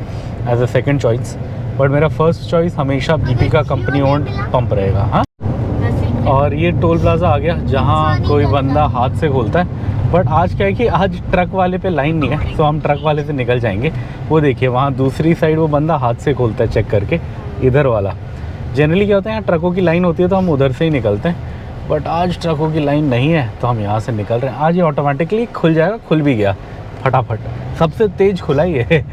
D: as a second choice, but मेरा फर्स्ट चॉइस हमेशा बीपी का कंपनी ओन्ड पंप रहेगा। हाँ, और ये टोल प्लाज़ा आ गया जहाँ कोई बंदा हाथ से खोलता है, बट आज क्या है कि आज ट्रक वाले पे लाइन नहीं है, तो हम ट्रक वाले से निकल जाएंगे। वो देखिए वहाँ दूसरी साइड वो बंदा हाथ से खोलता है चेक करके, इधर वाला। जनरली क्या होता है, यहाँ ट्रकों की लाइन होती है तो हम उधर से ही निकलते हैं, बट आज ट्रकों की लाइन नहीं है तो हम यहाँ से निकल रहे हैं। आज ये ऑटोमेटिकली खुल जाएगा, खुल भी गया फटाफट, सबसे तेज़ खुला ही है।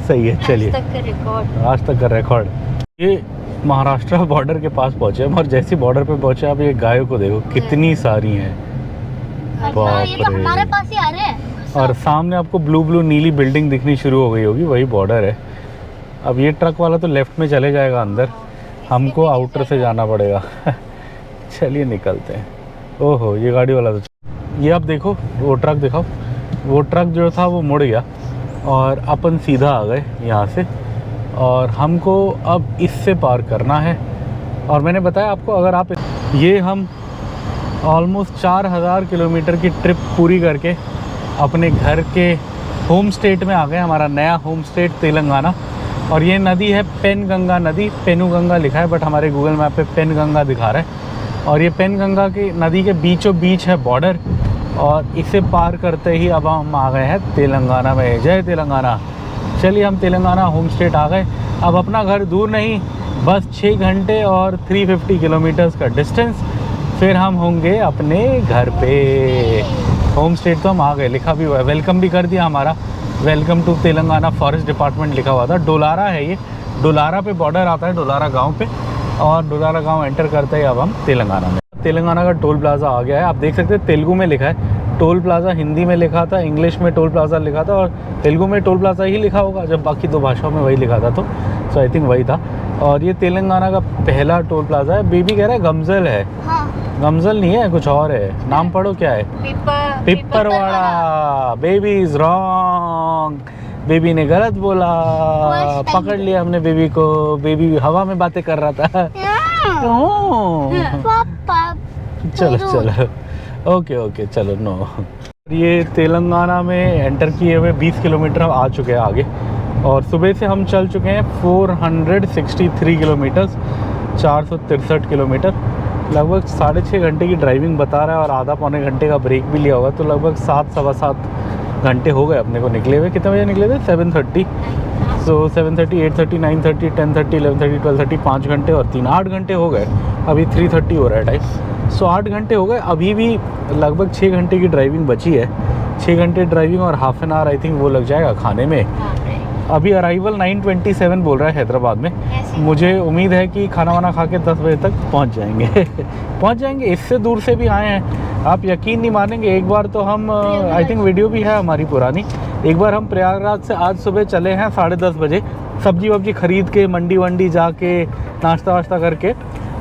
D: सही है, चलिए आज तक का रिकॉर्ड। ये महाराष्ट्र बॉर्डर के पास पहुँचे हम, और जैसे बॉर्डर पे पहुँचे आप ये गायों को देखो कितनी सारी हैं,
B: ये तो हमारे पास ही आ रहे हैं।
D: और सामने आपको ब्लू नीली बिल्डिंग दिखनी शुरू हो गई होगी, वही बॉर्डर है। अब ये ट्रक वाला तो लेफ्ट में चले जाएगा अंदर, हमको आउटर से जाना पड़ेगा। चलिए निकलते हैं। ओहो, ये गाड़ी वाला तो, ये आप देखो वो ट्रक दिखाओ, वो ट्रक जो था वो मुड़ गया और अपन सीधा आ गए यहाँ से, और हमको अब इससे पार करना है। और मैंने बताया आपको, अगर आप ये हम ऑलमोस्ट 4000 किलोमीटर की ट्रिप पूरी करके अपने घर के होम स्टेट में आ गए। हमारा नया होम स्टेट तेलंगाना, और ये नदी है पेनगंगा नदी, पेनूगंगा लिखा है बट हमारे गूगल मैप पे पेनगंगा दिखा रहा है। और ये पेनगंगा की नदी के बीचों बीच है बॉर्डर, और इसे पार करते ही अब हम आ गए हैं तेलंगाना में। जय तेलंगाना। चलिए हम तेलंगाना होम स्टेट आ गए। अब अपना घर दूर नहीं, बस 6 घंटे और 350 किलोमीटर्स का डिस्टेंस, फिर हम होंगे अपने घर पे। होम स्टेट तो हम आ गए, लिखा भी हुआ है, वेलकम भी कर दिया हमारा, welcome to Telangana forest department लिखा हुआ था। डोलारा है ये, डोलारा पे बॉर्डर आता है, डोलारा गांव पे, और डोलारा गांव एंटर करते ही अब हम तेलंगाना में। तेलंगाना का टोल प्लाज़ा आ गया है, आप देख सकते हैं तेलुगु में लिखा है टोल प्लाज़ा, हिंदी में लिखा था, इंग्लिश में टोल प्लाज़ा लिखा था, और तेलुगु में टोल प्लाज़ा ही लिखा होगा, जब बाकी 2 भाषाओं में वही लिखा था, तो सो आई थिंक वही था। और ये तेलंगाना का पहला टोल प्लाज़ा है। बेबी कह रहा है गमजल है।
B: हाँ।
D: गमजल नहीं है, कुछ और है, नाम पढ़ो क्या है, पिपरवाड़ा। बेबी इज रॉन्ग, बेबी ने गलत बोला, पकड़ लिया हमने बेबी को। बेबी हवा में बातें कर रहा था।
B: पापा
D: चलो ओके चलो नो। ये तेलंगाना में एंटर किए हुए 20 किलोमीटर हम आ चुके हैं आगे, और सुबह से हम चल चुके हैं 463 किलोमीटर्स, 463 किलोमीटर, लगभग 6.5 घंटे की ड्राइविंग बता रहा है, और आधा पौने घंटे का ब्रेक भी लिया हुआ, तो लगभग 7-7.25 घंटे हो गए अपने को निकले हुए। कितने बजे निकले थे? 7:30। सो 7:30, 8:30, 9:30, 10:30, 11:30, 12:30, 5 घंटे और 3, 8 घंटे हो गए। अभी 3:30 हो रहा है टाइम, सो 8 घंटे हो गए। अभी भी लगभग 6 घंटे की ड्राइविंग बची है। 6 घंटे ड्राइविंग और half an hour I think वो लग जाएगा खाने में। अभी अराइवल 9:27 बोल रहा है हैदराबाद में। मुझे उम्मीद है कि खाना वाना खा के 10 बजे तक पहुंच जाएंगे। पहुंच जाएंगे, इससे दूर से भी आए हैं, आप यकीन नहीं मानेंगे। एक बार तो हम आई थिंक वीडियो भी है हमारी पुरानी, एक बार हम प्रयागराज से आज सुबह चले हैं 10:30 बजे, सब्जी वब्जी खरीद के, मंडी वंडी जाके, नाश्ता वाश्ता करके,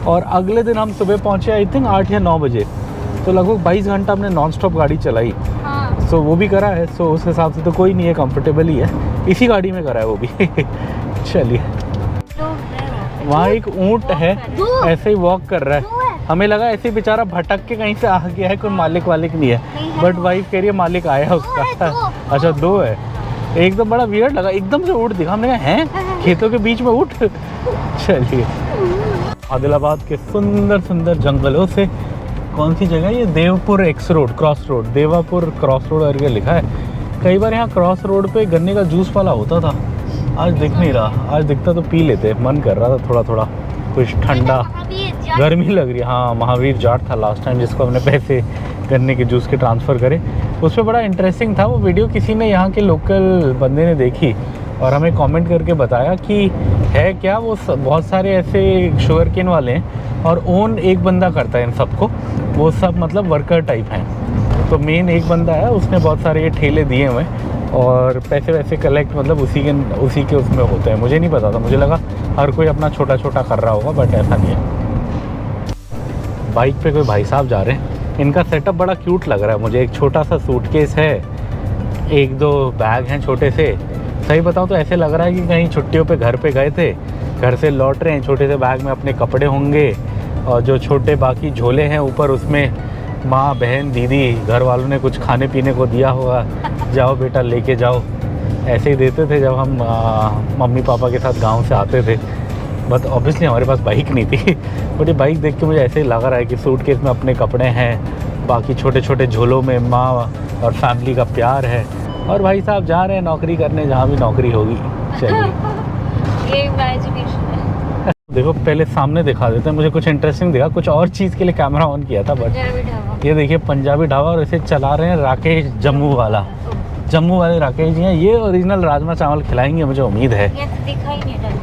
D: और अगले दिन हम सुबह पहुँचे आई थिंक 8 या 9 बजे। तो लगभग 22 घंटा हमने नॉन स्टॉप गाड़ी चलाई। सो वो भी करा है, सो उस हिसाब से तो कोई नहीं है, कंफर्टेबल ही है। इसी गाड़ी में करा है वो भी। चलिए, वहाँ एक ऊँट है, ऐसे ही वॉक कर रहा है। हमें लगा ऐसे बेचारा भटक के कहीं से आ गया है, कोई मालिक वालिक नहीं है, बट वाइफ कह रही है मालिक आया है उसका। अच्छा 2 है। एकदम बड़ा वियर्ड लगा, एकदम से ऊँट दिखा, हमने कहा हैं खेतों के बीच में ऊँट। चलिए, आदिलाबाद के सुंदर सुंदर जंगलों से कौन सी जगह है ये? Devpur x road, cross road, Devapur cross road करके लिखा है। कई बार यहाँ क्रॉस रोड पे गन्ने का जूस वाला होता था, आज दिख नहीं रहा। आज दिखता तो पी लेते, मन कर रहा था थोड़ा थोड़ा कुछ ठंडा, गर्मी लग रही है। हाँ, महावीर जाट था लास्ट टाइम जिसको हमने पैसे गन्ने के जूस के ट्रांसफ़र करे। उस पर बड़ा इंटरेस्टिंग था वो वीडियो, किसी ने यहाँ के लोकल बंदे ने देखी और हमें कमेंट करके बताया कि है क्या वो बहुत सारे ऐसे शुगर केन वाले हैं और ओन एक बंदा करता है इन सबको, वो सब मतलब वर्कर टाइप हैं। तो मेन एक बंदा है, उसने बहुत सारे ये ठेले दिए हुए हैं और पैसे वैसे कलेक्ट मतलब उसी के उसमें होते हैं। मुझे नहीं पता था, मुझे लगा हर कोई अपना छोटा छोटा कर रहा होगा, बट ऐसा नहीं है। बाइक पे कोई भाई साहब जा रहे हैं, इनका सेटअप बड़ा क्यूट लग रहा है मुझे। एक छोटा सा सूटकेस है, 1-2 बैग हैं छोटे से। सही बताऊँ तो ऐसे लग रहा है कि कहीं छुट्टियों पे घर पे गए थे, घर से लौट रहे हैं, छोटे से बैग में अपने कपड़े होंगे और जो छोटे बाकी झोले हैं ऊपर उसमें माँ बहन दीदी घर वालों ने कुछ खाने पीने को दिया होगा, जाओ बेटा लेके जाओ। ऐसे ही देते थे जब हम मम्मी पापा के साथ गांव से आते थे। बट ऑब्वियसली हमारे पास बाइक नहीं थी, बट ये बाइक देख के मुझे ऐसे ही लग रहा है कि सूटकेस में अपने कपड़े हैं, बाकी छोटे छोटे झोलों में माँ और फैमिली का प्यार है, और भाई साहब जा रहे हैं नौकरी करने जहाँ भी नौकरी होगी। चलिए
B: ये इमेजिनेशन है।
D: देखो पहले सामने दिखा देते हैं, मुझे कुछ इंटरेस्टिंग दिखा, कुछ और चीज़ के लिए कैमरा ऑन किया था, बट ये देखिए पंजाबी ढाबा और इसे चला रहे हैं राकेश जम्मू वाला। जम्मू वाले राकेश जी हैं, ये ओरिजिनल राजमा चावल खिलाएंगे मुझे उम्मीद है।
B: ये तो दिखा ही नहीं राजमा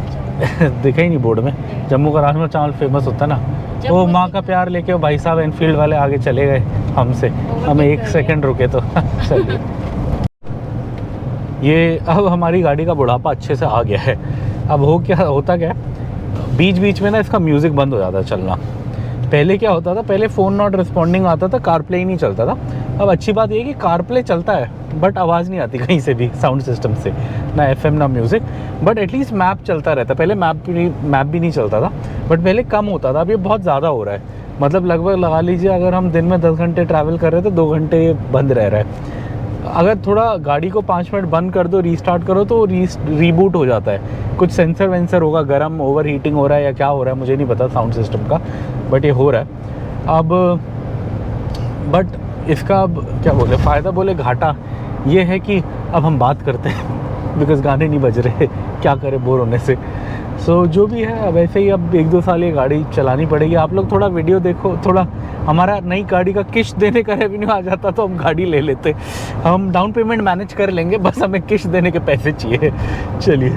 D: दिखा ही नहीं बोर्ड में। जम्मू का राजमा चावल फेमस होता है ना। वो माँ का प्यार लेके वो भाई साहब एनफील्ड वाले आगे चले गए हमसे, हमें 1 सेकंड रुके तो। चलिए, ये अब हमारी गाड़ी का बुढ़ापा अच्छे से आ गया है। अब होता क्या है, बीच बीच में ना इसका म्यूज़िक बंद हो जाता है चलना। पहले क्या होता था, पहले फ़ोन नॉट रिस्पॉन्डिंग आता था, कारप्ले ही नहीं चलता था। अब अच्छी बात ये है कि कारप्ले चलता है बट आवाज़ नहीं आती कहीं से भी साउंड सिस्टम से, ना एफएम ना म्यूज़िक, बट एटलीस्ट मैप चलता रहता। पहले मैप भी नहीं चलता था, बट पहले कम होता था, अब ये बहुत ज़्यादा हो रहा है। मतलब लगभग लगा लीजिए अगर हम दिन में 10 घंटे ट्रैवल कर रहे थे, 2 घंटे ये बंद रह रहा है। अगर थोड़ा गाड़ी को 5 मिनट बंद कर दो, रीस्टार्ट करो तो रीबूट हो जाता है। कुछ सेंसर वेंसर होगा, गर्म ओवर हीटिंग हो रहा है या क्या हो रहा है मुझे नहीं पता साउंड सिस्टम का, बट ये हो रहा है अब। बट इसका अब क्या बोले, फ़ायदा बोले घाटा ये है कि अब हम बात करते हैं बिकॉज़ गाने नहीं बज रहे, क्या करें बोर होने से। सो जो भी है, अब ऐसे ही अब 1-2 साल ये गाड़ी चलानी पड़ेगी। आप लोग थोड़ा वीडियो देखो, थोड़ा हमारा नई गाड़ी का किश्त देने का रेवेन्यू आ जाता तो हम गाड़ी ले लेते। हम डाउन पेमेंट मैनेज कर लेंगे, बस हमें किश्त देने के पैसे चाहिए। चलिए,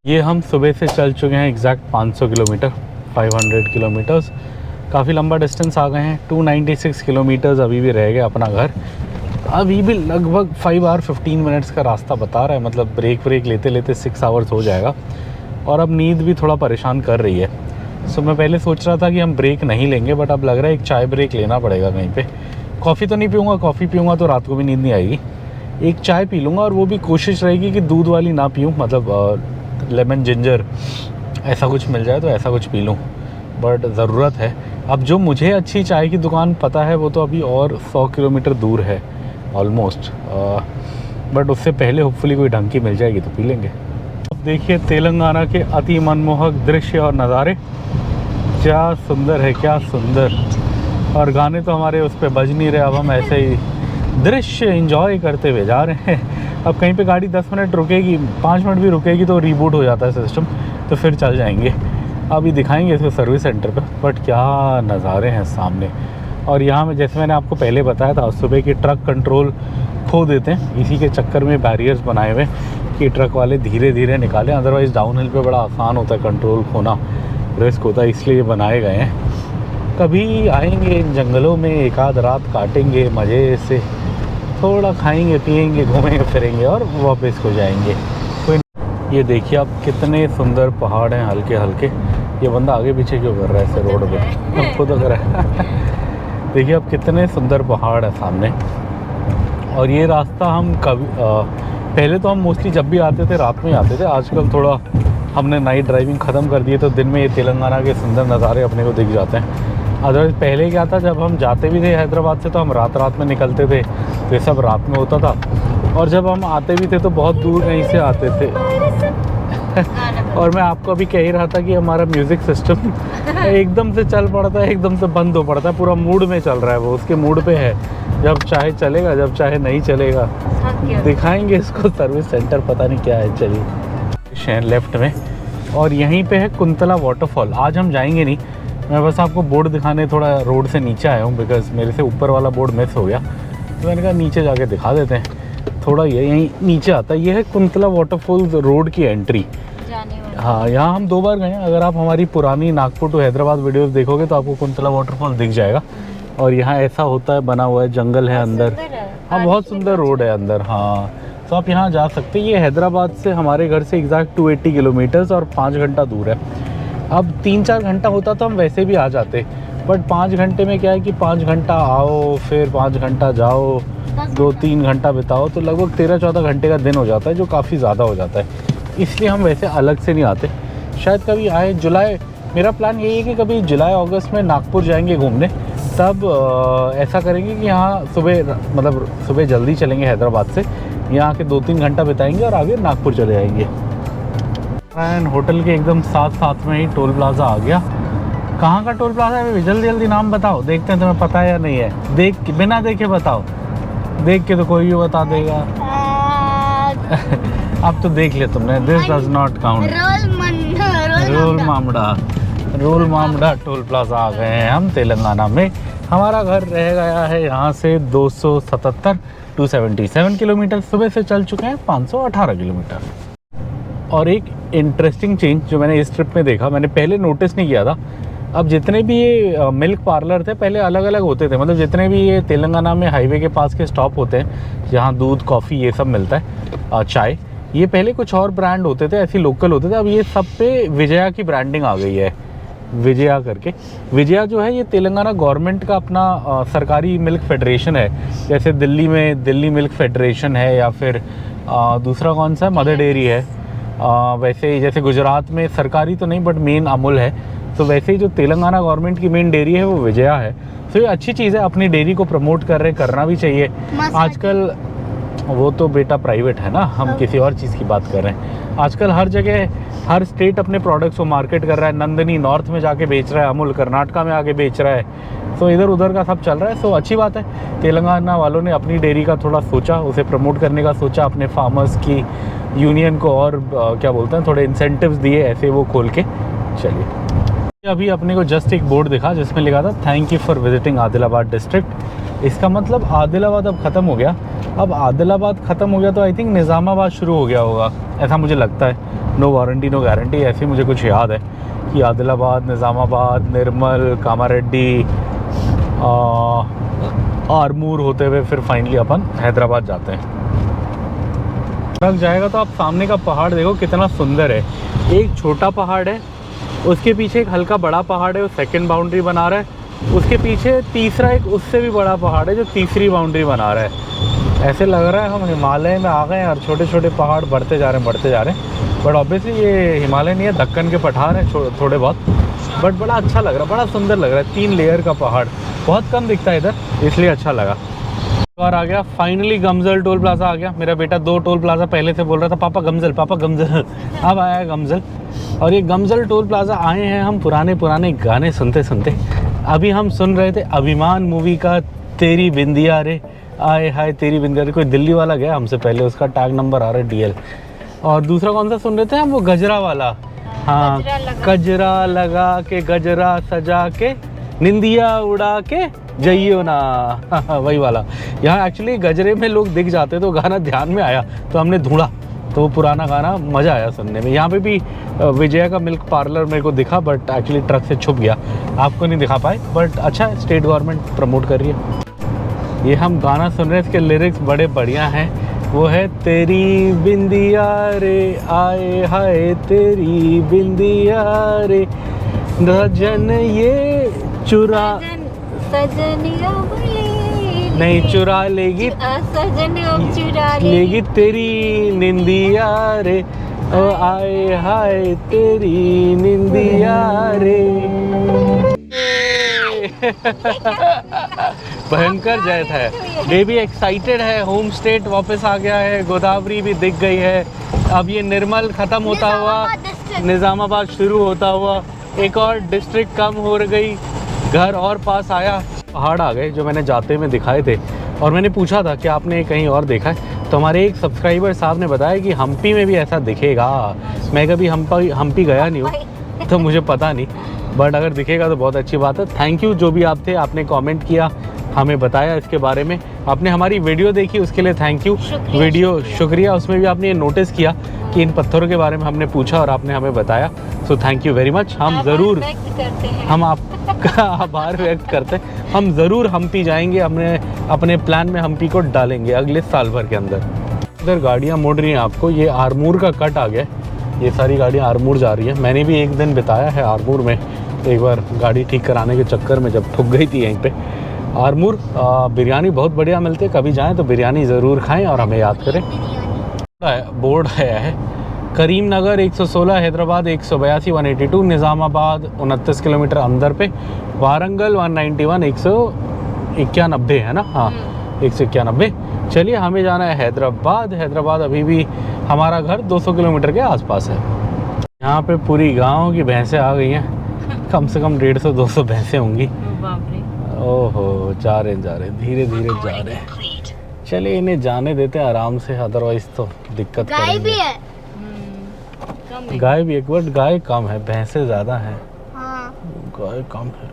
D: ये हम सुबह से चल चुके हैं एग्जैक्ट 500 किलोमीटर, 500 किलोमीटर्स। काफ़ी लंबा डिस्टेंस आ गए हैं। 296 किलोमीटर्स अभी भी रह गए अपना घर। अभी भी लगभग 5 आवर 15 मिनट्स का रास्ता बता रहा है, मतलब ब्रेक लेते लेते 6 आवर्स हो जाएगा। और अब नींद भी थोड़ा परेशान कर रही है। सो मैं पहले सोच रहा था कि हम ब्रेक नहीं लेंगे, बट अब लग रहा है एक चाय ब्रेक लेना पड़ेगा कहीं पे। कॉफ़ी तो नहीं पीऊँगा, कॉफ़ी पीऊँगा तो रात को भी नींद नहीं आएगी। एक चाय पी लूँगा, और वो भी कोशिश रहेगी कि दूध वाली ना पीऊँ, मतलब लेमन जिंजर ऐसा कुछ मिल जाए तो ऐसा कुछ पी लूँ, बट ज़रूरत है। अब जो मुझे अच्छी चाय की दुकान पता है वो तो अभी और 100 किलोमीटर दूर है ऑलमोस्ट, बट उससे पहले होपफुली कोई ढंग की मिल जाएगी तो पी लेंगे। अब देखिए तेलंगाना के अति मनमोहक दृश्य और नज़ारे, क्या सुंदर है, क्या सुंदर। और गाने तो हमारे उस पर बज नहीं रहे, अब हम ऐसे ही दृश्य एंजॉय करते हुए जा रहे हैं। अब कहीं पे गाड़ी 10 मिनट रुकेगी, 5 मिनट भी रुकेगी तो रीबूट हो जाता है सिस्टम, तो फिर चल जाएंगे। अभी दिखाएंगे इसको सर्विस सेंटर पर, बट क्या नज़ारे हैं सामने। और यहाँ में जैसे मैंने आपको पहले बताया था, सुबह की ट्रक कंट्रोल खो देते हैं, इसी के चक्कर में बैरियर्स बनाए हुए कि ट्रक वाले धीरे धीरे निकालें, अदरवाइज़ डाउन हिल पे बड़ा आसान होता है कंट्रोल खोना, रिस्क होता है, इसलिए बनाए गए हैं। कभी आएंगे इन जंगलों में, एक आध रात काटेंगे मज़े से, थोड़ा खाएंगे पिएंगे, घूमेंगे फिरेंगे और वापस हो जाएंगे। कोई ये देखिए आप कितने सुंदर पहाड़ हैं हल्के हल्के। ये बंदा आगे पीछे क्यों कर रहा है ऐसे रोड पे, खुद कर रहा है। देखिए अब कितने सुंदर पहाड़ है सामने। और ये रास्ता हम कभी पहले तो हम मोस्टली जब भी आते थे रात में ही आते थे, आजकल थोड़ा हमने नाइट ड्राइविंग ख़त्म कर दी है, तो दिन में ये तेलंगाना के सुंदर नज़ारे अपने को दिख जाते हैं। अदरवाइज़ पहले क्या था, जब हम जाते भी थे हैदराबाद से तो हम रात रात में निकलते थे, तो ये सब रात में होता था। और जब हम आते भी थे तो बहुत दूर कहीं से आते थे। और मैं आपको अभी कह ही रहा था कि हमारा म्यूज़िक सिस्टम एकदम से चल पड़ता है, एकदम से बंद हो पड़ता है, पूरा मूड में चल रहा है, वो उसके मूड पे है, जब चाहे चलेगा, जब चाहे नहीं चलेगा। दिखाएंगे इसको सर्विस सेंटर, पता नहीं क्या है। चलिए शहर लेफ्ट में, और यहीं पे है कुंतला वाटरफॉल। आज हम जाएंगे नहीं, मैं बस आपको बोर्ड दिखाने थोड़ा रोड से नीचे आया हूँ, बिकॉज़ मेरे से ऊपर वाला बोर्ड मिस हो गया, तो मैंने कहा नीचे जाके दिखा देते हैं थोड़ा। ये यहीं नीचे आता है, ये है कुंतला वाटरफॉल रोड की एंट्री। हाँ, यहाँ हम 2 बार गए हैं। अगर आप हमारी पुरानी नागपुर टू हैदराबाद वीडियोस देखोगे तो आपको कुंतला वाटरफॉल दिख जाएगा। और यहाँ ऐसा होता है, बना हुआ है, जंगल है अंदर। हाँ, बहुत सुंदर रोड है अंदर। हाँ, तो आप यहाँ जा सकते हैं। ये हैदराबाद से हमारे घर से एग्जैक्ट 280 किलोमीटर्स और 5 घंटा दूर है। अब 3-4 घंटा होता तो हम वैसे भी आ जाते, बट 5 घंटे में क्या है कि 5 घंटा आओ, फिर 5 घंटा जाओ, 2-3 घंटा बिताओ, तो लगभग 13-14 घंटे का दिन हो जाता है, जो काफ़ी ज़्यादा हो जाता है। इसलिए हम वैसे अलग से नहीं आते। शायद कभी आए जुलाई, मेरा प्लान यही है कि कभी जुलाई अगस्त में नागपुर जाएंगे घूमने, तब ऐसा करेंगे कि यहाँ सुबह जल्दी चलेंगे हैदराबाद से, यहाँ आके 2-3 घंटा बिताएंगे और आगे नागपुर चले जाएंगे। एंड होटल के एकदम साथ में ही टोल प्लाज़ा आ गया। कहाँ का टोल प्लाज़ा है? जल्दी जल्दी नाम बताओ, देखते हैं तुम्हें पता है या नहीं है। बिना देखे बताओ, देख के तो कोई भी बता देगा। अब तो देख लिया तुमने। This does not count. रोल मामड़ा टोल प्लाज़ा आ गए हैं हम तेलंगाना में। हमारा घर रह गया है यहाँ से 277 किलोमीटर। सुबह से चल चुके हैं 518 किलोमीटर। और एक इंटरेस्टिंग चेंज जो मैंने इस ट्रिप में देखा, मैंने पहले नोटिस नहीं किया था। अब जितने भी ये मिल्क पार्लर थे पहले अलग अलग होते थे, मतलब जितने भी ये तेलंगाना में हाईवे के पास के स्टॉप होते हैं जहाँ दूध, कॉफ़ी ये सब मिलता है, चाय, ये पहले कुछ और ब्रांड होते थे, ऐसे लोकल होते थे। अब ये सब पे विजया की ब्रांडिंग आ गई है, विजया करके। विजया जो है ये तेलंगाना गवर्नमेंट का अपना सरकारी मिल्क फेडरेशन है। जैसे दिल्ली में दिल्ली मिल्क फेडरेशन है, या फिर दूसरा कौन सा मदर डेयरी है। वैसे जैसे गुजरात में सरकारी तो नहीं बट मेन अमूल है, तो वैसे ही जो तेलंगाना गवर्नमेंट की मेन डेयरी है वो विजया है। तो ये अच्छी चीज़ है, अपनी डेयरी को प्रमोट कर रहे, करना भी चाहिए आजकल। वो तो बेटा प्राइवेट है ना, हम किसी और चीज़ की बात कर रहे हैं। आजकल हर जगह हर स्टेट अपने प्रोडक्ट्स को मार्केट कर रहा है। नंदनी नॉर्थ में जाके बेच रहा है, अमूल कर्नाटका में आके बेच रहा है, तो इधर उधर का सब चल रहा है। सो अच्छी बात है, तेलंगाना वालों ने अपनी डेयरी का थोड़ा सोचा, उसे प्रमोट करने का सोचा, अपने फार्मर्स की यूनियन को और क्या बोलते हैं थोड़े इंसेंटिव्स दिए ऐसे वो खोल के। चलिए, अभी अपने को जस्ट एक बोर्ड दिखा जिसमें लिखा था thank you for visiting Adilabad district. इसका मतलब आदिलाबाद अब ख़त्म हो गया। अब आदिलाबाद ख़त्म हो गया तो आई थिंक निज़ामाबाद शुरू हो गया होगा, ऐसा मुझे लगता है। नो वारंटी नो गारंटी, ऐसे मुझे कुछ याद है कि आदिलाबाद, निज़ामाबाद, निर्मल, कामारेड्डी, आरमूर होते हुए फिर फाइनली अपन हैदराबाद जाते हैं। लग जाएगा तो आप सामने का पहाड़ देखो कितना सुंदर है। एक छोटा पहाड़ है, उसके पीछे एक हल्का बड़ा पहाड़ है, वो सेकंड बाउंड्री बना रहा है। उसके पीछे तीसरा एक उससे भी बड़ा पहाड़ है जो तीसरी बाउंड्री बना रहा है। ऐसे लग रहा है हम हिमालय में आ गए हैं और छोटे छोटे पहाड़ बढ़ते जा रहे हैं। बट ऑब्वियसली ये हिमालय नहीं है, दक्कन के पठार हैं थोड़े बहुत, बट बड़ा अच्छा लग रहा है, बड़ा सुंदर लग रहा है। 3 लेयर का पहाड़ बहुत कम दिखता है इधर, इसलिए अच्छा लगा। और आ गया फाइनली गमजल टोल प्लाज़ा आ गया। मेरा बेटा 2 टोल प्लाज़ा पहले से बोल रहा था पापा गमजल अब आया है गमजल। और ये गमजल टोल प्लाज़ा आए हैं हम पुराने गाने सुनते सुनते। अभी हम सुन रहे थे अभिमान मूवी का तेरी बिंदिया रे, आए हाय तेरी बिंदिया रे। कोई दिल्ली वाला गया हमसे पहले, उसका टैग नंबर आ रहा है DL। और दूसरा कौन सा सुन रहे थे हम? वो गजरा वाला। हाँ, गजरा लगा के गजरा सजा के निंदिया उड़ा के जइयो ना, वही वाला। यहाँ एक्चुअली गजरे में लोग दिख जाते तो गाना ध्यान में आया तो हमने ढूंढा, तो वो पुराना गाना मज़ा आया सुनने में। यहाँ पे भी विजय का मिल्क पार्लर मेरे को दिखा, बट एक्चुअली ट्रक से छुप गया, आपको नहीं दिखा पाए। बट अच्छा है, स्टेट गवर्नमेंट प्रमोट कर रही है। ये हम गाना सुन रहे हैं, इसके लिरिक्स बड़े बढ़िया हैं। वो है तेरी बिंदिया रे, आए हाय तेरी बिंदिया रे, सजन ये चुरा नहीं चुरा लेगी लेगी तेरी निंदिया रे, ओ आए हाय तेरी निंदिया रे। भयंकर जैत है। बेबी एक्साइटेड है, होम स्टेट वापस आ गया है, गोदावरी भी दिख गई है। अब ये निर्मल ख़त्म होता हुआ निज़ामाबाद शुरू होता हुआ, एक और डिस्ट्रिक्ट कम हो गई, घर और पास आया। पहाड़ आ गए जो मैंने जाते में दिखाए थे, और मैंने पूछा था कि आपने कहीं और देखा है, तो हमारे एक सब्सक्राइबर साहब ने बताया कि हम्पी में भी ऐसा दिखेगा। मैं कभी हम्पी गया नहीं हूँ तो मुझे पता नहीं, बट अगर दिखेगा तो बहुत अच्छी बात है। थैंक यू जो भी आप थे, आपने कमेंट किया, हमें बताया इसके बारे में, आपने हमारी वीडियो देखी उसके लिए थैंक यू। वीडियो शुक्रिया, उसमें भी आपने ये नोटिस किया कि इन पत्थरों के बारे में हमने पूछा और आपने हमें बताया, so thank you very much. हम ज़रूर, हम आपका आभार व्यक्त करते हैं। हम ज़रूर हम्पी जाएंगे, अपने प्लान में हम्पी को डालेंगे अगले साल भर के अंदर। इधर गाड़ियाँ मुड़ रही हैं आपको, ये आरमूर का कट आ गया, ये सारी गाड़ियाँ आरमूर जा रही हैं। मैंने भी एक दिन बिताया है आरमूर में, एक बार गाड़ी ठीक कराने के चक्कर में जब ठुक गई थी यहीं पे। आरमूर बिरयानी बहुत बढ़िया मिलती है, कभी जाएं तो बिरयानी ज़रूर खाएं और हमें याद करें। बोर्ड आया है, करीमनगर 116, हैदराबाद 182, 182, निज़ामाबाद 29 किलोमीटर अंदर पे, वारंगल 191, 191 है ना, हाँ 191। चलिए हमें जाना है हैदराबाद। हैदराबाद अभी भी हमारा घर 200 किलोमीटर के आसपास है। यहाँ पे पूरी गांव की भैंसें आ गई हैं, कम से कम 150-200 भैंसें होंगी। ओहो, जा रहे धीरे धीरे जा रहे हैं। चलिए इन्हें जाने देते हैं आराम से, अदरवाइज तो दिक्कत
B: गाय भी है,
D: गाय भी एक बार, गाय कम है, भैंसें ज़्यादा हैं।
B: हाँ।
D: गाय कम है।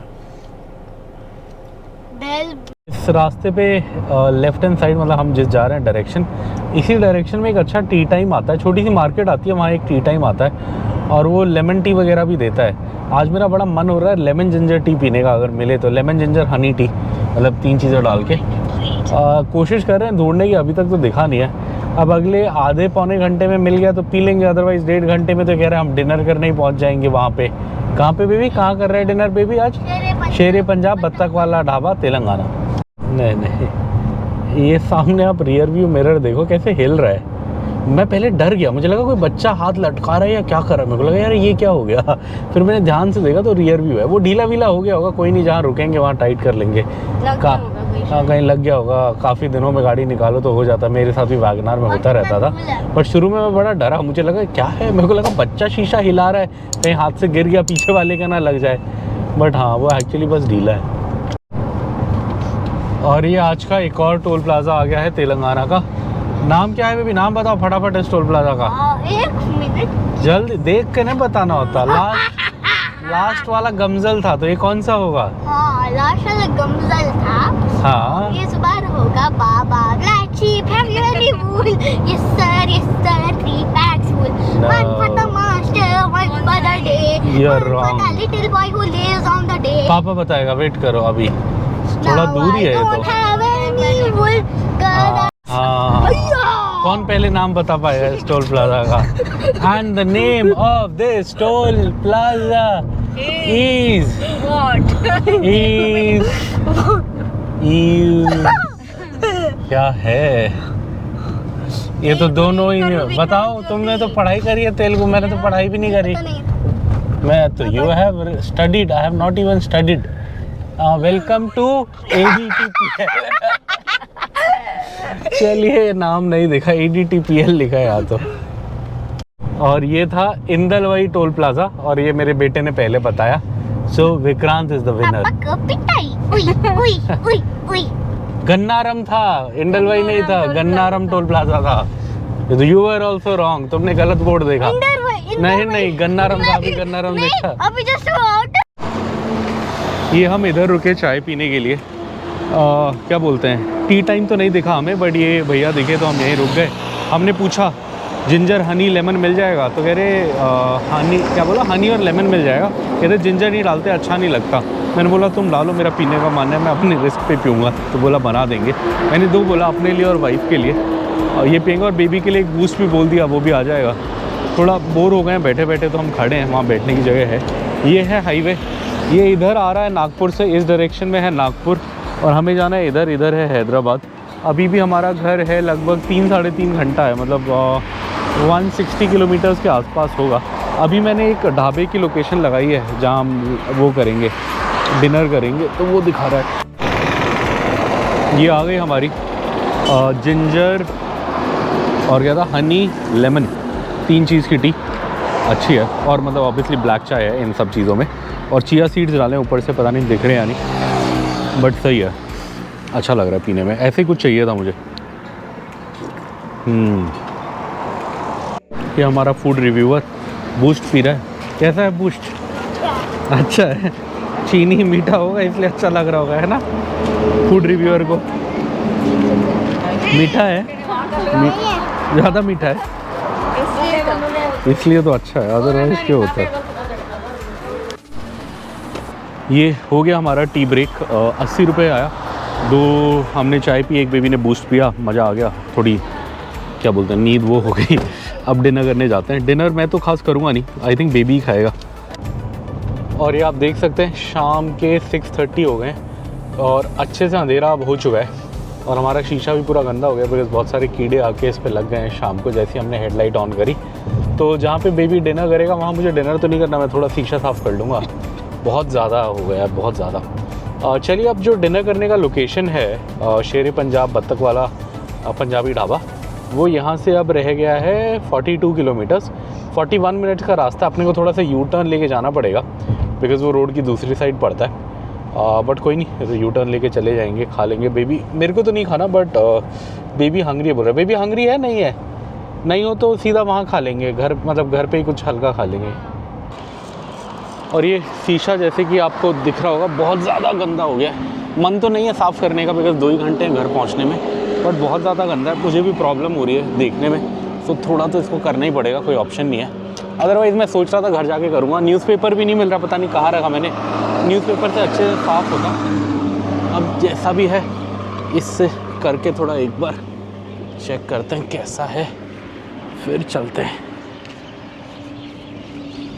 B: बैल
D: इस रास्ते पे लेफ्ट हैंड साइड, मतलब हम जिस जा रहे हैं डायरेक्शन, इसी डायरेक्शन में एक अच्छा टी टाइम आता है, छोटी सी मार्केट आती है, वहाँ एक टी टाइम आता है और वो लेमन टी वगैरह भी देता है। आज मेरा बड़ा मन हो रहा है लेमन जिंजर टी पीने का, अगर मिले तो। लेमन जिंजर हनी टी, मतलब 3 चीज़ें डाल के। कोशिश कर रहे हैं ढूंढने की, अभी तक तो दिखा नहीं है। अब अगले आधे पौने घंटे में मिल गया तो पी लेंगे, अदरवाइज़ 1.5 घंटे में तो कह रहे हैं हम डिनर करने ही पहुँच जाएंगे वहाँ पे। कहाँ पे बेबी, कहाँ कर रहे हैं डिनर बेबी आज? शेरे पंजाब बत्तख वाला ढाबा, तेलंगाना। नहीं, ये सामने आप रियर व्यू मिरर देखो कैसे हिल रहा है। मैं पहले डर गया, मुझे लगा कोई बच्चा हाथ लटका रहा है या क्या कर रहा है, मेरे को लगा यार ये क्या हो गया। फिर मैंने ध्यान से देखा तो रियर व्यू है, वो ढीला वीला हो गया होगा, कोई नहीं, जहाँ रुकेंगे वहाँ टाइट कर लेंगे। हाँ कहीं लग गया होगा, काफ़ी दिनों में गाड़ी निकालो तो हो जाता। मेरे साथ भी वैगनार में होता रहता था, बट शुरू में मैं बड़ा डरा, मुझे लगा क्या है, मेरे को लगा बच्चा शीशा हिला रहा है, कहीं हाथ से गिर गया, पीछे वाले का ना लग जाए, बट हाँ वो एक्चुअली बस ढीला है। और ये आज का एक और टोल प्लाजा आ गया है तेलंगाना का। नाम क्या है बेबी, नाम बताओ फटाफट इस टोल प्लाजा का।
B: 1 मिनट,
D: जल्दी, देख के नहीं बताना होता। लास्ट वाला गमजल था, तो ये कौन सा होगा?
B: हाँ लास्ट वाला गमजल था।
D: हाँ
B: इस बार होगा बाबा लाची फैमिली फूल। Yes sir 3 packs full। One for the master, one for the day.
D: You're
B: one
D: wrong.
B: for the little boy who lives on the day.
D: पापा बताएगा, वेट करो अभी, थोड़ा दूर ही है ये तो। हाँ, कौन पहले नाम बता पाएगा इस टोल प्लाजा का? And the name of this toll plaza is क्या है? ये तो दोनों ही नहीं। बताओ, तुमने तो पढ़ाई करी है तेलुगु, मैंने तो पढ़ाई भी नहीं करी। मैं तो you have studied, I have not even studied. Welcome to ADTPL। चलिए नाम नहीं देखा, ADTPL लिखा है यहाँ तो। और ये था इंदलवाई टोल प्लाजा, और ये मेरे बेटे ने पहले बताया, सो विक्रांत इज द विनर। गन्नारम था, इंदलवाई नहीं था, गन्नारम टोल प्लाजा था। यू आर ऑल्सो रॉन्ग, तुमने गलत बोर्ड देखा। नहीं, गन्नारम था, अभी गन्नारम देखा।
B: अभी जस्ट आउट।
D: ये हम इधर रुके चाय पीने के लिए, क्या बोलते हैं, टी टाइम तो नहीं दिखा हमें, बट ये भैया दिखे तो हम यहीं रुक गए। हमने पूछा जिंजर हनी लेमन मिल जाएगा, तो कह रहे हनी, क्या बोला, हनी और लेमन मिल जाएगा। कह रहे जिंजर नहीं डालते, अच्छा नहीं लगता। मैंने बोला तुम डालो, मेरा पीने का मन है, मैं अपने रिस्क पे पीऊँगा। तो बोला बना देंगे। मैंने 2 बोला, अपने लिए और वाइफ के लिए, और ये पियेंगे, और बेबी के लिए एक बूस्ट भी बोल दिया, वो भी आ जाएगा। थोड़ा बोर हो गए हैं बैठे बैठे, तो हम खड़े हैं, वहाँ बैठने की जगह है। ये है हाईवे, ये इधर आ रहा है नागपुर से, इस डायरेक्शन में है नागपुर, और हमें जाना है इधर, इधर है हैदराबाद। अभी भी हमारा घर है लगभग 3-3.5 घंटा है, मतलब 160 किलोमीटर्स के आसपास होगा। अभी मैंने एक ढाबे की लोकेशन लगाई है जहाँ हम वो करेंगे,
A: डिनर करेंगे तो वो दिखा रहा है। ये आ गई हमारी जिंजर और क्या था, हनी लेमन, 3 चीज़ की टी अच्छी है। और मतलब ऑब्वियसली ब्लैक चाय है इन सब चीज़ों में। और चिया सीड्स डालें ऊपर से, पता नहीं दिख रहे हैं या नहीं, बट सही है, अच्छा लग रहा है पीने में। ऐसे ही कुछ चाहिए था मुझे। ये हमारा फूड रिव्यूअर बूस्ट पी रहा है। कैसा है बूस्ट? अच्छा है, चीनी मीठा होगा इसलिए अच्छा लग रहा होगा, है ना फूड रिव्यूअर को? मीठा है, ज़्यादा मीठा है इसलिए तो अच्छा है, अदरवाइज क्या होता है। ये हो गया हमारा टी ब्रेक। 80 रुपये आया। 2 हमने चाय पी, एक बेबी ने बूस्ट पिया, मज़ा आ गया। थोड़ी क्या बोलते हैं, नींद वो हो गई। अब डिनर करने जाते हैं। डिनर मैं तो खास करूँगा नहीं, आई थिंक बेबी ही खाएगा। और ये आप देख सकते हैं शाम के 6:30 हो गए और अच्छे से अंधेरा अब हो चुका है। और हमारा शीशा भी पूरा गंदा हो गया बिकॉज बहुत सारे कीड़े आके इस पर लग गए हैं शाम को, जैसे हमने हेडलाइट ऑन करी। तो जहाँ पे बेबी डिनर करेगा वहाँ मुझे डिनर तो नहीं करना, मैं थोड़ा शीशा साफ़ कर लूँगा। बहुत ज़्यादा हो गया, बहुत ज़्यादा। चलिए, अब जो डिनर करने का लोकेशन है शेर पंजाब बत्तख वाला पंजाबी ढाबा, वो यहाँ से अब रह गया है 42 किलोमीटर्स। 41 मिनट का रास्ता। अपने को थोड़ा सा यू टर्न लेके जाना पड़ेगा बिकॉज़ वो रोड की दूसरी साइड पड़ता है। बट कोई नहीं, तो यू टर्न लेके चले जाएंगे, खा लेंगे। बेबी, मेरे को तो नहीं खाना, बट बेबी हंग्री है बोल रहा है। बेबी हंग्री है? नहीं है? नहीं हो तो सीधा वहाँ खा लेंगे, घर मतलब घर पे ही कुछ हल्का खा लेंगे। और ये शीशा जैसे कि आपको दिख रहा होगा बहुत ज़्यादा गंदा हो गया है। मन तो नहीं है साफ़ करने का बिकॉज 2 ही घंटे हैं घर पहुँचने में, बट बहुत ज़्यादा गंदा है। मुझे भी प्रॉब्लम हो रही है देखने में, तो थोड़ा तो इसको करना ही पड़ेगा, कोई ऑप्शन नहीं है। अदरवाइज़ मैं सोच रहा था घर जाके करूँगा। न्यूज़पेपर भी नहीं मिल रहा, पता नहीं कहाँ रखा मैंने। न्यूज़पेपर से अच्छे से साफ़ होता। अब जैसा भी है इससे करके थोड़ा एक बार चेक करते हैं कैसा है, फिर चलते हैं।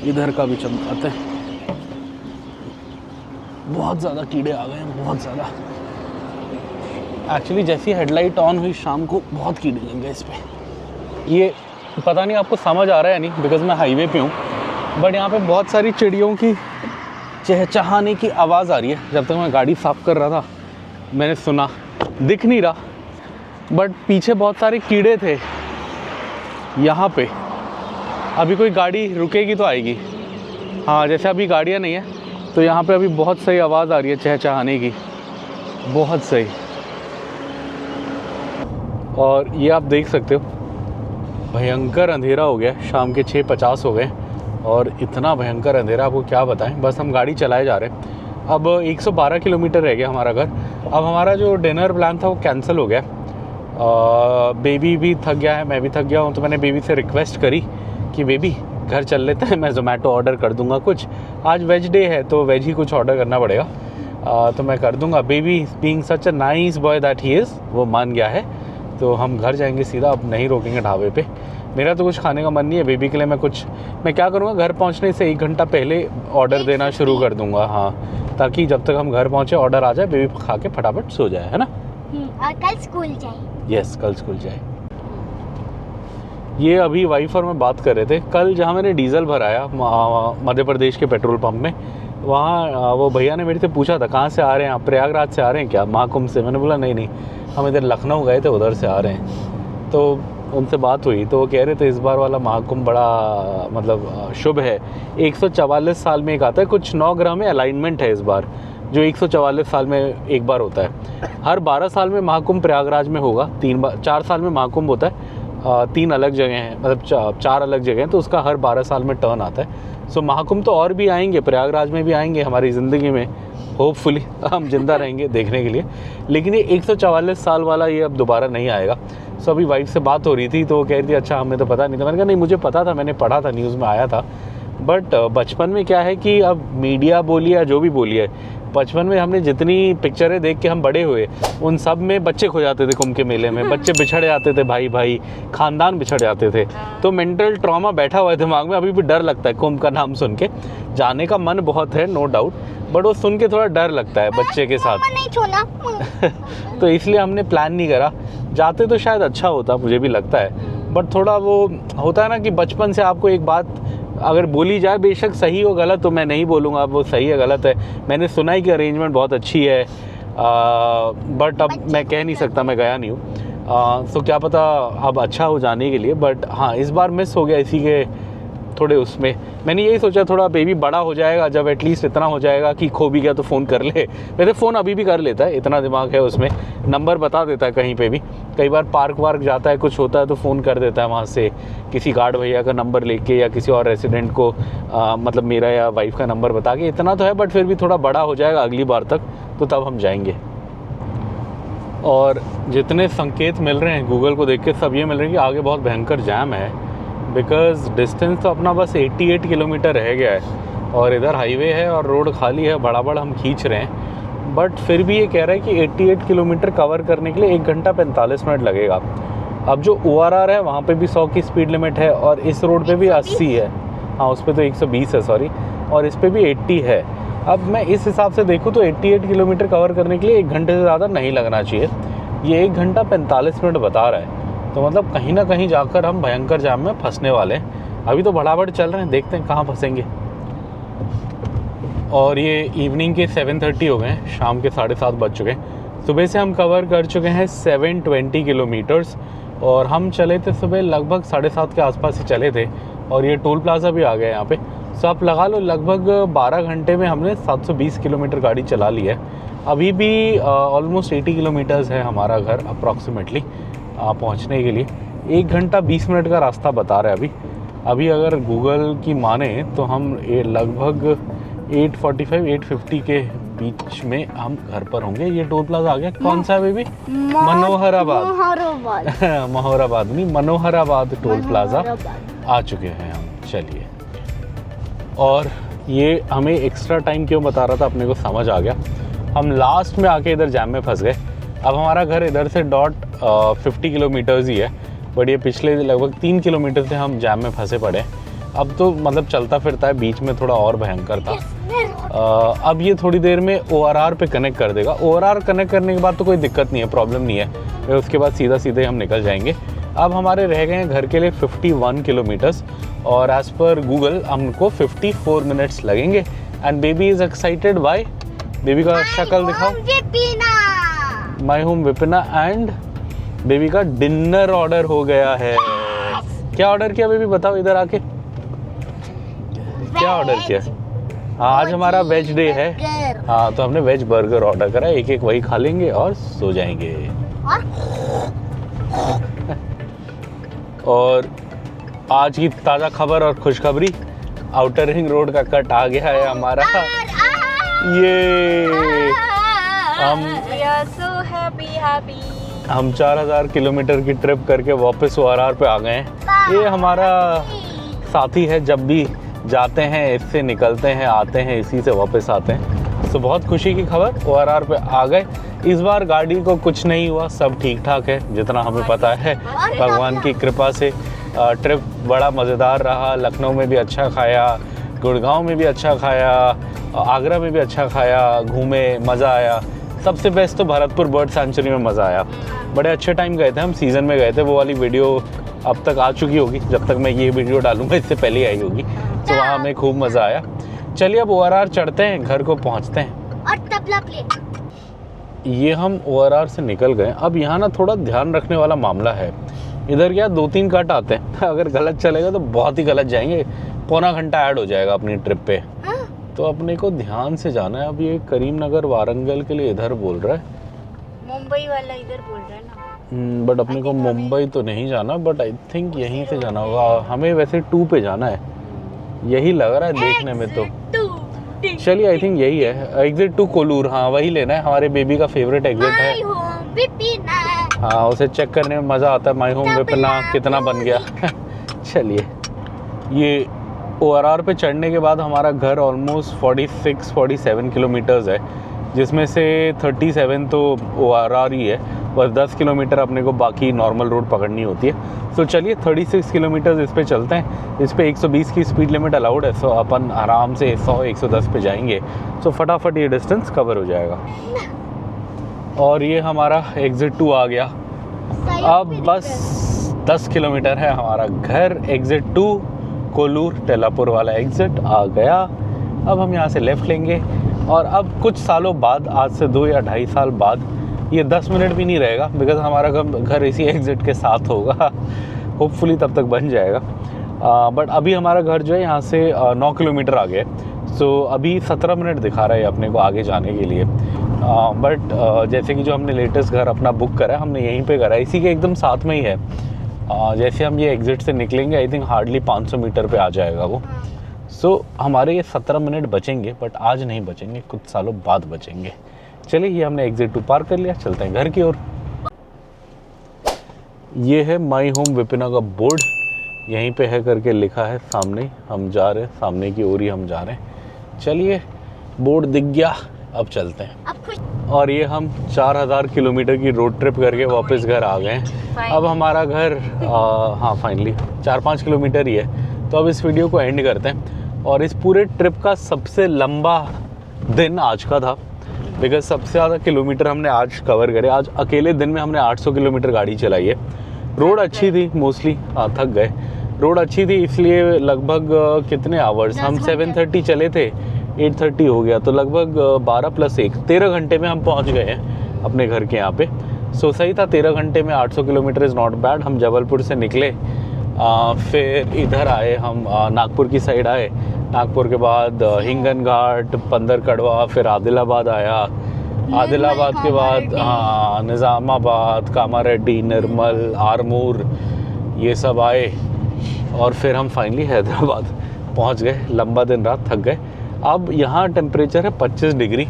A: इधर का भी चमकाते हैं। बहुत ज़्यादा कीड़े आ गए हैं, बहुत ज़्यादा। एक्चुअली जैसी हेडलाइट ऑन हुई शाम को बहुत कीड़े लग गए इस पर। ये पता नहीं आपको समझ आ रहा है नहीं बिकॉज़ मैं हाईवे पे हूँ, बट यहाँ पे बहुत सारी चिड़ियों की चहचहाने की आवाज़ आ रही है। जब तक मैं गाड़ी साफ़ कर रहा था मैंने सुना, दिख नहीं रहा, बट पीछे बहुत सारे कीड़े थे यहाँ पे। अभी कोई गाड़ी रुकेगी तो आएगी। हाँ, जैसे अभी गाड़ियाँ नहीं है तो यहाँ पे अभी बहुत सही आवाज़ आ रही है चहचहाने की, बहुत सही। और ये आप देख सकते हो भयंकर अंधेरा हो गया। शाम के 6:50 हो गए और इतना भयंकर अंधेरा आपको क्या बताएं। बस हम गाड़ी चलाए जा रहे हैं। अब 112 किलोमीटर रह गया हमारा घर। अब हमारा जो डिनर प्लान था वो कैंसिल हो गया। बेबी भी थक गया है, मैं भी थक गया हूँ, तो मैंने बेबी से रिक्वेस्ट करी कि बेबी घर चल लेते हैं, मैं ज़ोमैटो ऑर्डर कर दूँगा कुछ। आज वेज डे है तो वेज ही कुछ ऑर्डर करना पड़ेगा, तो मैं कर दूँगा। Baby being such a nice boy that he is, वो मान गया है। तो हम घर जाएंगे सीधा, अब नहीं रोकेंगे ढाबे पे। मेरा तो कुछ खाने का मन नहीं है। बेबी के लिए मैं क्या करूँगा, घर पहुँचने से 1 घंटा पहले ऑर्डर देना शुरू कर दूँगा। हाँ, ताकि जब तक हम घर पहुँचे ऑर्डर आ जाए, बेबी खा के फटाफट सो जाए, है ना।
B: और कल स्कूल जाए।
A: यस, कल स्कूल जाए। ये अभी वाइफ और मैं बात कर रहे थे। कल जहाँ मैंने डीजल भराया मध्य प्रदेश के पेट्रोल पंप में, वहाँ वो भैया ने मेरे से पूछा था कहाँ से आ रहे हैं आप, प्रयागराज से आ रहे हैं क्या, महाकुंभ से। मैंने बोला नहीं, हम इधर लखनऊ गए थे, उधर से आ रहे हैं। तो उनसे बात हुई तो वो कह रहे थे इस बार वाला महाकुंभ बड़ा मतलब शुभ है। 144 साल में एक आता है, कुछ 9 ग्रह में अलाइनमेंट है इस बार, जो 144 साल में एक बार होता है। हर 12 साल में महाकुंभ प्रयागराज में होगा, 4 साल में महाकुंभ होता है। 3 अलग जगह हैं, मतलब 4 अलग जगह हैं, तो उसका हर 12 साल में टर्न आता है। सो महाकुंभ तो और भी आएंगे, प्रयागराज में भी आएंगे हमारी ज़िंदगी में, होपफुली हम जिंदा रहेंगे देखने के लिए। लेकिन ये 144 साल वाला ये अब दोबारा नहीं आएगा। सो अभी वाइफ से बात हो रही थी तो वो कह रही थी अच्छा हमें तो पता नहीं था। मैंने कहा नहीं, मुझे पता था, मैंने पढ़ा था, न्यूज़ में आया था। बट बचपन में क्या है कि अब मीडिया बोलिए या जो भी बोलिए, बचपन में हमने जितनी पिक्चरें देख के हम बड़े हुए, उन सब में बच्चे खो जाते थे कुंभ के मेले में, बच्चे बिछड़ जाते थे, भाई खानदान बिछड़ जाते थे। तो मेंटल ट्रॉमा बैठा हुआ है दिमाग में। अभी भी डर लगता है कुंभ का नाम सुन के। जाने का मन बहुत है, नो डाउट, बट वो सुन के थोड़ा डर लगता है बच्चे के साथ।
B: नहीं छोड़ा
A: तो इसलिए हमने प्लान नहीं करा। जाते तो शायद अच्छा होता, मुझे भी लगता है, बट थोड़ा वो होता है ना कि बचपन से आपको एक बात
D: अगर बोली जाए बेशक सही हो गलत तो मैं नहीं बोलूँगा वो सही है गलत है, मैंने सुना है कि अरेंजमेंट बहुत अच्छी है, बट अब मैं कह नहीं सकता, मैं गया नहीं हूँ, तो क्या पता अब अच्छा हो जाने के लिए। बट हाँ इस बार मिस हो गया इसी के थोड़े उसमें, मैंने यही सोचा थोड़ा बेबी बड़ा हो जाएगा जब एटलीस्ट इतना हो जाएगा कि खो भी गया तो फ़ोन कर ले। वैसे फ़ोन अभी भी कर लेता है, इतना दिमाग है उसमें, नंबर बता देता है कहीं पे भी, कई बार पार्क वार्क जाता है कुछ होता है तो फ़ोन कर देता है वहाँ से, किसी गार्ड भैया का नंबर लेके या किसी और रेसिडेंट को मतलब मेरा या वाइफ का नंबर बता के, इतना तो है। बट फिर भी थोड़ा बड़ा हो जाएगा अगली बार तक तो तब हम जाएंगे। और जितने संकेत मिल रहे हैं गूगल को देख के सब ये मिल रहे हैं कि आगे बहुत भयंकर जैम है, बिकॉज़ डिस्टेंस तो अपना बस 88 किलोमीटर रह गया है और इधर हाईवे है और रोड खाली है, बड़ा हम खींच रहे हैं। बट फिर भी ये कह रहा है कि 88 किलोमीटर कवर करने के लिए 1 घंटा 45 मिनट लगेगा। अब जो ORR है वहाँ पे भी 100 की स्पीड लिमिट है और इस रोड पे भी 80 है, हाँ उस पर तो 120 है सॉरी, और इस पर भी 80 है। अब मैं इस हिसाब से देखूँ तो 88 किलोमीटर कवर करने के लिए 1 घंटे से ज़्यादा नहीं लगना चाहिए, ये 1 घंटा 45 मिनट बता रहा है। तो मतलब कहीं ना कहीं जाकर हम भयंकर जाम में फंसने वाले हैं। अभी तो बड़ाबड़ चल रहे हैं, देखते हैं कहाँ फंसेंगे। और ये इवनिंग के 7:30 हो गए हैं, शाम के 7:30 बज चुके हैं। सुबह से हम कवर कर चुके हैं 720 किलोमीटर्स और हम चले थे सुबह लगभग 7:30 के आसपास ही चले थे और ये टोल प्लाज़ा भी आ गया यहाँ पे। सो आप लगा लो लगभग 12 घंटे में हमने 720 किलोमीटर गाड़ी चला ली है। अभी भी ऑलमोस्ट 80 किलोमीटर्स है हमारा घर अप्रॉक्सीमेटली पहुंचने के लिए। 1 घंटा 20 मिनट का रास्ता बता रहा है अभी अगर गूगल की माने तो हम लगभग 8:45-8:50 के बीच में हम घर पर होंगे। ये टोल प्लाजा आ गया, कौन सा है बेबी? मनोहराबाद मनोहराबाद नहीं, मनोहराबाद टोल प्लाजा आ चुके हैं हम। चलिए, और ये हमें एक्स्ट्रा टाइम क्यों बता रहा था अपने को समझ आ गया, हम लास्ट में आके इधर जैम में फंस गए। अब हमारा घर इधर से 50 किलोमीटर्स ही है, बट ये पिछले लगभग 3 किलोमीटर से हम जैम में फंसे पड़े। अब तो मतलब चलता फिरता है, बीच में थोड़ा और भयंकर था। अब ये थोड़ी देर में ORR पे कनेक्ट कर देगा। ORR कनेक्ट करने के बाद तो कोई दिक्कत नहीं है, प्रॉब्लम नहीं है, फिर उसके बाद सीधे हम निकल जाएंगे। अब हमारे रह गए हैं घर के लिए 51 किलोमीटर्स और एज़ पर गूगल हमको 54 मिनट्स लगेंगे। And baby is excited by, baby का शक्ल दिखाओ। माई होम विपिना एंड बेबी का डिनर ऑर्डर हो गया है। क्या ऑर्डर किया बेबी, बताओ इधर आके, क्या ऑर्डर किया? हाँ, आज हमारा वेज डे है। हाँ, तो हमने वेज बर्गर ऑर्डर करा, एक वही खा लेंगे और सो जाएंगे। और आज की ताज़ा खबर और खुशखबरी, आउटर रिंग रोड का कट आ गया है हमारा। ये हम 4000 किलोमीटर की ट्रिप करके वापस ORR पे आ गए हैं। ये हमारा साथी है, जब भी जाते हैं इससे निकलते हैं, आते हैं इसी से वापस आते हैं। तो बहुत खुशी की खबर, ORR पे आ गए। इस बार गाड़ी को कुछ नहीं हुआ, सब ठीक ठाक है जितना हमें पता है, भगवान की कृपा से। ट्रिप बड़ा मज़ेदार रहा, लखनऊ में भी अच्छा खाया, गुड़गांव में भी अच्छा खाया, आगरा में भी अच्छा खाया, घूमे, मज़ा आया। सबसे बेस्ट तो भरतपुर बर्ड सेंचुरी में मज़ा आया। बड़े अच्छे टाइम गए थे हम, सीज़न में गए थे। वो वाली वीडियो अब तक आ चुकी होगी, जब तक मैं ये वीडियो डालूंगा इससे पहले आई होगी। तो वहाँ हमें खूब मज़ा आया। चलिए अब ORR चढ़ते हैं, घर को पहुँचते हैं।
B: और तबला प्ले।
D: ये हम ORR से निकल गए। अब यहाँ ना थोड़ा ध्यान रखने वाला मामला है, इधर क्या 2-3 कट आते हैं, अगर गलत चलेगा तो बहुत ही गलत जाएंगे, पौना घंटा ऐड हो जाएगा अपनी ट्रिप पे। तो अपने को ध्यान से जाना है। अब ये करीमनगर वारंगल के लिए इधर बोल रहा है,
B: मुंबई वाला इधर बोल रहा है ना।
D: बट अपने को मुंबई तो नहीं जाना, बट आई थिंक यहीं से जाना होगा हमें। वैसे 2 पे जाना है, यही लग रहा है देखने में तो। चलिए आई थिंक यही है, एग्जिट 2 कोलूर। हाँ वही लेना है, हमारे बेबी का फेवरेट एग्जिट है। हाँ, उसे चेक करने में मज़ा आता है। माई होम विपिना कितना बन गया। चलिए, ये ORR पे चढ़ने के बाद हमारा घर ऑलमोस्ट 46-47 किलोमीटर्स है, जिसमें से 37 तो ORR ही है, बस 10 किलोमीटर अपने को बाकी नॉर्मल रोड पकड़नी होती है। तो चलिए 36 किलोमीटर्स इस पे चलते हैं। इस पे 120 की स्पीड लिमिट अलाउड है, सो अपन आराम से 100-110 पे जाएंगे, सो फटाफट ये डिस्टेंस कवर हो जाएगा। और ये हमारा एग्ज़िट 2 आ गया। अब बस 10 किलोमीटर है हमारा घर। एग्ज़िट 2 कोलूर टेलापुर वाला एग्ज़िट आ गया। अब हम यहाँ से लेफ़्ट लेंगे और अब कुछ सालों बाद, आज से 2 या 2.5 साल बाद, ये 10 मिनट भी नहीं रहेगा बिकॉज़ हमारा घर इसी एग्ज़िट के साथ होगा। होपफुली तब तक बन जाएगा। बट अभी हमारा घर जो है यहाँ से 9 किलोमीटर आगे है। सो अभी 17 मिनट दिखा रहा है अपने को आगे जाने के लिए। बट जैसे कि जो हमने लेटेस्ट घर अपना बुक करा है, हमने यहीं पे करा है, इसी के एकदम साथ में ही है। जैसे हम ये एग्ज़िट से निकलेंगे आई थिंक हार्डली 500 मीटर पे आ जाएगा वो। सो हमारे ये 17 मिनट बचेंगे, बट आज नहीं बचेंगे, कुछ सालों बाद बचेंगे। चलिए, ये हमने एग्ज़िट 2 पार कर लिया, चलते हैं घर की ओर। ये है माई होम विपिना का बोर्ड, यहीं पे है करके लिखा है सामने। हम जा रहे हैं सामने की ओर ही हम जा रहे हैं। चलिए, बोर्ड दिख गया, अब चलते हैं।
B: अब खुश
D: और ये हम 4000 किलोमीटर की रोड ट्रिप करके वापस घर आ गए हैं। अब हमारा घर हाँ फाइनली 4-5 किलोमीटर ही है। तो अब इस वीडियो को एंड करते हैं। और इस पूरे ट्रिप का सबसे लंबा दिन आज का था बिकॉज सबसे ज़्यादा किलोमीटर हमने आज कवर करे। आज अकेले दिन में हमने 800 किलोमीटर गाड़ी चलाई है। रोड अच्छी थी मोस्टली, हाँ थक गए। रोड अच्छी थी इसलिए लगभग कितने आवर्स, हम 7:30 चले थे, 8:30 हो गया, तो लगभग 12 + 1 13 घंटे में हम पहुंच गए हैं अपने घर के यहाँ पे। सो सही था, 13 घंटे में 800 किलोमीटर इज़ नॉट बैड। हम जबलपुर से निकले, फिर इधर आए, हम नागपुर की साइड आए। नागपुर के बाद हिंगन घाट, पंदर कड़वा, फिर आदिलाबाद आया। आदिलाबाद के बाद हाँ निज़ामाबाद, कामारेड्डी, निर्मल, आरमूर, ये सब आए। और फिर हम फाइनली हैदराबाद पहुंच गए। लंबा दिन रहा, थक गए। अब यहाँ टेम्परेचर है 25 डिग्री।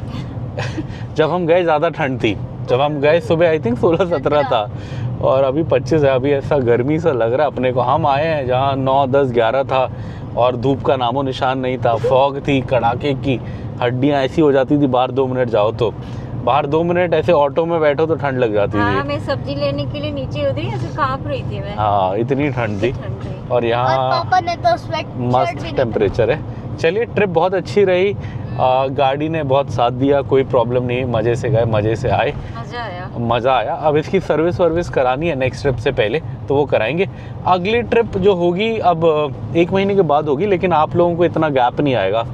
D: जब हम गए ज़्यादा ठंड थी, जब हम गए सुबह आई थिंक 16-17 था, और अभी 25 है। अभी ऐसा गर्मी सा लग रहा है अपने को। हम आए हैं जहाँ 9, 10, 11 था और धूप का नामो निशान नहीं था। फॉग थी कड़ाके की, हड्डियाँ ऐसी हो जाती थी बाहर 2 मिनट जाओ तो। बाहर 2 मिनट ऐसे ऑटो में बैठो तो ठंड लग जाती
E: हाँ,
D: थी।
E: मैं सब्जी लेने के लिए नीचे उतरी, ऐसे कांप रही थी मैं।
D: हाँ, इतनी ठंड थी। और
B: और
D: यहाँ
B: पापा ने तो स्वेट
D: मस्त टेम्परेचर है। चलिए, ट्रिप बहुत अच्छी रही। गाड़ी ने बहुत साथ दिया, कोई प्रॉब्लम नहीं, मज़े से गए, मज़े से आए, मज़ा आया। अब इसकी सर्विस करानी है नेक्स्ट ट्रिप से पहले, तो वो कराएंगे। अगली ट्रिप जो होगी अब 1 महीने के बाद होगी, लेकिन आप लोगों को इतना गैप नहीं आएगा।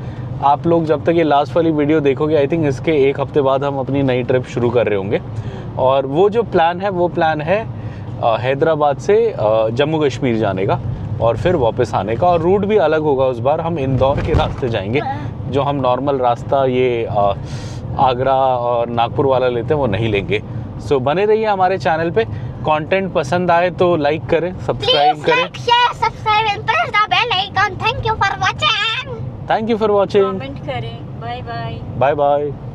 D: आप लोग जब तक ये लास्ट वाली वीडियो देखोगे आई थिंक इसके 1 हफ्ते बाद हम अपनी नई ट्रिप शुरू कर रहे होंगे। और वो जो प्लान है वो प्लान है हैदराबाद से जम्मू कश्मीर जाने का और फिर वापस आने का। और रूट भी अलग होगा, उस बार हम इंदौर के रास्ते जाएंगे। जो हम नॉर्मल रास्ता ये आगरा और नागपुर वाला लेते हैं वो नहीं लेंगे। सो बने रहिए हमारे चैनल पे। कंटेंट पसंद आए तो लाइक करें, सब्सक्राइब करें।
B: Subscribe and press the bell icon. Thank you for watching.
D: Thank you for watching.
E: Comment करें। Bye bye.
D: Bye bye.